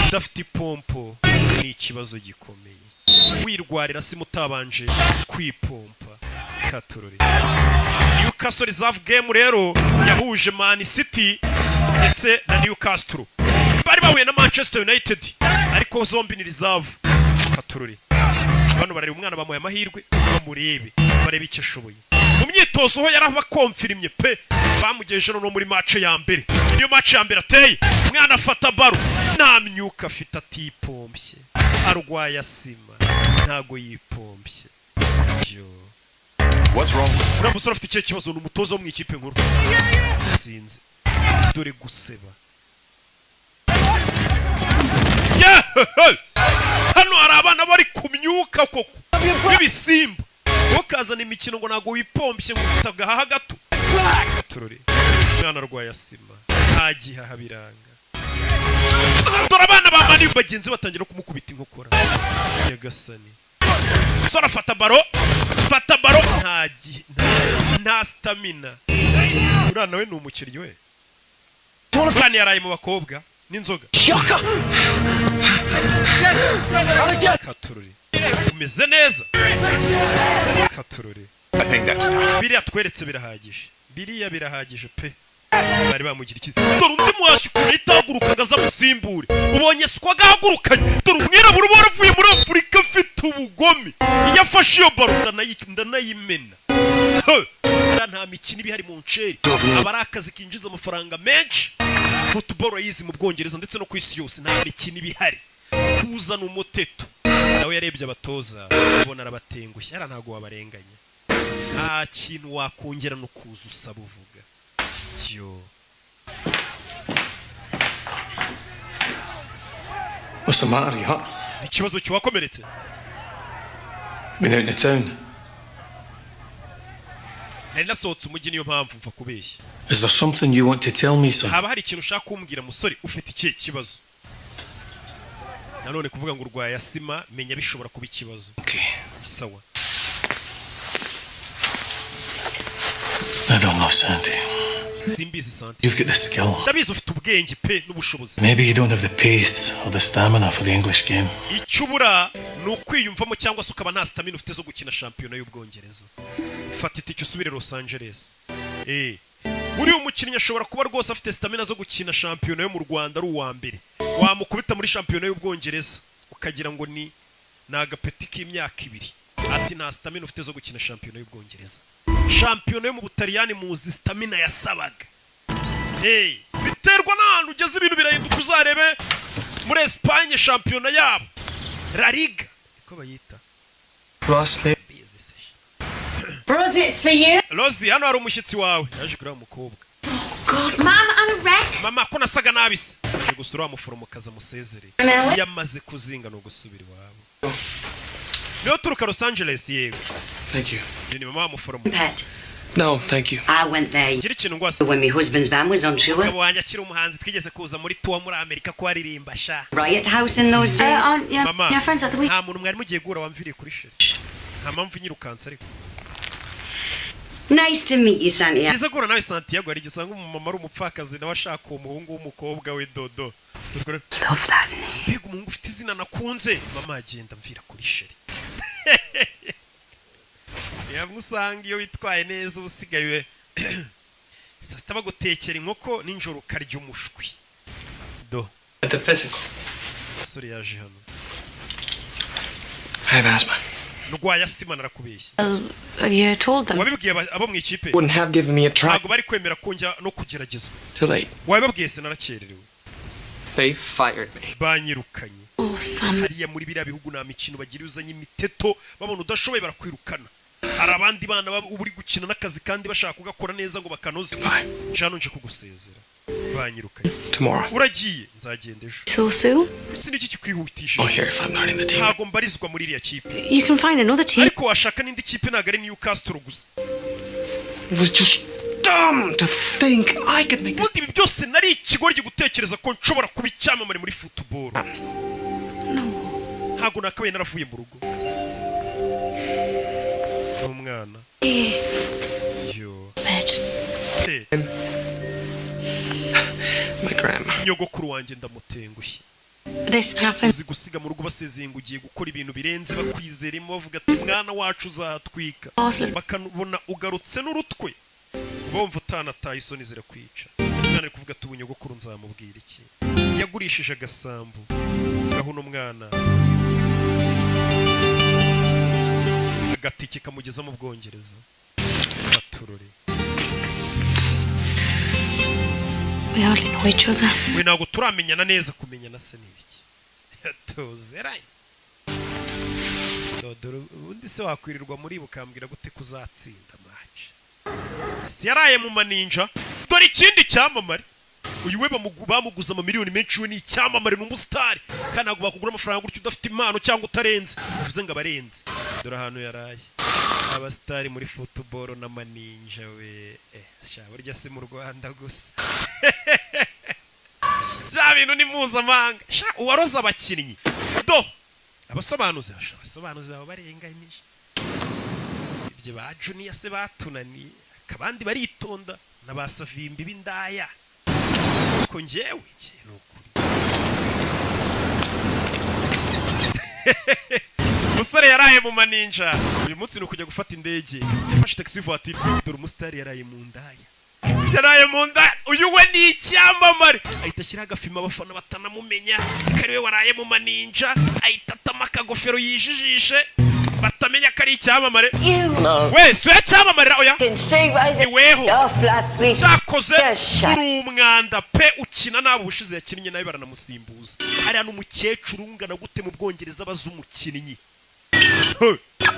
udafite ipompo ni ikibazo gikomeye. Wirwarira si mutabanje kwipompa. Katururi. Newcastle reserve game rero yahuje Man City ndetse na Newcastle. Bari bahuye na Manchester United ariko zombi ni reserve. Katururi. bano bareba umwana bamuye amahirwe bamurebe barebe icyo ashoboye mu myitozo ho yarabakomfirimye pe bamugejeje no muri match ya mbere niyo match ya mbere ateye umwana afata baro nta myuka afite atipompye arwaye asima ntago yipompye yo What's wrong? uriya musore afite ikihe kibazo ni umutoza wo mu ikipe nkuru sinzi dore guseba hano hari abana bari kumyuka koko n'ibisimba ukazana imikino ngo ntago wipompye ngo ufite agahaha gato turore umwana arwaye asima nta gihaha biranga dore abana bamani bagenzi batangira kumukubita inkokora nyagasani sora fata baro nta stamina uriya nawe ni umukiriya we kandi yaraye mu bakobwa n'inzoga katururi umeze neza katururi biriya tweretse birahagije pe bari bamugira iki dore undi mwashyi ukuntu yitahaguruka ngo azamusimbure ubonye siko agahagurukanye dore umwirabura uba waravuye muri afurika afite ubugome iyo afashe iyo baro ndanayimena nta mikino iba ihari mu nceri aba ari akazi kinjiza amafaranga menshi football yizi mu Bwongereza ndetse no ku isi yose nta mikino iba ihari kuzana umuteto nawe yarebye abatoza ubona arabatengushye ara ntago wabarenganya nta kintu wakongera no kuza usaba uvuga yo What's the matter, you hurt? ikibazo cyawakomeretse Been out in the town. nari nasohotse umujyi niyo mpamvu mva kubeshya Is there something you want to tell me, son? haba hari ikintu ushaka kumbwira musore ufite ikihe kibazo nanone kuvuga ngo urwaye asima menya bishobora kuba ikibazo sawa I don't know, Sandy. simbizi Sandy You've got the skill. ndabizi ufite ubwenge pe n'ubushobozi Maybe you don't have the pace or the stamina for the English game. icyubura ni ukwiyumvamo cyangwa se ukaba nta stamina ufite zo gukina shampiyona y'Ubwongereza fata itike usubire Los Angeles buriya umukinnyi ashobora kuba rwose afite stamina zo gukina shampiyona yo mu Rwanda ari uwa mbere wamukubita muri shampiyona y'Ubwongereza ukagira ngo ni agapeti k'imyaka 2 ati nta stamina ufite zo gukina shampiyona y'Ubwongereza shampiyona yo mu Butaliyani muzi stamina yasabaga biterwa n'ahantu ugeze ibintu birahinduka uzarebe muri Espagne shampiyona yabo La Liga ko bayita Rose, it's for you. Rosie, hano hari umushyitsi wawe yaje kureba umukobwa God, Mom, I'm a wreck. mama ko nasaga nabi se yaje gusura wa muforomokazi amusezere yamaze kuzinga no gusubira iwabo niyo turuka Los Angeles yego Thank you. ni mama wa muforomo No, thank you. I went there gira ikintu ngwase when my husband's band was on tour. abo wanjye akiri umuhanzi twigeze kuza muri tour muri Amerika ko aririmba sha Riot House in those days. mama yeah, friends at the week. nta muntu mwari mugiye guhura wamviriye kuri sheri nta mpamvu nyirukanse ariko Nice to meet you, Santiago. kiza guhura nawe Santiago hari gisanga umumama ari umupfakazi nawe ashaka uwo muhungu w'umukobwa we Dodo Love that name. mbega umuhungu ufite izina nakunze mama agenda mvira kuri sheri yamusanga iyo witwaye neza usigaye sasa bagutekera inkoko ninjoro karya umushwi do At the physical. sori yaje hano I have asthma. ndwaye asima narakubeshye You told them. wabibwiye abo mu ikipe Wouldn't have given me a try. ntabwo bari kwemera ko njya no kugeragezwa Too late. wabibabwiye se narakererewe They fired me. banyirukanye Oh, son. hariya muri biriya bihugu nta mikino bagira uzanye imiteto babona udashoboye barakwirukana hari abandi bana uri gukina n'akazi kandi bashaka kugakora neza ngo bakanoze jano nje kugusezera banyirukanye Tomorrow. uragiye nzagenda ejo So soon? siniki kikwihutishije Oh, here if I'm not in the team. ntago mbarizwa muri iriya kipe You can find another team. ariko washaka n'indi kipe ntago ari Newcastle gusa It was just dumb to think I could make this. ubundi ibi byose nari ikigoryi gutekereza ko nshobora kuba icyamamare muri football ntago nakabaye naravuye mu rugo n'umwana yo My grandma. nyogokuru wanjye ndamutengushye This happens. uzi gusiga mu rugo basezeye ngo ugiye gukora ibintu birenze bakwizeremo bavuga ati mwana wacu uzatwika bakabona ugarutse n'urutwe bumva utanataye isoni zirakwica umwana ari kuvuga ati ubu nyogokuru nzamubwira iki yagurishije agasambu gaho uno mwana agatike kamugeza mu Bwongereza baturore. We hardly know each other. We ntabwo turamenyana neza, kumenyana se n'ibiki tuzeranye. Dodoro ubundi se wakwirirwa muri bukambwira gute kuzatsinda match. Si yaraye mu maninja, dore ikindi cyamamare. Uyu we bamuguza amamiliyoni menshi, we ni icyamamare n'umusitari, kandi ntabwo bakugura amafaranga gutyo udafite impano cyangwa utarenze, uvuze ngo abarenze. Dore ahantu yaraye abasitari muri football n'amaninja we burya si mu Rwanda gusa. Bya bintu ni mpuzamahanga. Uwaroza abakinnyi do abasobanuzi abo barenganyije ibyo ba Junior se batunaniye, kabandi baritonda n'abasavimbi b'indaya ko njyewe ikintu kuri. Musore yaraye mu maninja, uyu munsi no kujya gufata indege, yafashe taxi voiture, dore umusitari yaraye mu ndaya. Yaraye mu nda, uyu we ni icyamamare, ahita ashyira agafima abafana batanamumenya kariwe waraye mu maninja, ahita atama akagofero yijijishe batamenya kari icyamamare. We so yacyamamarira oya iweho cyakoze uri umwanda pe, ukina nabo bushize yakinnye nawe baranamusimbuza. Hariya n'umukecuru ungana gute mu Bwongereza abaza umukinnyi,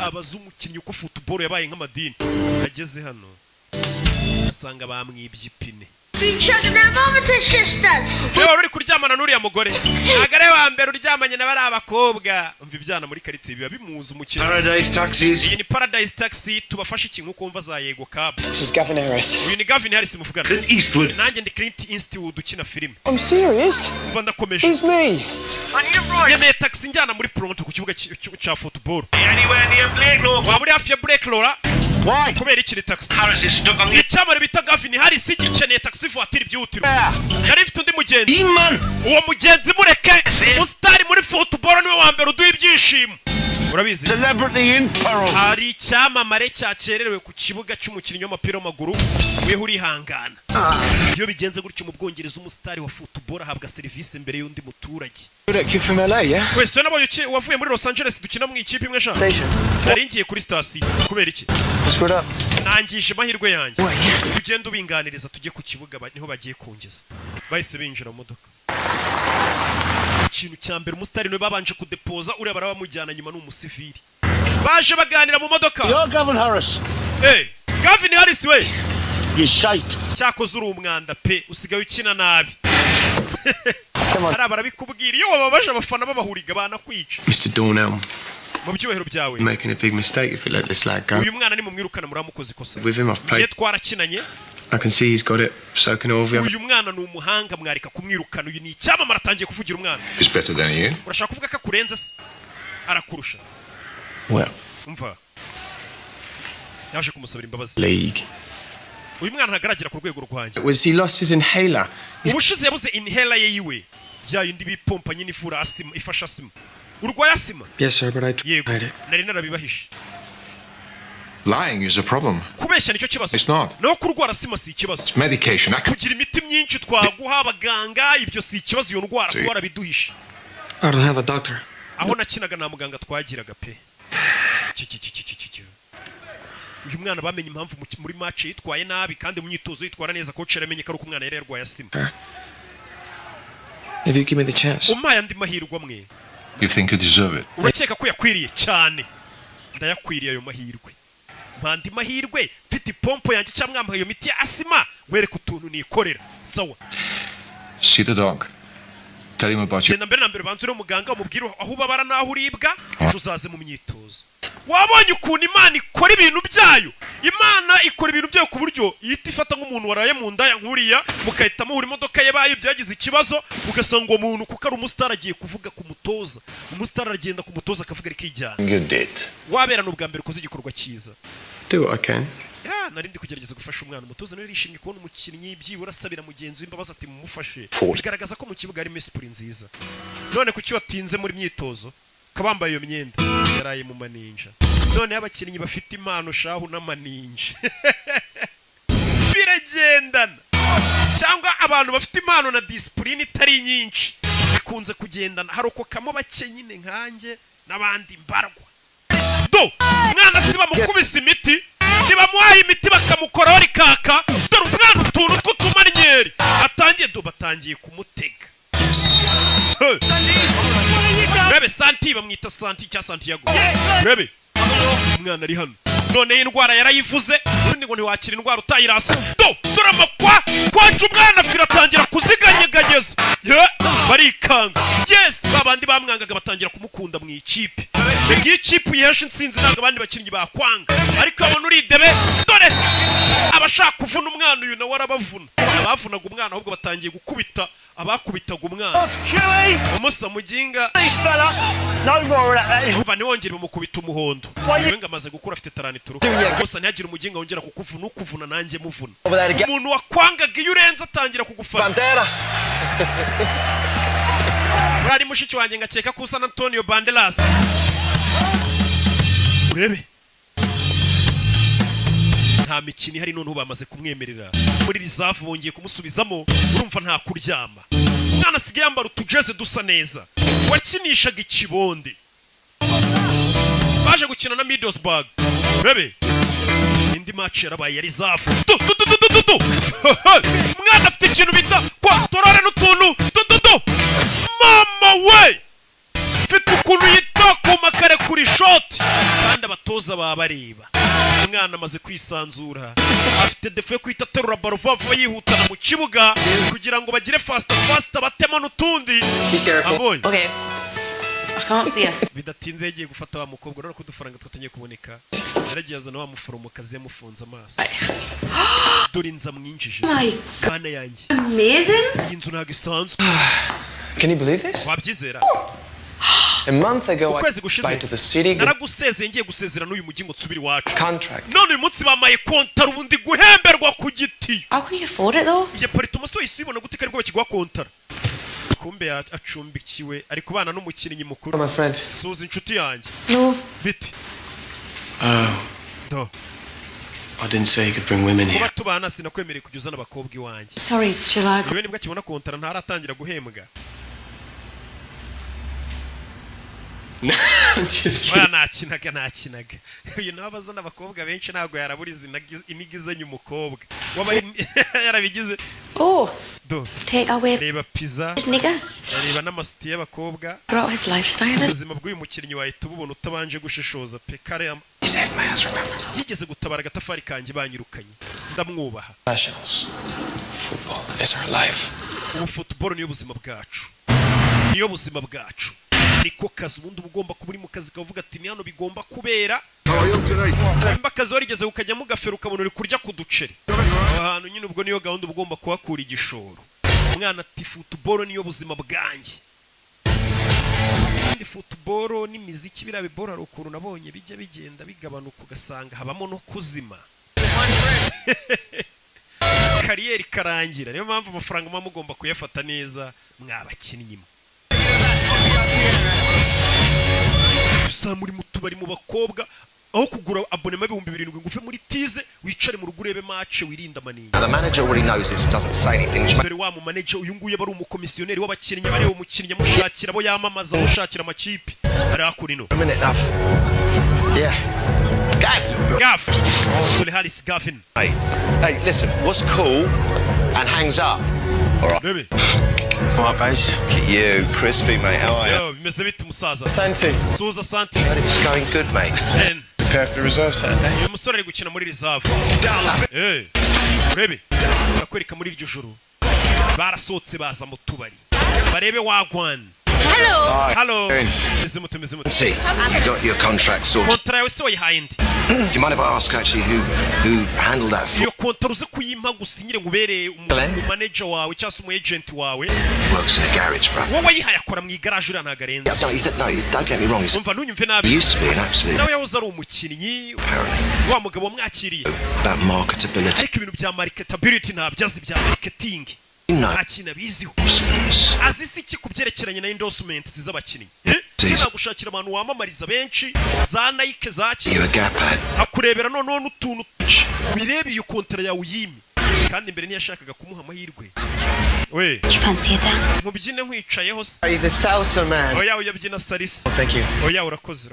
abaza umukinnyi uko football yabaye nk'amadini. Ageze hano asanga bamwibye ipine. Wewe uri kuryamana n'uriya mugore, agare wa mbere uryamanye na bari abakobwa, umva ibyana muri karitsiye biba bimuza umukino. Paradise Taxis. Iyi ni Paradise Taxi, tubafashe ikintu uko umva za Yego Cab. This is Gavin Harris. Uyu ni Gavin Harris muvugana. Clint Eastwood. Nanjye ndi Clint Eastwood ukina filime. I'm serious. Umva ndakomeje. It's me. Yemeye taxi njyana muri Toronto ku kibuga cya football. Anywhere near Blake Law. Waba uri hafi ya Blake Law? Why? Kubera iki ni taxi? Harris is stuck on the icyamare bita Gavin Harris gikeneye taxi voiture byutiro. Yari ifite undi mugenzi. man. Uwo mugenzi mureke. Umusitari muri football niwe wa mbere uduha ibyishimo. Urabizi? Celebrity in peril. Hari icyamamare cyakererewe ku kibuga cy'umukinnyi w'umupira w'amaguru, weho urihangana. Iyo bigenze gutyo mu Bwongereza, umusitari wa football ahabwa serivisi mbere y'undi muturage. That kid from LA, yeah? Wese nabonye wavuye muri Los Angeles dukina mu ikipe imwe sha. Naringiye kuri station kubera iki? Screwed up. Nangije mahirwe yanjye. Tugenda ubinganiriza tujye ku kibuga niho bagiye kungeza. Bahise binjira mu modoka. Ikintu cya mbere umusitari niwe babanje kudepoza, uriya barabamujyana nyuma n'umusivili. Baje baganira mu modoka. You're Gavin Harris. Gavin Harris we. You shite. Cyakoze uri umwanda pe, usigaye ukina nabi. Ara barabikubwira iyo wababaje abafana babahuriga banakwica. Mr. Dornell. Mu byuhero byawe. Making a big mistake if you let this lad go. Uyu mwana ni mumwirukana muramukoze ikosa. With him I've played. Twarakinanye. I can see he's got it, so can all of you. Uyu mwana ni umuhanga, mwarika kumwirukana. Uyu ni icyamamare atangiye kuvugira umwana. He's better than you. Urashaka kuvuga ko akurenze se? Arakurusha. Well. Umva. Yaje kumusabira imbabazi. League. Uyu mwana ntagaragera ku rwego rwanjye. Was he lost his inhaler? Ubushize yabuze inhaler ye yiwe. Ya yindi bipompa nyine ifura asima, ifasha asima. Urwaye asima? Yes sir, but I tried it. Nari narabibahishe. Lying is a problem. Kubeshya nicyo kibazo. It's not. No kurwara asima si ikibazo. It's medication. Tugira imiti myinshi twaguha abaganga, ibyo si ikibazo, iyo ndwara twara biduhishe. I don't have a doctor. Aho nakinaga na muganga twagiraga pe. Uyu mwana bamenye impamvu muri match yitwaye nabi kandi mu myitozo yitwara neza, coach aramenye ko ari umwana yari yarwaye asima. If you give me the chance. Umpaye andi mahirwe amwe. You think you deserve it? Urakeka ko yakwiriye cyane. Ndayakwiriye ayo mahirwe. Mpandi mahirwe mfite pompo yanjye cyangwa mwambaye iyo miti ya asima, wereka utuntu nikorera. Sawa. See the dog. Tell him about you. Genda mbere na mbere banzure umuganga umubwire aho ubabara naho uribwa, uzaze mu myitozo. Wabonye ukuntu Imana ikora ibintu byayo. Imana ikora ibintu byayo ku buryo yita ifata nk'umuntu waraye mu ndaya nkuriya, mukahita muhura imodoka ye baye byagize ikibazo, ugasanga uwo muntu kuko ari umustar agiye kuvuga ku mutoza. Umustar aragenda ku mutoza akavuga rikijyana. You did. Wabera n'ubwa mbere ukoze igikorwa cyiza. Do what I can. Nari ndi kugerageza gufasha umwana. Umutoza nawe yishimye kubona umukinnyi byibura asabira mugenzi w'imbabazi ati mumufashe. Bigaragaza ko mu kibuga harimo esprit nziza. None kuki watinze muri myitozo? Kabambaye iyo myenda yaraye mu maninja. None abakinnyi bafite impano shahu n'amaninja. Biragendana. Cyangwa abantu bafite impano na discipline itari nyinshi bikunze kugendana. Haroko kamo bake nyine nkanjye n'abandi mbarwa. do mwana siba mukubise imiti nibamuhaye imiti bakamukoraho rikaka dore umwana utuntu tw'utumanyeri atangiye do batangiye kumutega rebe Santi bamwita Santi cya Santiago rebe umwana ari hano none indwara yarayivuze ubundi ngo ntiwakira indwara utayirasa do dore amakwa kwaje umwana firatangira kuziganyeganyeza barikanga yes babandi bamwangaga batangira kumukunda mu ikipe ngiye ikipe yihesha intsinzi ntabwo abandi bakinnyi bakwanga ariko abona uridebe dore abashaka kuvuna umwana uyu nawe arabavuna abavunaga umwana ahubwo batangiye gukubita abakubitaga umwana umusa muginga umva niwongere bamukubita umuhondo yewe ngamaze gukura afite taranituru gusa ntihagire umuginga wongera kukuvuna ukuvuna nanjye muvuna umuntu wakwangaga iyo urenze atangira kugufana bari mushiki wanjye ngakeka ko usa na Antonio Banderas urebe nta mikino ihari none bamaze kumwemerera muri rizavu bongeye kumusubizamo urumva nta kuryama umwana asigaye yambara utujeze dusa neza wakinishaga ikibonde baje gukina na Middlesbrough urebe indi match yarabaye ya rizavu umwana afite ikintu bita kwa torore n'utuntu mama we mfite ukuntu yita ku makare kuri shot kandi abatoza babareba umwana amaze kwisanzura afite defe yo kwita terura baro vuba yihutana mu kibuga kugira ngo bagire fast batema n'utundi abonye Okay. I can't see her. bidatinze yagiye gufata wa mukobwa rero kudufaranga twatangiye kuboneka yaragiye azana wa muforomokazi yamufunze amaso dore inza mwinjije kana yanjye Amazing. iyi nzu ntabwo isanzwe Can you believe this? wabyizera A month ago, I ukwezi gushize went to the city. naragusezeye ngiye gusezera n'uyu mujyi ngo nsubire iwacu Contract. none uyu munsi bamaye kontara ubundi guhemberwa ku giti How can you afford it though? iyo paritoma so yisubibona gute ariko bakiguha kontara kumbe acumbikiwe ari kubana n'umukinnyi mukuru My friend. suza inshuti yanjye No. biti do I didn't say you could bring women kuba here. tubana sinakwemereye kujya uzana abakobwa iwanjye Sorry, July. yewe nibwo akibona kontara ntaratangira guhembwa oya nakinaga uyu nawe abazana abakobwa benshi ntabwo yarabura inigizanye umukobwa waba yarabigize Oh. do Take away reba pizza his niggas. reba n'amasiti y'abakobwa Brought his lifestyle. ubuzima bw'uyu mukinnyi wahita ububona utabanje gushishoza pe kare yigeze gutabara agatafari kanjye banyirukanye ndamwubaha Professionals. Football is our life. ubu football niyo buzima bwacu niyo buzima bwacu niko kazi ubundi uba ugomba kuba uri mu kazi kavuga ati ni hano bigomba kubera nimba akazi warigeze ukajyamo ugafera ukabona uri kurya ku duceri aho hantu nyine ubwo niyo gahunda uba ugomba kuhakura igishoro umwana ati football niyo buzima bwanjye kandi football n'imiziki biriya bibora hari ukuntu nabonye bijya bigenda bigabanuka ugasanga habamo no kuzima kariyeri karangira niyo mpamvu amafaranga muba mugomba kuyafata neza mwabakinnyi gusa muri mu tubari mu bakobwa aho kugura abonema ibihumbi 7 ngo uve muri tize wicare mu rugo urebe match wirinda manini The manager already knows this and doesn't say anything. dore wa mu manager uyu nguye bari umukomisiyoneri w'abakinnyi bareba umukinnyi amushakira abo yamamaza amushakira amakipe ari hakurino A minute now. Yeah. Gaff dore Harris Gaffin Hey, listen, what's cool and hangs up? Alright. Baby. Alright, base. Look at you, crispy, mate. How are you? Yo, bimeze bite umusaza Santi. Suza Santi It's going good, mate. Prepare for the reserve Saturday. uyu musore ari gukina muri reserve urebe bakwereka muri iryo joro barasohotse baza mu tubari barebe wagwan hello meze mute See, you got your contract sorted. kontra yawe se wayihaye ndi Do you mind if I ask actually who handled that? iyo kontra uze kuyimpa gusinyire ngo ubereye manager wawe cyangwa se umu agent wawe Works in a garage, bro. wowe wayihaye akora mu igaraje uriya ntabwo arenze Yeah, no, he said no. Don't get me wrong. umva ntunyumve He nabi used to be an absolute nawe yahoze ari umukinnyi wa mugabo wamwakiriye about marketability. ariko ibintu bya marketability ntabyo azi bya marketing nta kintu abiziho azi si iki ku byerekeranye na endorsements z'abakinnyi cyangwa gushakira abantu wamamariza benshi za Nike za hakurebera noneho n'utuntu birebe iyo kontra yawe uyime kandi mbere ntiyashakaga kumuha amahirwe we mubyine nkwicayeho se He's a salsa man. oya uyabyina salisa Thank you. oya urakoze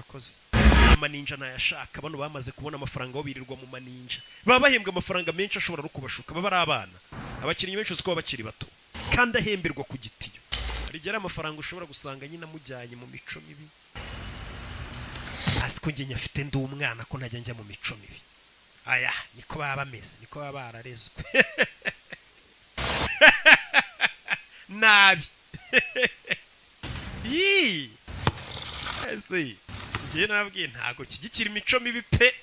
maninja nayashaka bano bamaze kubona amafaranga bo birirwa mu maninja baba bahembwa amafaranga menshi ashobora no kubashuka baba ari abana abakinnyi benshi uko bakiri bato kandi ahemberwa ku gitiyo rigera amafaranga ushobora gusanga nyina mujyanye mu mico mibi asiko nge nyafite ndi umwana ko ntajya njya mu mico mibi aya niko baba bameze niko baba bararezwe nabi yi ese ngiye nabwiye ntago kigikira imico mibi pe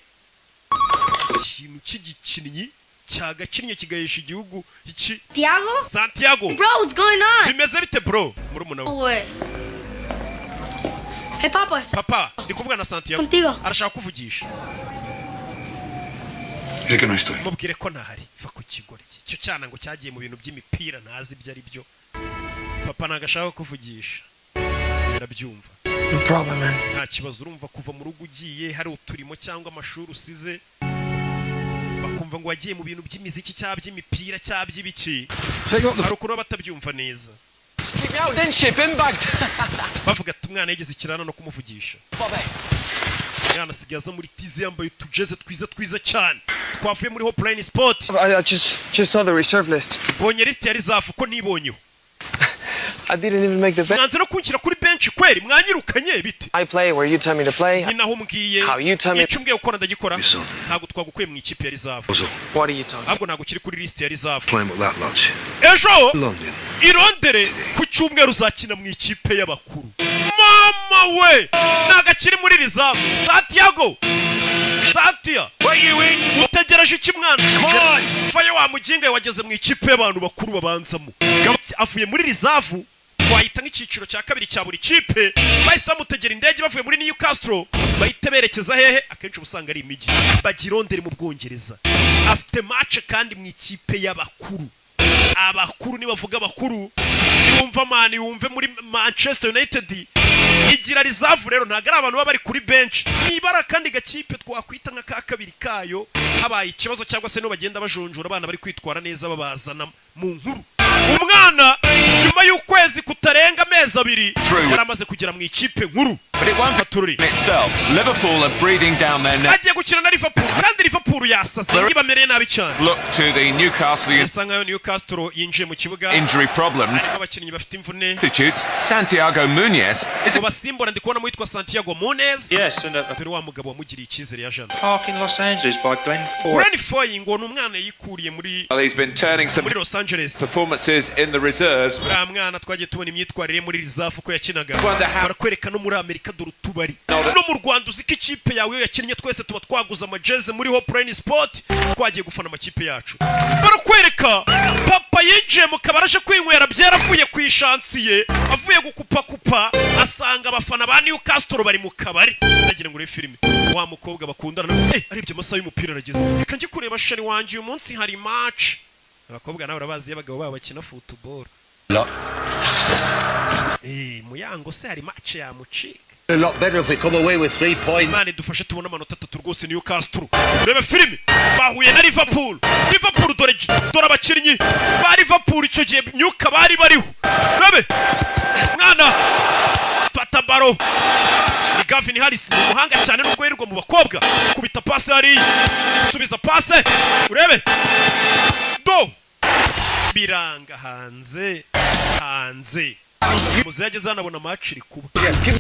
ikintu cy'igikinnyi cyagakinnye kigayesha igihugu iki Santiago Bro, what's going on? bimeze bite bro murumuna we Hey papa ndi kuvuga na Santiago arashaka kuvugisha Reka no estoy. mubwire ko ntahari va ku kigore cyo cyana ngo cyagiye mu bintu by'imipira ntazi ibyo ari byo papa nagashaka kuvugisha ndabyumva No problem, man. nta kibazo urumva kuva mu rugo ugiye hari uturimo cyangwa amashuri usize bakumva ngo wagiye mu bintu by'imiziki cyangwa by'imipira cyangwa by'ibiki hari ukuntu batabyumva neza bavuga ati umwana yigeze ikirana no kumuvugisha umwana asigaye aza muri tize yambaye utujeze twiza cyane twavuye muri Hopline Sport. I just saw the reserve list. bonye list ya reserve ko nibonyeho I didn't even make the bench. mwanze no kunshyira kuri bench kweri mwanyirukanye bite I play where you tell me to play. nyinaho mbwiye How you tell me. icyo mbwiye gukora ndagikora ntago twagukuye mu ikipe ya reserve What are you talking? ahubwo ntago kiri kuri list ya reserve Playing with that lads. ejo London. irondere ku cyumweru uzakina mu ikipe y'abakuru mama we nagakiri muri reserve Santiago Santia utegereje iki mwana faye wa muginga wageze mu ikipe y'abantu bakuru babanzamo avuye muri reserve wahita nk'ikiciro cya kabiri cya buri kipe bahise bamutegera indege bavuye muri Newcastle bahita berekeza hehe akenshi ubusanga ari imijyi bagirondere mu Bwongereza afite match kandi mu ikipe y'abakuru abakuru nibavuga abakuru yumva mani yumve muri Manchester United igira reserve rero ntago ari abantu baba bari kuri bench nibara kandi gakipe twakwita nka ka kabiri kayo habaye ikibazo cyangwa se no bagenda bajonjora abana bari kwitwara neza babazana mu nkuru umwana nyuma y'ukwezi kutarenga amezi abiri yaramaze kugera mu ikipe nkuru But it won't be itself. Liverpool are breathing down their neck. agiye gukina na Liverpool kandi Liverpool yasase ngibamereye nabi cyane Look to the Newcastle usanga Newcastle yinjiye mu kibuga injury problems. abakinnyi bafite imvune Substitutes Santiago Munez is abasimbura ndi kubona witwa Santiago Munez Yes, and turi wa mugabo wamugiriye icyizere ya Jean Park in Los Angeles by Glenn Ford. Glenn Foy ngo ni umwana yikuriye muri he's been turning some muri Los Angeles performances in the reserves. uriya mwana twagiye tubona imyitwarire muri reserve uko yakinaga barakwereka no muri Amerika dore utubari no mu Rwanda uziko ikipe yawe yakinnye twese tuba twaguza amajeze muri Hopline Sport twagiye gufana amakipe yacu barakwereka papa yinjiye mu kabaraje kwinywera byaravuye ku ishansiye avuye gukupa asanga abafana ba Newcastle bari mu kabari nagira ngo urebe filime wa mukobwa bakundana arebye amasaha y'umupira arageze reka njye kureba shari wanje uyu munsi hari match abakobwa nawe urabazi y'abagabo babo bakina football muyango se hari match ya mucika A lot better if we come away with 3 points. Mane dufashe tubona amanota 3 rwose Newcastle. Urebe filime bahuye na Liverpool. Liverpool dore abakinnyi ba Liverpool icyo gihe myuka bari bariho. Urebe mwana fata baro. Ni Gavin Harris umuhanga cyane nubwo yirirwa mu bakobwa. Kubita pass hari. Subiza pass. Urebe. Do. Biranga hanze. Muzaje zanabona match iri kuba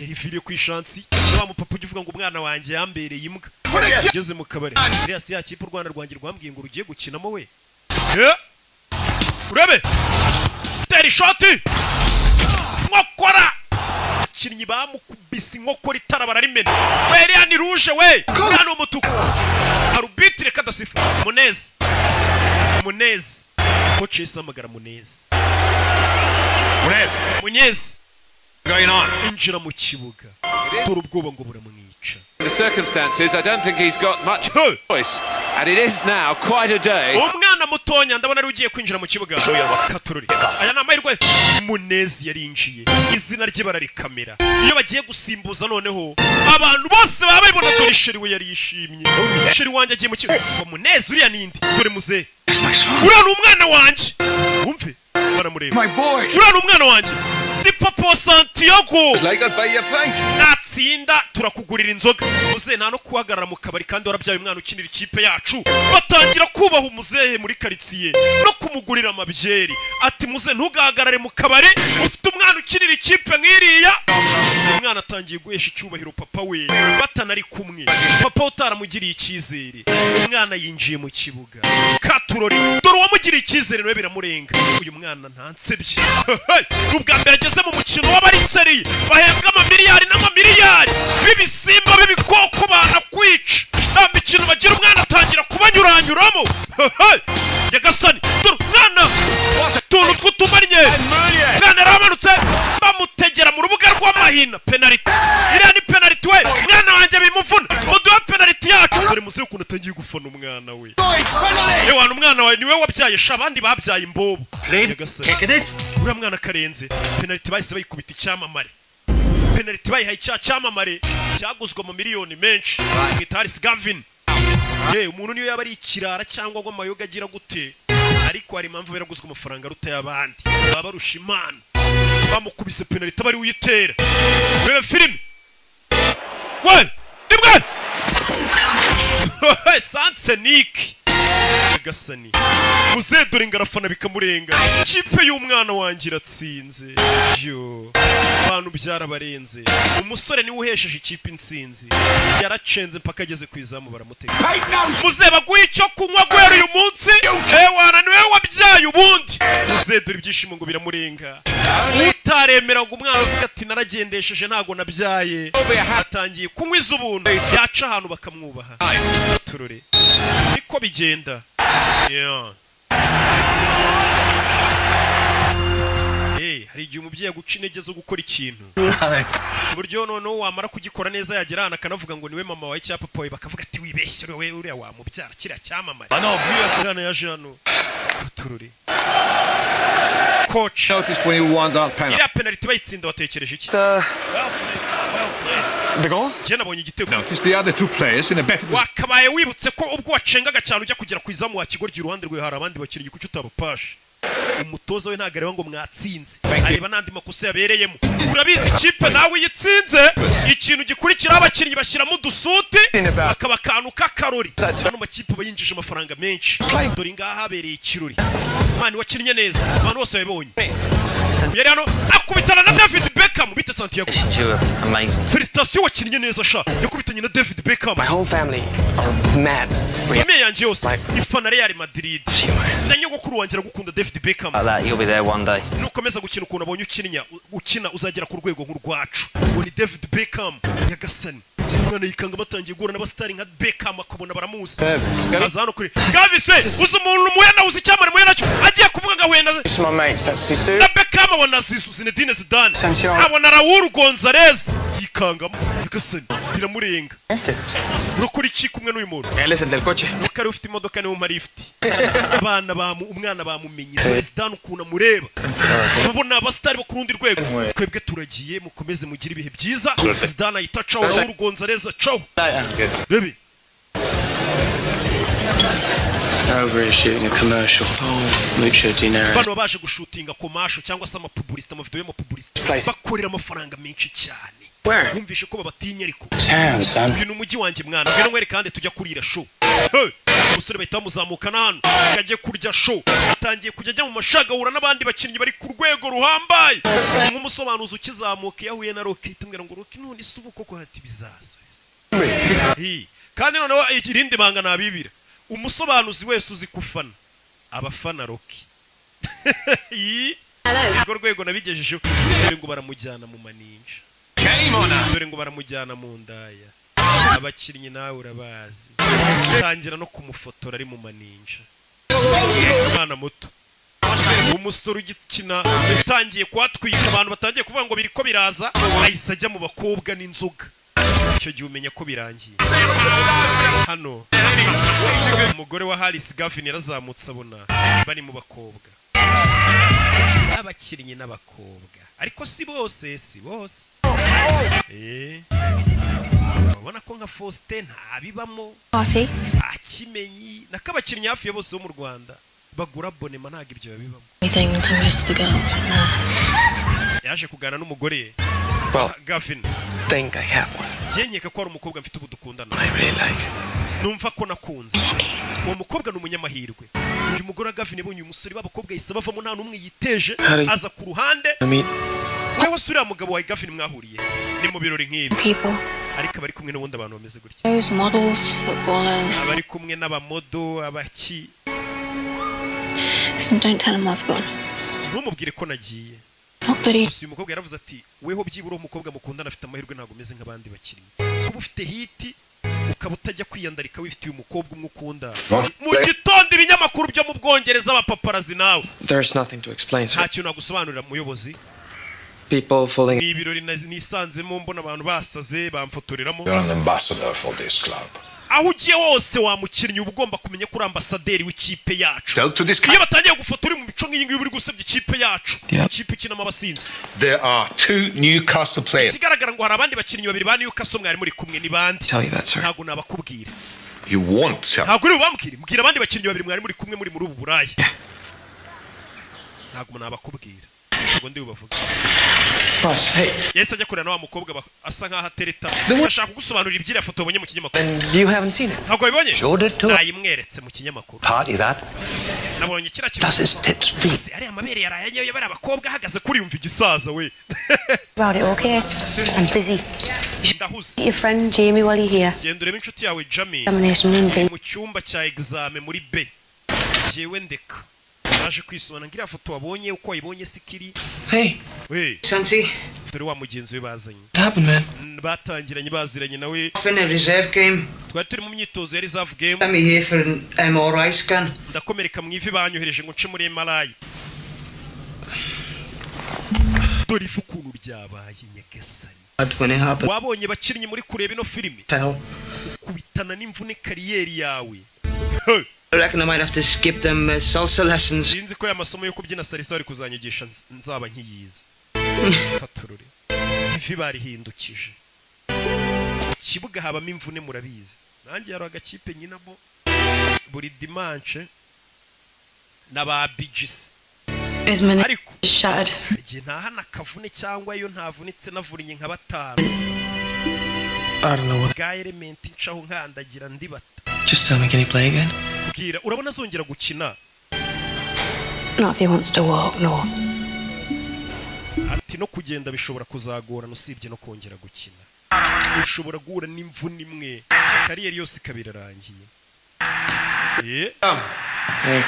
yiviriye ku ishansi wa mupapa ugivuga ngo umwana wanjye yambereye imbwa ageze mu kabari Elias yakipe u Rwanda rwangira rwambwiye ngo rugiye gukinamo we urebe teri shoti nkokora kinnyi bamukubise inkokora itara bararimena Elias ni rouge we mwana umutuku arbitre kadasifa Munez coach isamagara Munez going on. Injira mu kibuga dore ubwoba ngo buramwica The circumstances, I don't think he's got much choice, and it is now quite a day. umwana mutonya ndabona ari ugiye kwinjira mu kibuga katururi aya namahirwe Munezi yarinjiye izina rye bararikamera iyo bagiye gusimbuza noneho abantu bose baba babibona dore sheri we yari yishimye sheri wanjye agiye mu kibuga Munezi uriya nindi dore muze uriya ni umwana wanjye wumve baramureba uriya ni umwana wanjye Di Papa Santiago Like I'll buy you a pint. natsinda turakugurira inzoga. Muzehe nta no kuhagarara mu kabari kandi warabyaye umwana ukinira ikipe yacu. Batangira kubaha umuzehe muri karitsiye no kumugurira amabyeri. Ati muzehe ntugahagarare mu kabari ufite umwana ukinira ikipe nk'iriya. Umwana atangiye guhesha icyubahiro papa we batanari kumwe. Papa utaramugiriye icyizere. Umwana yinjiye mu kibuga. Katurori dore uwamugiriye icyizere nawe biramurenga. Uyu mwana ntansebye. Ubwa mbere ageze mu mukino w'abariseri bahembwa amamiliyari n'amamiliyari b'ibisimba b'ibikoko banakwica. Nta mikino bagira umwana atangira kubanyuranyuramo. Nyagasani dore umwana utuntu tw'utumanye. Umwana yaramanutse bamutegera mu rubuga rw'amahina. Penaliti iriya ni penaliti we. Umwana wanjye bimuvuna muduhe penaliti yacu. Dore muzehe ukuntu atangiye gufana umwana we. Yewana umwana wawe niwe wabyaye sha abandi babyaye imbobo. Uriya mwana karenze penaliti bahise bayikubita icyamamare. Penaliti bayihaye icyamamare cyaguzwe mu miliyoni menshi. Gitaris Gavin. Umuntu niyo yaba ari ikirara cyangwa ngo amayoga agira gute ariko hari impamvu biraguzwe amafaranga rutaya abandi baba barusha Imana. Bamukubise penaliti bari uyitera. Wewe filime we nimwe Sansenik Gasani muzehe dore ingarafana bikamurenga. Ikipe y'umwana wanjye iratsinze. Abantu byarabarenze. Umusore niwe uhesheje ikipe insinzi. Yaracenze mpaka ageze ku izamu baramutega. Muzehe baguha icyo kunywa guhera uyu munsi. Wana niwe wabyaye ubundi. Muzehe dore ibyishimo ngo biramurenga. Utaremera ngo umwana avuga ati naragendesheje ntago nabyaye. Atangiye kunywa iz'ubuntu. Yaca ahantu bakamwubaha. Turore niko bigenda. Hari igihe umubyeyi aguca intege zo gukora ikintu buryo noneho wamara kugikora neza yagera hano akanavuga ngo niwe mama wawe cyangwa papa wawe bakavuga ati wibeshye uriya uriya wamubyara kiriya cyamamare. Umwana yaje hano turure coach iriya penaliti bayitsinda watekereje iki? The goal? Je nabonye igitego. Notice the other two players in a better position. Wakabaye wibutse ko ubwo wacengaga cyane ujya kugera ku izamu wa Kigoryi iruhande rwe hari abandi bakiri kuki utabapashe. Umutoza we ntagareba ngo mwatsinze. Areba nandi makosa yabereyemo. Urabizi ikipe nawe yitsinze ikintu gikurikira abakinnyi bashyiramo udusuti akaba kantu k'akarori. Hano makipe bayinjije amafaranga menshi. Dore ngaha habereye ikirori. Mani wakinnye neza. Abantu bose babonye. Yari hano akubitana na David Beckham bita Santiago. Amazing. Felicitation wakinnye neza sha. Yakubitanye na David Beckham. My whole family are mad. Famille yanjye yose ifana Real Madrid. Na nyogokuru wanjye aragukunda David Beckham. You'll be there one day. Nukomeza gukina ukuntu abonye ukina uzagera ku rwego nk'urwacu. Ngo ni David Beckham Nyagasani. Mwana yikanga batangiye guhura n'abastari nka Beckham akabona baramuzi. Azano kuri Gavis we uzi umuntu muhena uzi cyamare muhena cyo agiye kuvuga ngo wenda na Beckham abona Zinedine Zidane abona Raul Gonzalez yikangamo Nyagasani biramurenga. Urukuri iki kumwe n'uyu muntu? Él es el del coche. Ukari ufite imodoka niwe marifti. Abana umwana bamumenye Zidane ukuntu amureba. Ubona abastari bo kurundi rwego. Twebwe turagiye mukomeze mugira ibihe byiza. Zidane ayita ciao Raul Gonzalez ciao. Baby. Over shooting a commercial. Mucho dinero. Bano baje gushutinga commercial cyangwa se amapublicity amavideo y'amapublicity. Bakorera amafaranga menshi cyane. Wumvishe ko babatinya ariko. Ibintu umujyi wanjye mwana. Ngeno ngwere kandi tujya kurira show. Umusore bahita bamuzamukana hano. Akagiye kurya show. Atangiye kujya ajya mu mashagahura n'abandi bakinnyi bari ku rwego ruhambaye. Nk'umusobanuzi ukizamuka yahuye na Rocky tumwira ngo Rocky none isubuko ko hati bizaza. Kandi noneho irindi banga nabibira. Umusobanuzi wese uzi kufana abafana Rocky. Urwo rwego nabigejeje dore ngo baramujyana mu maninja. Dore ngo baramujyana mu ndaya. Abakinnyi nawe urabazi. Tangira no kumufotora ari mu maninja. Umwana muto. Umusore ugikina utangiye kwatwika abantu batangiye kuvuga ngo biriko biraza ahise ajya mu bakobwa n'inzoga. Icyo gihe umenya ko birangiye. Hano umugore wa Haris Gavin yarazamutse abona bari mu bakobwa. Abakinnyi n'abakobwa. Ariko si bose. Ubona ko nka Faustin ntabibamo. Party. Akimenyi nakabakinnyi hafi ya bose bo mu Rwanda bagura abonema ntago ibyo babibamo. Anything to most of the girls in there. yaje kugana n'umugore Gavin think I have one. Yenyeka ko ari umukobwa mfite ubudukundana I really like. numva ko nakunze uwo mukobwa n'umunyamahirwe uyu mugore Gavin ibonye umusore b'abakobwa yise bavamo nta numwe yiteje aza ku ruhande wewe sura mugabo wa Gavin mwahuriye ni mu birori nk'ibi ariko bari kumwe n'ubundi abantu bameze gutya Those models, footballers. abari kumwe n'abamodo abaki Listen, don't tell him I've gone. ntumubwire ko nagiye uyu mukobwa yaravuze ati weho byibura umukobwa mukundana afite amahirwe ntago umeze nk'abandi bakiri kuba ufite hiti ukaba utajya kwiyandarika wifitiye umukobwa umwe ukunda mu gitondo ibinyamakuru byo mu Bwongereza abapaparazi nawe There's nothing to explain, sir. nta kintu nagusobanurira muyobozi People falling. ni ibirori nisanzemo mbona abantu basaze bamfotoreramo You're an ambassador for this club. aho ugiye wose wamukinnyi uba ugomba kumenya ko uri ambasaderi w'ikipe yacu iyo batangiye gufotora mu mico nk'iyi ngiyi uri gusebya ikipe yacu ikipe ikinamo abasinzi There are 2 Newcastle players. ikigaragara ngo hari abandi bakinnyi babiri ba Newcastle mwari muri kumwe ni bandi Tell you that, sir. ntago nabakubwira You want to. ntago uri bubambwire mbwira abandi bakinnyi babiri mwari muri kumwe muri ubu buraya ntago nabakubwira ntago ndi bubavuga Boss, hey. Yese ajya kurana wa mukobwa asa nkaho atereta ashaka kugusobanurira ibyira foto abonye mu kinyamakuru And you haven't seen it? ntago bibonye Showed it to her. nayimweretse mu kinyamakuru Party that. nabonye kira Does his tits free? ari amabere yaraye bari abakobwa ahagaze kuri yumva igisaza we About it, okay? I'm busy. ndahuze Meet your friend Jamie while you're here. genda urebe inshuti yawe Jamie Examination room, babe. mu cyumba cya examen muri B jewe ndeka naje kwisona ngira foto wabonye uko wayibonye sikiri Hey. we Santi. dore wa mugenzi we bazanye What happened, man? batangiranye baziranye nawe In a reserve game. twari turi mu myitozo ya reserve game I'm here for an MRI scan. ndakomereka mu ivi banyohereje ngo nce muri MRI dore ifu ukuntu ryabaye nyagasani When it happened. wabonye bakinnyi muri kureba ino filimi kubitana n'imvune kariyeri yawe I reckon I might have to skip them salsa lessons. sinzi ko amasomo yo kubyina salsa bari kuzanyigisha nzaba nkiyizi katurure ivi barihindukije kibuga habamo imvune murabizi nanjye yaro agakipe nyinamo buri dimanche n'aba BGC ariko igihe ntahana kavune cyangwa iyo ntavunitse navurinye nka batanu I don't know what. ga element ncaho nkandagira ndibata Just tell me, can he play again? bwira urabona azongera gukina Not if he wants to walk, no. ati no kugenda bishobora kuzagorana usibye no kongera gukina ushobora guhura n'imvune imwe kariyeri yose ikabirarangiye Hey.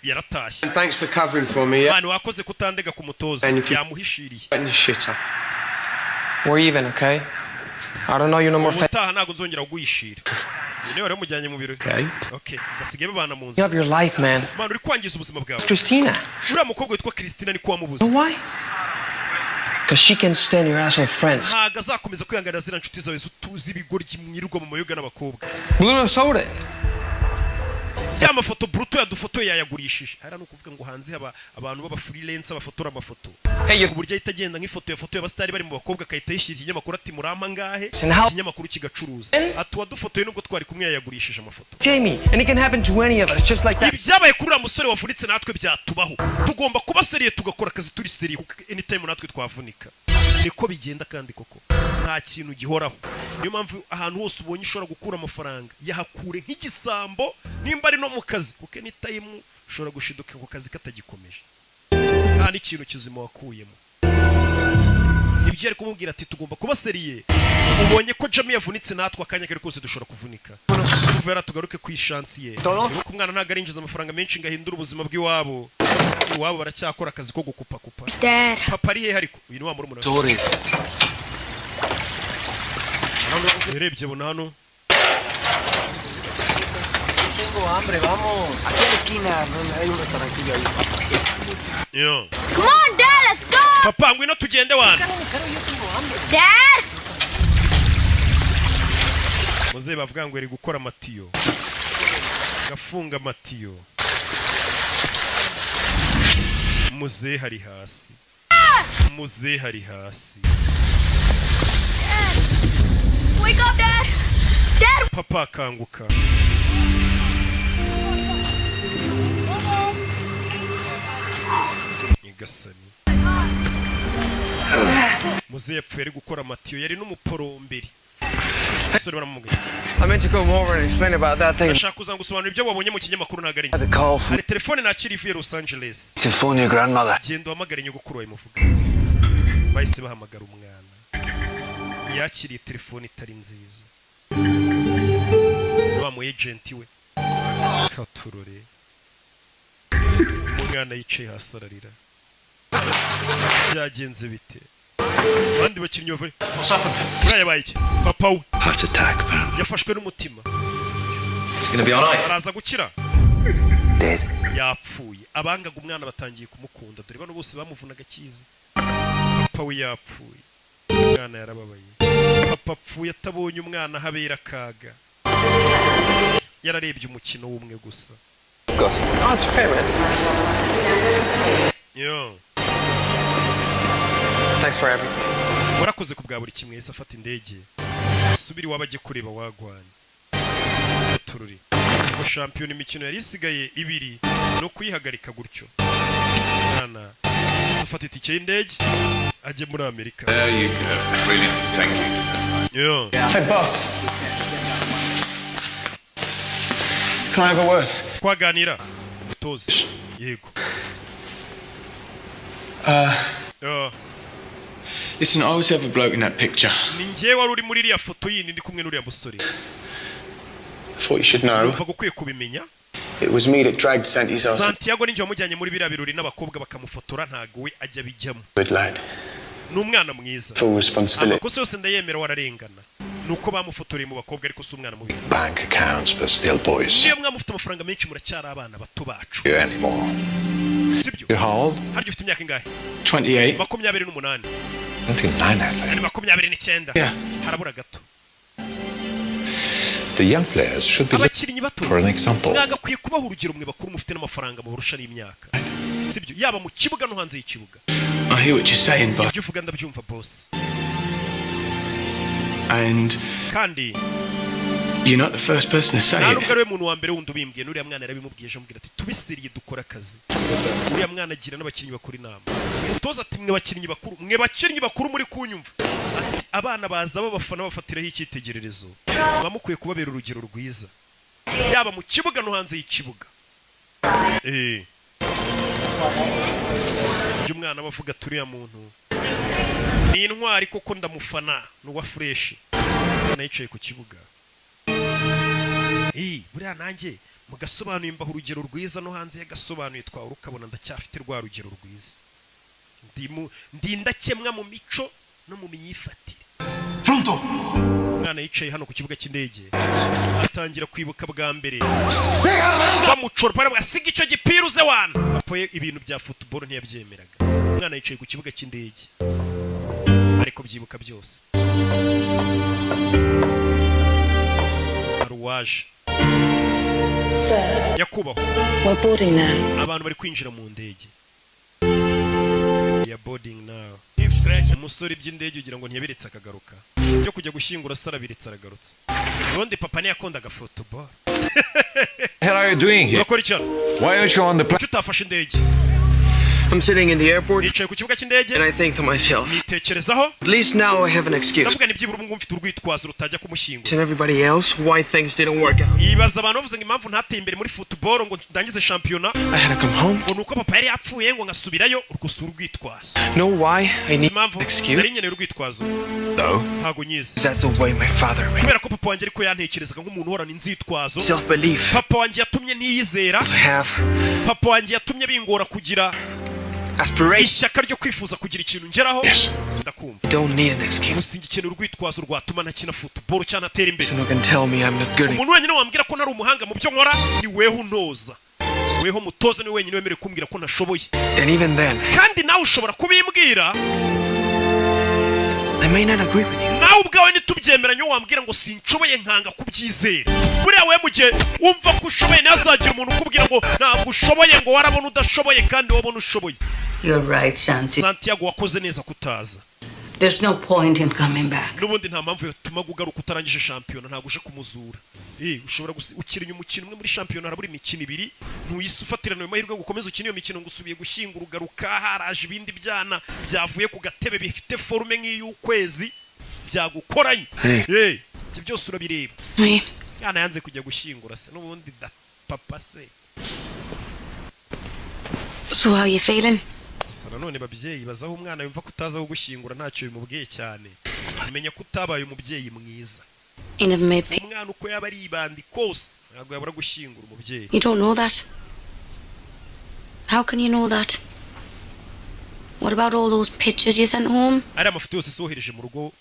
yaratashye Thanks for covering for me. Yeah. mani wakoze kutandega ku mutoza yamuhishiriye We're even, okay? I don't know you no more. Umutaha ntago nzongera kugwishira niwe wari mujyanye mu birori okay basigaye babana mu nzu You have your life, man. mani uri kwangiza ubuzima bwawe Christina. uriya mukobwa witwa Christina ni ko wamubuze Why? Because she can stand your ass with friends. ntago azakomeza kwihanganira ziriya nshuti zawe zutuzi ibigoryi mwirirwa mu mayoga n'abakobwa Bruno sold it. ya mafoto bruto yadufotoye yayagurishije hari no kuvuga ngo hanze haba abantu baba freelance abafotora amafoto ku buryo ahita agenda nk'ifoto yafotoye abastari bari mu bakobwa akahita yishyira ikinyamakuru ati murampa ngahe ikinyamakuru kigacuruza ati wadufotoye nubwo twari kumwe yayagurishije amafoto Jamie, and it can happen to any of us just like that. ibyabaye kuri uriya musore wavunitse natwe byatubaho tugomba kuba seriye tugakora akazi turi seriye kuko anytime natwe twavunika niko bigenda kandi koko nta kintu gihoraho niyo mpamvu ahantu hose ubonye ushobora gukura amafaranga yahakure nk'igisambo nimba ari no mu kazi kuko anytime ushobora gushiduka ku kazi katagikomeje nta n'ikintu kizima wakuyemo ibyo yari kumubwira ati tugomba kuba seriye ubonye ko Jamie yavunitse natwe akanya kari kose dushobora kuvunika tuvera tugaruke ku ishansi ye nuko umwana ntago arinjiza amafaranga menshi ngahindura ubuzima bw'iwabo iwabo baracyakora akazi ko gukupa kupa papa ari he ariko uyu ni wa murumuna urebye bona hano Tengo hambre, vamos. Aquí a la esquina hay un restaurancillo ahí. Yo. Come on, Dad, let's go. Papa, ngwino tugende wana. Dad. Muze bavuga ngo eri gukora amatiyo. Gafunga amatiyo. Muze hari hasi. Muze hari hasi. Wake up, Dad. Dad. Papa kanguka. Nyagasani. muzehe yapfuye ari gukora amatiyo yari n'umuporomberi. Sore baramubwiye. I meant to come over and explain about that thing. Ndashaka kuzagusobanurira ibyo wabonye mu kinyamakuru ntagarije. Hari telefone nakiri ivuye Los Angeles. To phone your grandmother. Genda uhamagare nyogokuru wawe muvuga. Bahise bahamagara umwana. Yakiriye telefone itari nziza. Wa mu agent we. Katurore. Umwana yicaye hasi ararira. Byagenze bite? Bandi bakinnyi bavuye. What's happened? Yabaye iki? Papa we. Heart attack. Yafashwe n'umutima. It's gonna be all right. Araza gukira. Dead. Yapfuye. Abangaga umwana batangiye kumukunda. Dore bano bose bamuvunaga kizi. Papa we yapfuye. Umwana yarababaye. Papa apfuye atabonye umwana habera kaga. Yararebye umukino w'umwe gusa. Oh, it's okay, man. Yo. Thanks for everything. Warakoze kubwa buri kimwe yese afata indege. Subiri wabaje kureba wagwanye. Tururi. Ngo champion imikino yari isigaye ibiri no kuyihagarika gutyo. Mwana afata itike y'indege aje muri Amerika. There you go. Really, thank you. Yo. Hey, boss. Can I have a word? Kwaganira. Utoze. Yego. Listen, I was the other bloke in that picture. Ninjye wari uri muri iriya foto yindi ndi kumwe n'uriya musore. I thought you should know. Numva gukwiye kubimenya. It was me that dragged Santi's ass. Santiago ninjye wamujyanye muri biriya birori n'abakobwa bakamufotora ntago we ajya bijyamo. Good lad. N'umwana mwiza. Full responsibility. Amakosa yose ndayemera wararengana. Nuko bamufotoreye mu bakobwa ariko si umwana mubi. Bank accounts, but still boys. Niyo mwamufite amafaranga menshi muracyari abana bato bacu. You anymore. Sibyo. How old? Haryo ufite imyaka ingahe? 28. 28. 29, I think. 29. Yeah. Harabura gato. The young players should be Abakinnyi bato. for an example. Mwagakwiye kubaho urugero mwe bakuru mufite n'amafaranga mu burusha n'imyaka. Sibyo. Yaba mu kibuga no hanze y'ikibuga. I hear what you're saying, boss. Ibyo uvuga ndabyumva boss. And Kandi you're not the first person to say ntabwo it. ari we muntu wa mbere wundi ubimbwiye n'uriya mwana yarabimubwiye ejo ambwira ati tubisiriye dukora akazi. Uriya mwana agira n'abakinnyi bakuru inama. Utoza ati mwe bakinnyi bakuru muri kunyumva. Ati abana baza babafana bafatiraho icyitegererezo. Bamukwiye kubabera urugero rwiza. Yaba mu kibuga no hanze y'ikibuga. Umwana bavuga turiya muntu ni intwari koko ndamufana n'uwa fresh. Mwana yicaye ku kibuga. Buriya nanjye mugasobanuye imbaho urugero rwiza no hanze yagasobanuye twawe ukabona ndacyafite rwa rugero rwiza. Ndindakemwa mu mico no mu myifatire. Pronto. Mwana yicaye hano ku kibuga cy'indege atangira kwibuka bwa mbere. Bamucora para basiga icyo gipiruze wana. Apoye ibintu bya football ntiyabyemeraga. Mwana yicaye ku kibuga cy'indege. Ariko byibuka byose. Aruwaje. Sir, Yakubaho. we're boarding now. Abantu bari kwinjira mu ndege. Ya boarding now. Umusore by'indege ugira ngo ntiyabiretse akagaruka. Byo kujya gushyingura sara biretse aragarutse. Ubundi papa ne yakondaga football. What are you doing here? Urakora iki? Why aren't you on the plane? Utafashe indege. I'm sitting in the airport Nicaye ku kibuga cy'indege. and I think to myself, Nitekerezaho. at least now I have an excuse. Ndavuga ni byibura umwe mfite urwitwazo rutajya kumushyingura. And everybody else, why things didn't work out. Ibaza abantu bavuze ngo impamvu ntateye imbere muri football ngo ndangize shampiyona. I had to come home. Ngo nuko papa yari yapfuye ngo ngasubirayo urugusura urwitwazo. Know why I need an Impamvu excuse? nari nkeneye urwitwazo. No. Ntago nyizi. That's the way my father made. Kubera ko papa wanjye ariko yantekerezaga nk'umuntu uhorana inzitwazo. Self-belief. Papa wanjye yatumye ntiyizera. To have Papa wanjye yatumye bingora kugira aspiration. ishyaka ryo kwifuza kugira ikintu ngeraho. Ndakumva. You don't need an excuse. Usingikenera urwitwazo rwatuma ntakina football cyane atera imbere. Someone can tell me I'm not good. Umuntu wenyine wambwira ko ntari umuhanga mu byo nkora ni weho unoza. Weho mutoza ni wenyine wemerewe kumbwira ko ntashoboye. And even then, Kandi nawe ushobora kubimbwira. I may not agree with you. Nawe ubwawe nitubyemeranye wambwira ngo sinshoboye nkanga kubyizera. Buriya we mugihe wumva ko ushoboye nazagira umuntu ukubwira ngo ntabwo ushoboye ngo warabona udashoboye kandi wabona ushoboye. You're right, Santi. Santiago wakoze neza kutaza. There's no point in coming back. Nubundi nta mpamvu yatuma gugaruka utarangije shampiyona ntago uje kumuzura. Ushobora ukirinya umukino umwe muri shampiyona haraburi imikino ibiri ntuyisufatirana mu mahirwe gukomeza ukina iyo mikino ngusubiye gushyingura ugaruka haraje ibindi byana byavuye ku gatebe bifite forume nk'iy'ukwezi byagukoranye. Ibyo byose urabireba. Yana yanze kujya gushyingura se nubundi da papa se. So how are you feeling? Gusa nanone babyeyi bazaho umwana yumva kutaza gushyingura ntacyo bimubwiye cyane. Amenya kutabaye umubyeyi mwiza. Umwana uko yaba ari ibandi kose ntabwo yabura gushyingura umubyeyi. You don't know that. How can you know that? What about all those pictures you sent home? Ari amafoto yose sohereje mu rugo.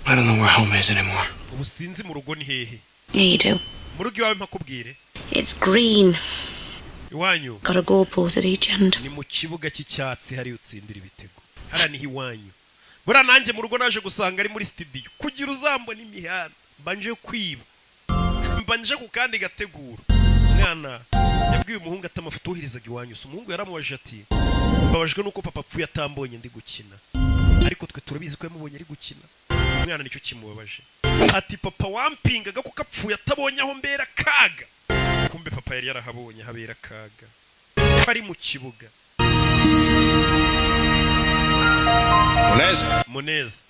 I don't know where home is anymore. Ubu sinzi mu rugo ni hehe. Yeah, you do. Mu rugo iwawe mpakubwire. It's green. Iwanyu. Got a goalpost at each end. Ni mu kibuga cy'icyatsi hari utsindira ibitego. Hara ni iwanyu. Bura nanjye mu rugo naje gusanga ari muri studio. Kugira uzambona imihanda. Mbanje kwiba. Mbanje ku kandi gategura. Mwana yabwiye umuhungu ati amafoto uhirizaga iwanyu. Umuhungu yaramubaje ati mbabajwe nuko papa apfuye atambonye ndi gukina. Ariko twe turabizi ko yamubonye ari gukina. Umwana nicyo kimubabaje. Ati papa wampingaga kuko apfuye atabonye aho mbera kaga. Kumbe papa yari yarahabonye habera kaga. Ari mu kibuga. Monez.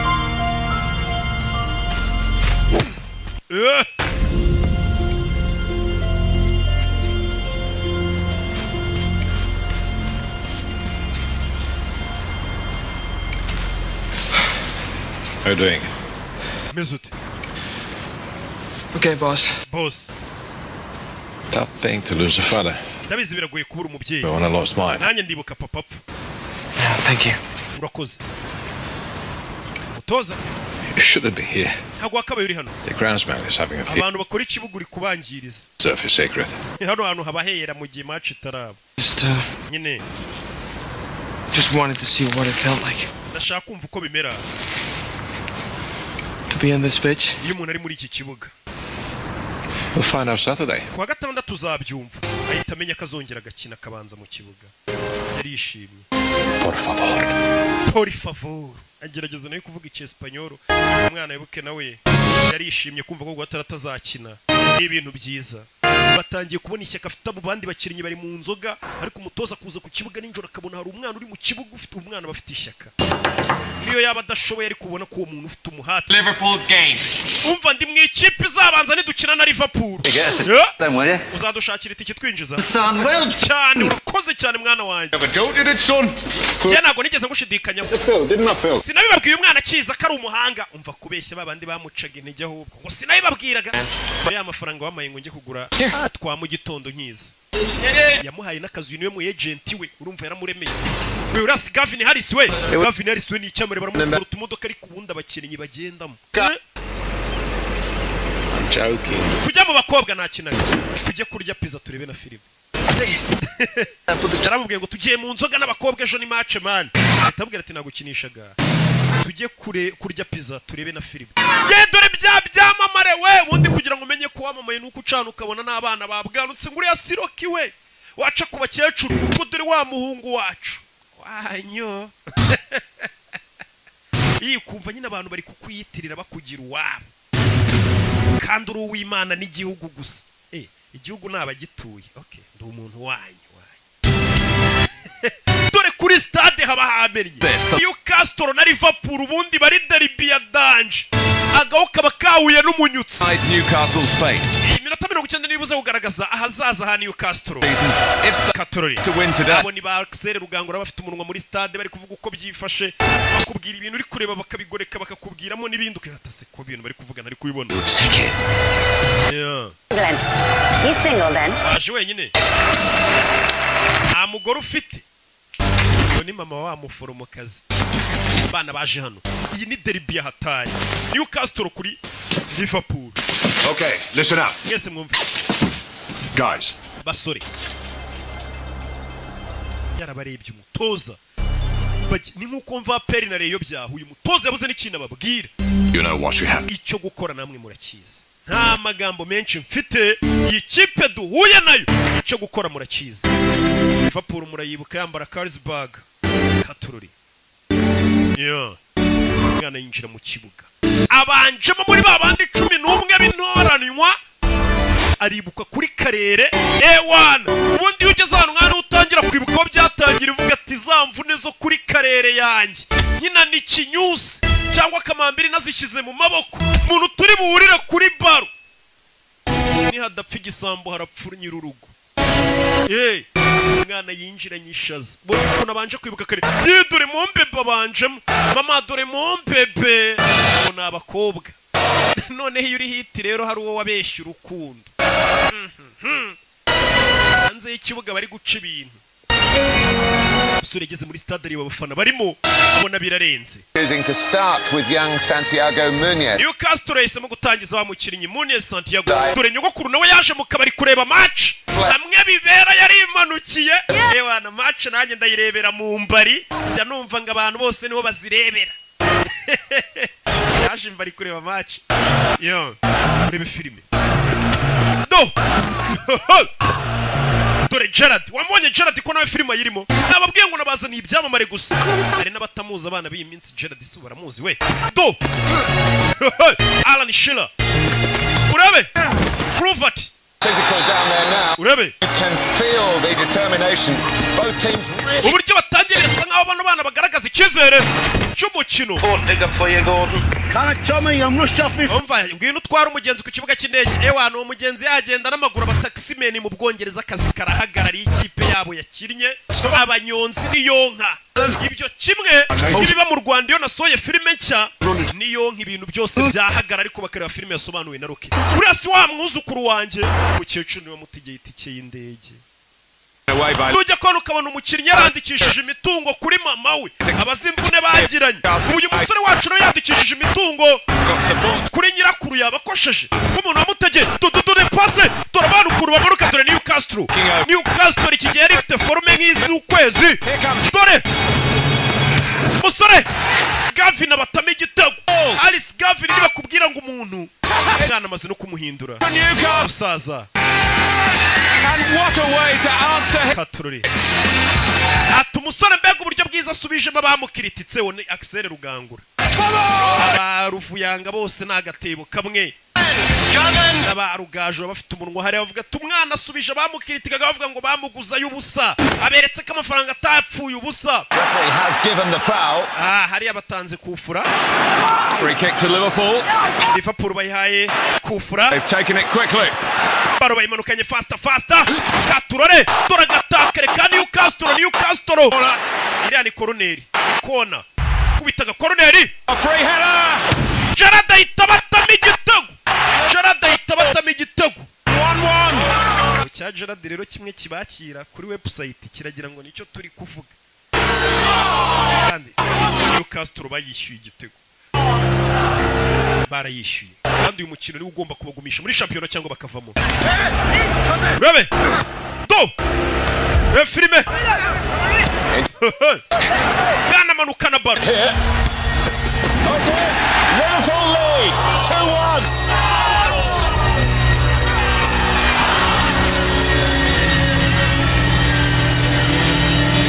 How are you doing? Mesut. Okay, boss. Boss. Tough thing to lose a father. Ndabizi biragoye kubura umubyeyi. But when I lost mine. Nanjye ndibuka papa apfu. Yeah, thank you. Urakoze. Mutoza. You shouldn't be here. Ntabwo wakabaye uri hano. The groundsman is having a few. Abantu bakora ikibuga uri kubangiriza. Surface secret. Hano hantu habahera mu gihe match itaraba. Nyine. Just wanted to see what it felt like. Ndashaka kumva uko bimera. To be on this pitch. Iyo umuntu ari muri iki kibuga. We'll find out Saturday. Kuwa gatandatu tuzabyumva. Ahita amenya akazongera agakina akabanza mu kibuga. Yarishimye. Por favor. Por favor. Agerageza nayo kuvuga icyesipanyoro. Umwana yibuke nawe yarishimye kumva ko atarazakina. Ni ibintu byiza. Batangiye kubona ishyaka afite abo bandi bakinnyi bari mu nzoga ariko umutoza kuza ku kibuga ninjoro akabona hari umwana uri mu kibuga ufite umwana bafite ishyaka. Niyo yaba adashoboye ari kubona ko uwo muntu ufite umuhati. Liverpool game. Umva ndi mu ikipe izabanza nidukina na Liverpool. Uzadushakira itike twinjiza. Cyane urakoze cyane mwana wanjye. Njye ntabwo nigeze ngushidikanya. Sinabibabwiye umwana akiza ko ari umuhanga. Umva kubeshya babandi bamucaga intege ahubwo. Ngo sinabibabwiraga. Ya mafaranga wamaye ngo njye kugura twa mu gitondo nkiza. Yamuhaye n'akazi niwe mu agent we urumva yaramuremeye. We urasi Gavin Harris we. Gavin Harris we ni icyamare baramusura utumodoka ari kubundi abakinnyi bagendamo. I'm joking. Tujya mu bakobwa nakinaga. Tujye kurya pizza turebe na film. Yaramubwiye ngo tugiye mu nzoga n'abakobwa ejo ni match man. Atabwira ati nagukinishaga. Tujye kurya pizza turebe na film. Ye dore byamamare we ubundi kugira ngo umenye ko wamamaye nuko ucana ukabona n'abana babwanutse nguri ya Siroki we. Waca ku bakecuru ngo dore wa muhungu wacu. Wanyo. Iyi kumva nyine abantu bari kukwiyitirira bakugira uwabo. Kandi uri uw'Imana n'igihugu gusa. Igihugu nabagituye. Okay, ndi umuntu wanyu. Dore kuri stade haba hamenye. Newcastle na Liverpool ubundi bari derby ya danger. Agaho kaba kawuye n'umunyutsi. Newcastle's fate. Iminota 90 nibuze kugaragaza ahazaza ha Newcastle. To win today. Abo ni ba Axel Rugangura bafite umunwa muri stade bari kuvuga uko byifashe. Bakubwira ibintu uri kureba bakabigoreka bakakubwiramo n'ibindi ukihatase ko ibintu bari kuvuga nari kubibona. Yeah. He's single then. Aje wenyine. Nta mugore ufite. Ni mama wa muforomokazi. Bana baje hano. Iyi ni derby ya hatari. Newcastle kuri Liverpool. Okay, listen up. Yes, mwumve. Guys. Basore. Yarabarebye umutoza. Ni nkuko mva peri na reyo byahuye umutoza yabuze n'ikintu ababwira. You know what you have. Icyo gukora namwe murakiza. Nta magambo menshi mfite ikipe duhuye nayo icyo gukora murakiza. Liverpool murayibuka yambara Carlsberg Katururi umwana yinjira mu kibuga abanjemo muri babandi 11 b'intoranywa aribuka kuri karere A1 ubundi ugeze hano mwana utangira kwibuka ko byatangira ivuga ati zamvune zo kuri karere yanjye nyina ni kinyusi cyangwa kamambiri nazishize mu maboko umuntu turi buhurira kuri baro ni hadapfa igisambo harapfura nyirurugo umwana yinjira nyishaza bo ko nabanje kwibuka kare dore mombebe abanjemo mama dore mombebe bona abakobwa none iyo uri hiti rero hari uwo wabeshya urukundo hanze y'ikibuga bari guca ibintu usuregeze muri stade ari abafana barimo abona birarenze choosing to start with young Santiago Munez. Newcastle yahisemo gutangiza wa mukinnyi Munez Santiago dore nyogokuru nawe yaje mu kabari kureba match hamwe bibera yari imanukiye ewana match nanjye ndayirebera mu mbari njya numva ngo abantu bose niho bazirebera yaje mbari kureba match urebe filime dore Gerard wamubonye Gerard ko nawe filime yirimo nababwiye ngo nabazaniye ibyamamare gusa hari n'abatamuza abana b'iyi minsi Gerard si baramuzi we Alan Shearer urebe Kluivert Physical down there now. Urebe you can feel the determination both teams really uburyo batangiye birasa nkaho bano bana bagaragaza icyizere cy'umukino ngwino utwara umugenzi ku kibuga cy'indege ewana uwo mugenzi yagenda n'amaguru abataximeni mu Bwongereza akazi karahagarariye ikipe yabo yakinnye abanyonzi niyonka ibyo kimwe ibiba mu Rwanda iyo nasoye filime nshya niyonka ibintu byose byahagara ariko bakareba filime yasobanuwe na Rocky uriya si wa mwuzukuru wanjye umukecuru niwe mutegeye itike y'indege nujya kubona ukabona umukinnyi yarandikishije imitungo kuri mama we abazimvune bagiranye uyu musore wacu nawe yandikishije imitungo kuri nyirakuru yabakosheje nk'umuntu wamutegeye dore pase dore abantu ukuru bamanuka dore Newcastle iki gihe yari ifite forume nk'izi ukwezi dore musore Gavin abatama igitego Alice Gavin niba kubwira ngo umuntu mwana amaze no kumuhindura musaza. And what a way to answer Katururi ati umusore mbega uburyo bwiza asubijemo abamukirititse wo ni Axel Rugangura abaruvuyanga bose nagatebo kamwe n'abarugaje bafite umunwa hari bavuga ati umwana asubije abamukiritigaga bavuga ngo bamuguza y'ubusa aberetse ko amafaranga atapfuye ubusa. Referee has given the foul. Hari abatanze kufura. Free kick to Liverpool. Liverpool bayihaye kufura. They've taken it quickly. Baro bayimanukanye faster. Katurore doragataka kandi Newcastle. Iriya ni corner. Kona. Kubitaga corner. A free header. Gerard itabatama igitego. 1-1. Cya Gerard rero kimwe kibakira kuri website kiragira ngo nicyo turi kuvuga. Kandi Newcastle bayishyuye igitego. Barayishyuye. Kandi uyu mukino ni ugomba kubagumisha muri championnat cyangwa bakavamo. Rebe. Do. Refilme. Gana manukana bar. Liverpool lead 2-1.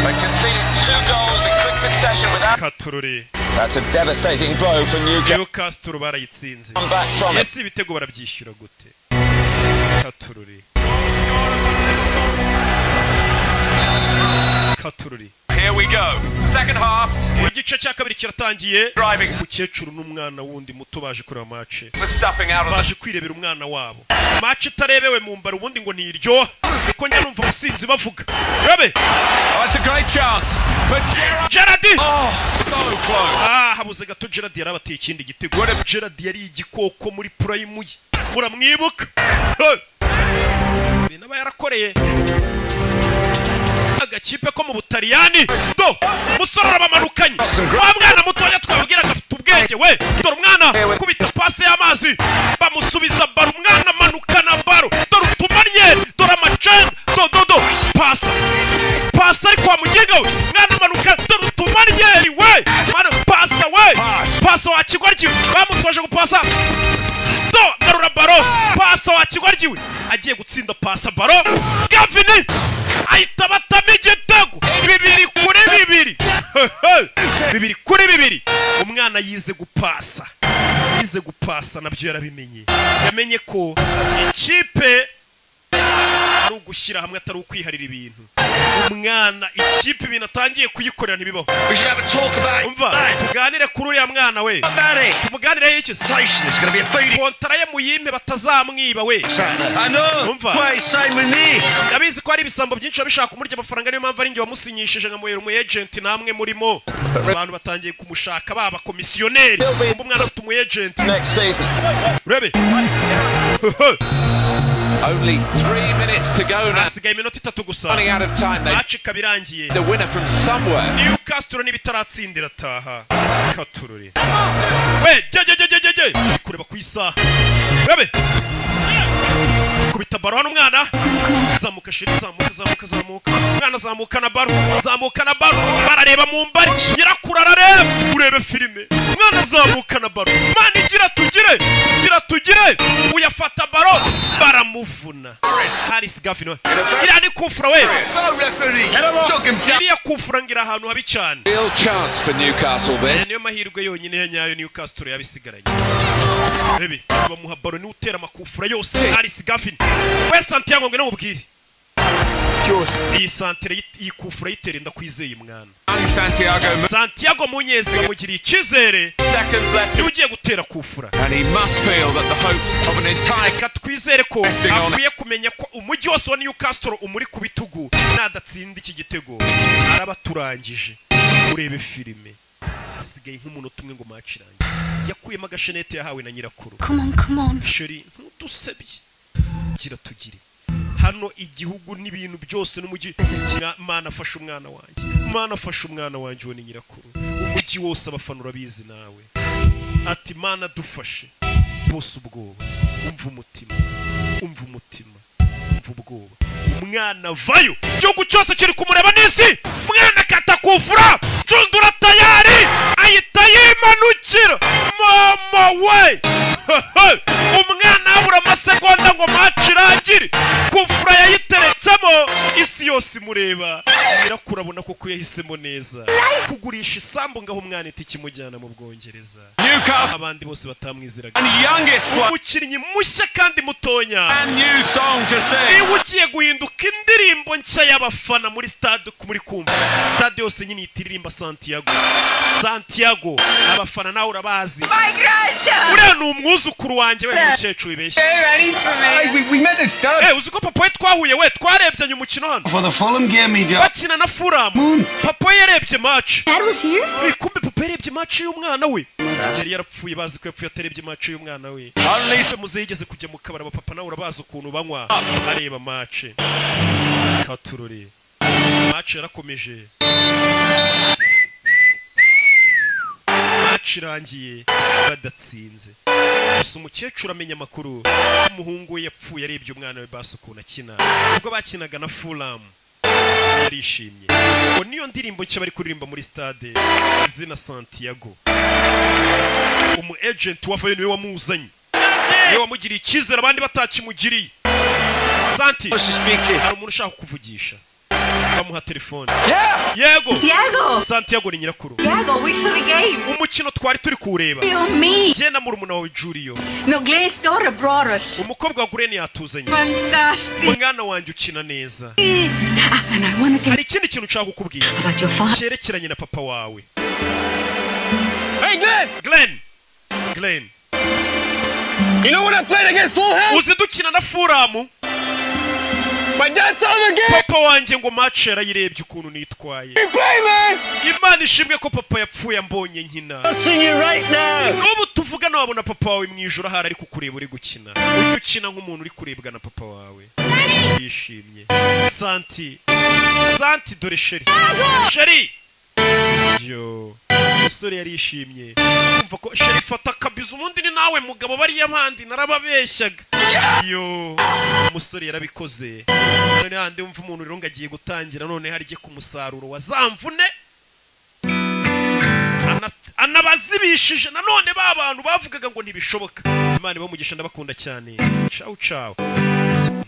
They conceded 2 goals in quick succession without Katururi. That's a devastating blow for Newcastle barayitsinze. Yes ibitego barabyishyura gute. Katururi. Here we go. Second half. Igice cya kabiri kiratangiye. Umukecuru n'umwana wundi muto baje kureba match. Baje kwirebera umwana wabo. Match itarebewe mu mbara ubundi ngo niryo. Niko njya numva abasinzi bavuga. Rebe. That's a great chance for Gerard. Oh, so close. Habuze gato Gerard yarabateye ikindi gitego. Gerard yari igikoko muri prime ye. Muramwibuka. Binaba yarakoreye. Agakipe ko mu Butaliyani do musore arabamanukanye wa mwana mutoya twabwiraga afite ubwenge we dore umwana kubita passe y'amazi bamusubiza baro umwana manukana baro dore utumanye dore amacen do passa ariko wamugenga we mwana manuka dore utumanye we mwana passa wa kigoryi bamutoje gupasa do garura baro passa wa kigoryi we agiye gutsinda passa baro Gavin ahita batama igitego 2-2 2-2 yize gupasa nabyo yarabimenye. Yamenye ko ikipe ari ugushyira hamwe atari ukwiharira ibintu. Umwana ikipe ibintu atangiye kuyikorera ntibibaho. Umva tuganire kuri uriya mwana we. Tumuganire iki se? Kontara ye muyime batazamwiba we. Umva ndabizi ko hari ibisambo byinshi bishaka kumurya amafaranga, niyo mpamvu ari njye wamusinyishije nka mu agent namwe murimo. Abantu batangiye kumushaka baba komisiyoneri. Umwana afite umu agent next season. Urebe Only 3 minutes to go now. Asigaye iminota 3 gusa. Running out of time. Match kabirangiye. The winner from somewhere. Newcastle nibitaratsindira taha. Katururi. We je. Kureba ku isaha. Bebe. Kubita baro hano mwana. Zamuka shiri zamuka. Mwana zamuka na baro. Barareba mu mbari. Nyirakura arareba. Urebe filime. Mwana zamuka na baro. Mani gira tugire. Uyafata baro. Baramuvuna. Haris Gavino. Ira ni kufura we. Iriya kufura ngira ahantu habi cyane. Real chance for Newcastle this. Niyo mahirwe yonyine yanyayo Newcastle yabisigaranye. Bebe, bamuha baro ni utera makufura yose. Haris Gavino. We Santiago ngene mubwire. Iyi santere yikufura yiterenda kwizeye mwana. Santiago Munyezi bamugiriye ikizere. Ugiye gutera kufura. And he must feel that the hopes of an entire twizere ko akwiye kumenya ko umujyi wose wa Newcastle umuri ku bitugu nadatsinda iki gitego arabaturangije. Urebe filime hasigaye nk'umuntu umwe ngo macirange. Yakuyemo agashenete yahawe na nyirakuru. Come on. Sheri ntusebye. Gira tugire. Hano igihugu n'ibintu byose n'umujyi. Mana afasha umwana wanjye wone nyirakuru. Umujyi wose abafanura bizi nawe. Ati Mana dufashe. Bose ubwoba. Umva umutima. Ubwoba. Umwana vayo. Igihugu cyose kiri kumureba nisi. Mwana katakufura. Cundura tayari. Ayita yimanukira. Mama we. Umwana abura amasegonda ngo macirangire. Kufura yayiteretsemo isi yose mureba. Irakurabona ko yahisemo neza. Kugurisha isambu ngaho umwana itikimujyana mu Bwongereza. Abandi bose batamwiziraga. Umukinnyi mushya kandi mutonya. Ugiye guhinduka indirimbo nshya y'abafana muri stade muri kumva. Stade yose nyine itiririmba Santiago. Abafana nawe urabazi. Uriya ni umwuzukuru wanjye we mukecuru ibeshye. We met this guy. Uzi ko papa we twahuye we twarebyanye umukino hano. For the Fulham game, bakina na Fulham. Papa yarebye match. Dad was here? Kumbe papa yarebye match y'umwana we. Yari yarapfuye bazi ko yapfuye atarebye match y'umwana we. Unless muze yigeze kujya mu kabara papa nawe urabazi ukuntu banywa areba match. Katururi. Match yarakomeje. Match irangiye badatsinze. Gusa umukecuru amenya amakuru umuhungu we yapfuye arebye umwana we basukuna kina. Ubwo bakinaga na Fulham. Yarishimye. Ngo niyo ndirimbo nshya bari kuririmba muri stade izina Santiago. Umu agent wavayo niwe wamuzanye. Niwe wamugiriye ikizere abandi batakimugiriye. Santi. Hari umuntu ushaka kuvugisha. Bamuha telefone. Yego. Santiago ni nyirakuru. We saw the game. Umukino twari turi kureba. Jena murumuna wawe Julio. No, Glenn's daughter brought us. Umukobwa wa Glen yatuzanye. Fantastic. Mwana wanjye ukina neza. And I want to hari ikindi kintu nshaka kukubwira. Cyerekeranye na papa wawe. Hey Glenn. You know when I played against Fulham? Uzi dukina na Fulham. My dad saw the game. Papa wanjye ngo match yarayirebye ukuntu nitwaye. You play, man. Imana ishimwe ko papa yapfuye ambonye nkina. Watching you right now. N'ubu tuvugana wabona papa wawe mwijoro hari kukureba uri gukina. Ujye ukina nk'umuntu uri kurebwa na papa wawe. Yishimye. Santi dore Sheri. Yo. Musore yarishimye. Umva ko Sheri fata kabiza umundi ni nawe mugabo bari yabandi narababeshyaga. Yo. Umusore yarabikoze. None handi umva umuntu rero ngagiye gutangira none harije ku musaruro wa zamvune. Anabazibishije nanone babantu bavugaga ngo ntibishoboka. Imana bamugisha ndabakunda cyane. Ciao.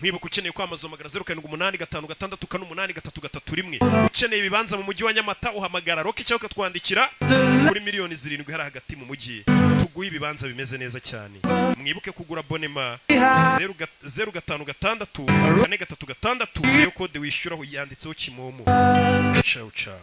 mwibuka ukeneye kwamaza magara 0785638331 ukeneye ibibanza mu mujyi wa Nyamata uhamagara Rocky cyangwa ukatwandikira kuri miliyoni 7 hari hagati mu mujyi tuguye ibibanza bimeze neza cyane mwibuke kugura bonema 056 iyo kode wishyura yanditseho Kimomo. Ciao ciao.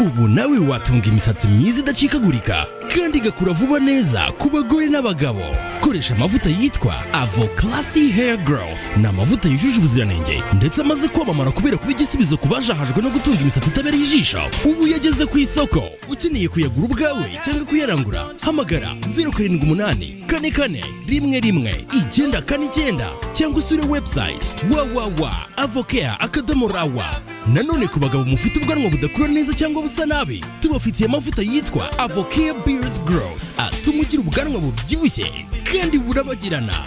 Ubu nawe watunga imisatsi myiza idacikagurika kandi igakura vuba neza ku bagore n'abagabo. Koresha amavuta yitwa Avo Classy Hair Growth. Ni amavuta yujuje ubuziranenge ndetse amaze kwamamara kubera kuba igisubizo ku bajahajwe no gutunga imisatsi itabereye ijisho. Ubu yageze ku isoko. Ukeneye kuyagura ubwawe cyangwa kuyarangura, hamagara 07881111 cyangwa usure website www.avocare.rawa. Nanone ku bagabo mufite ubwanwa budakura neza cyangwa busa nabi, tubafitiye amavuta yitwa Avocare Beard Growth atuma ugira ubwanwa bubyibushye kandi burabagirana.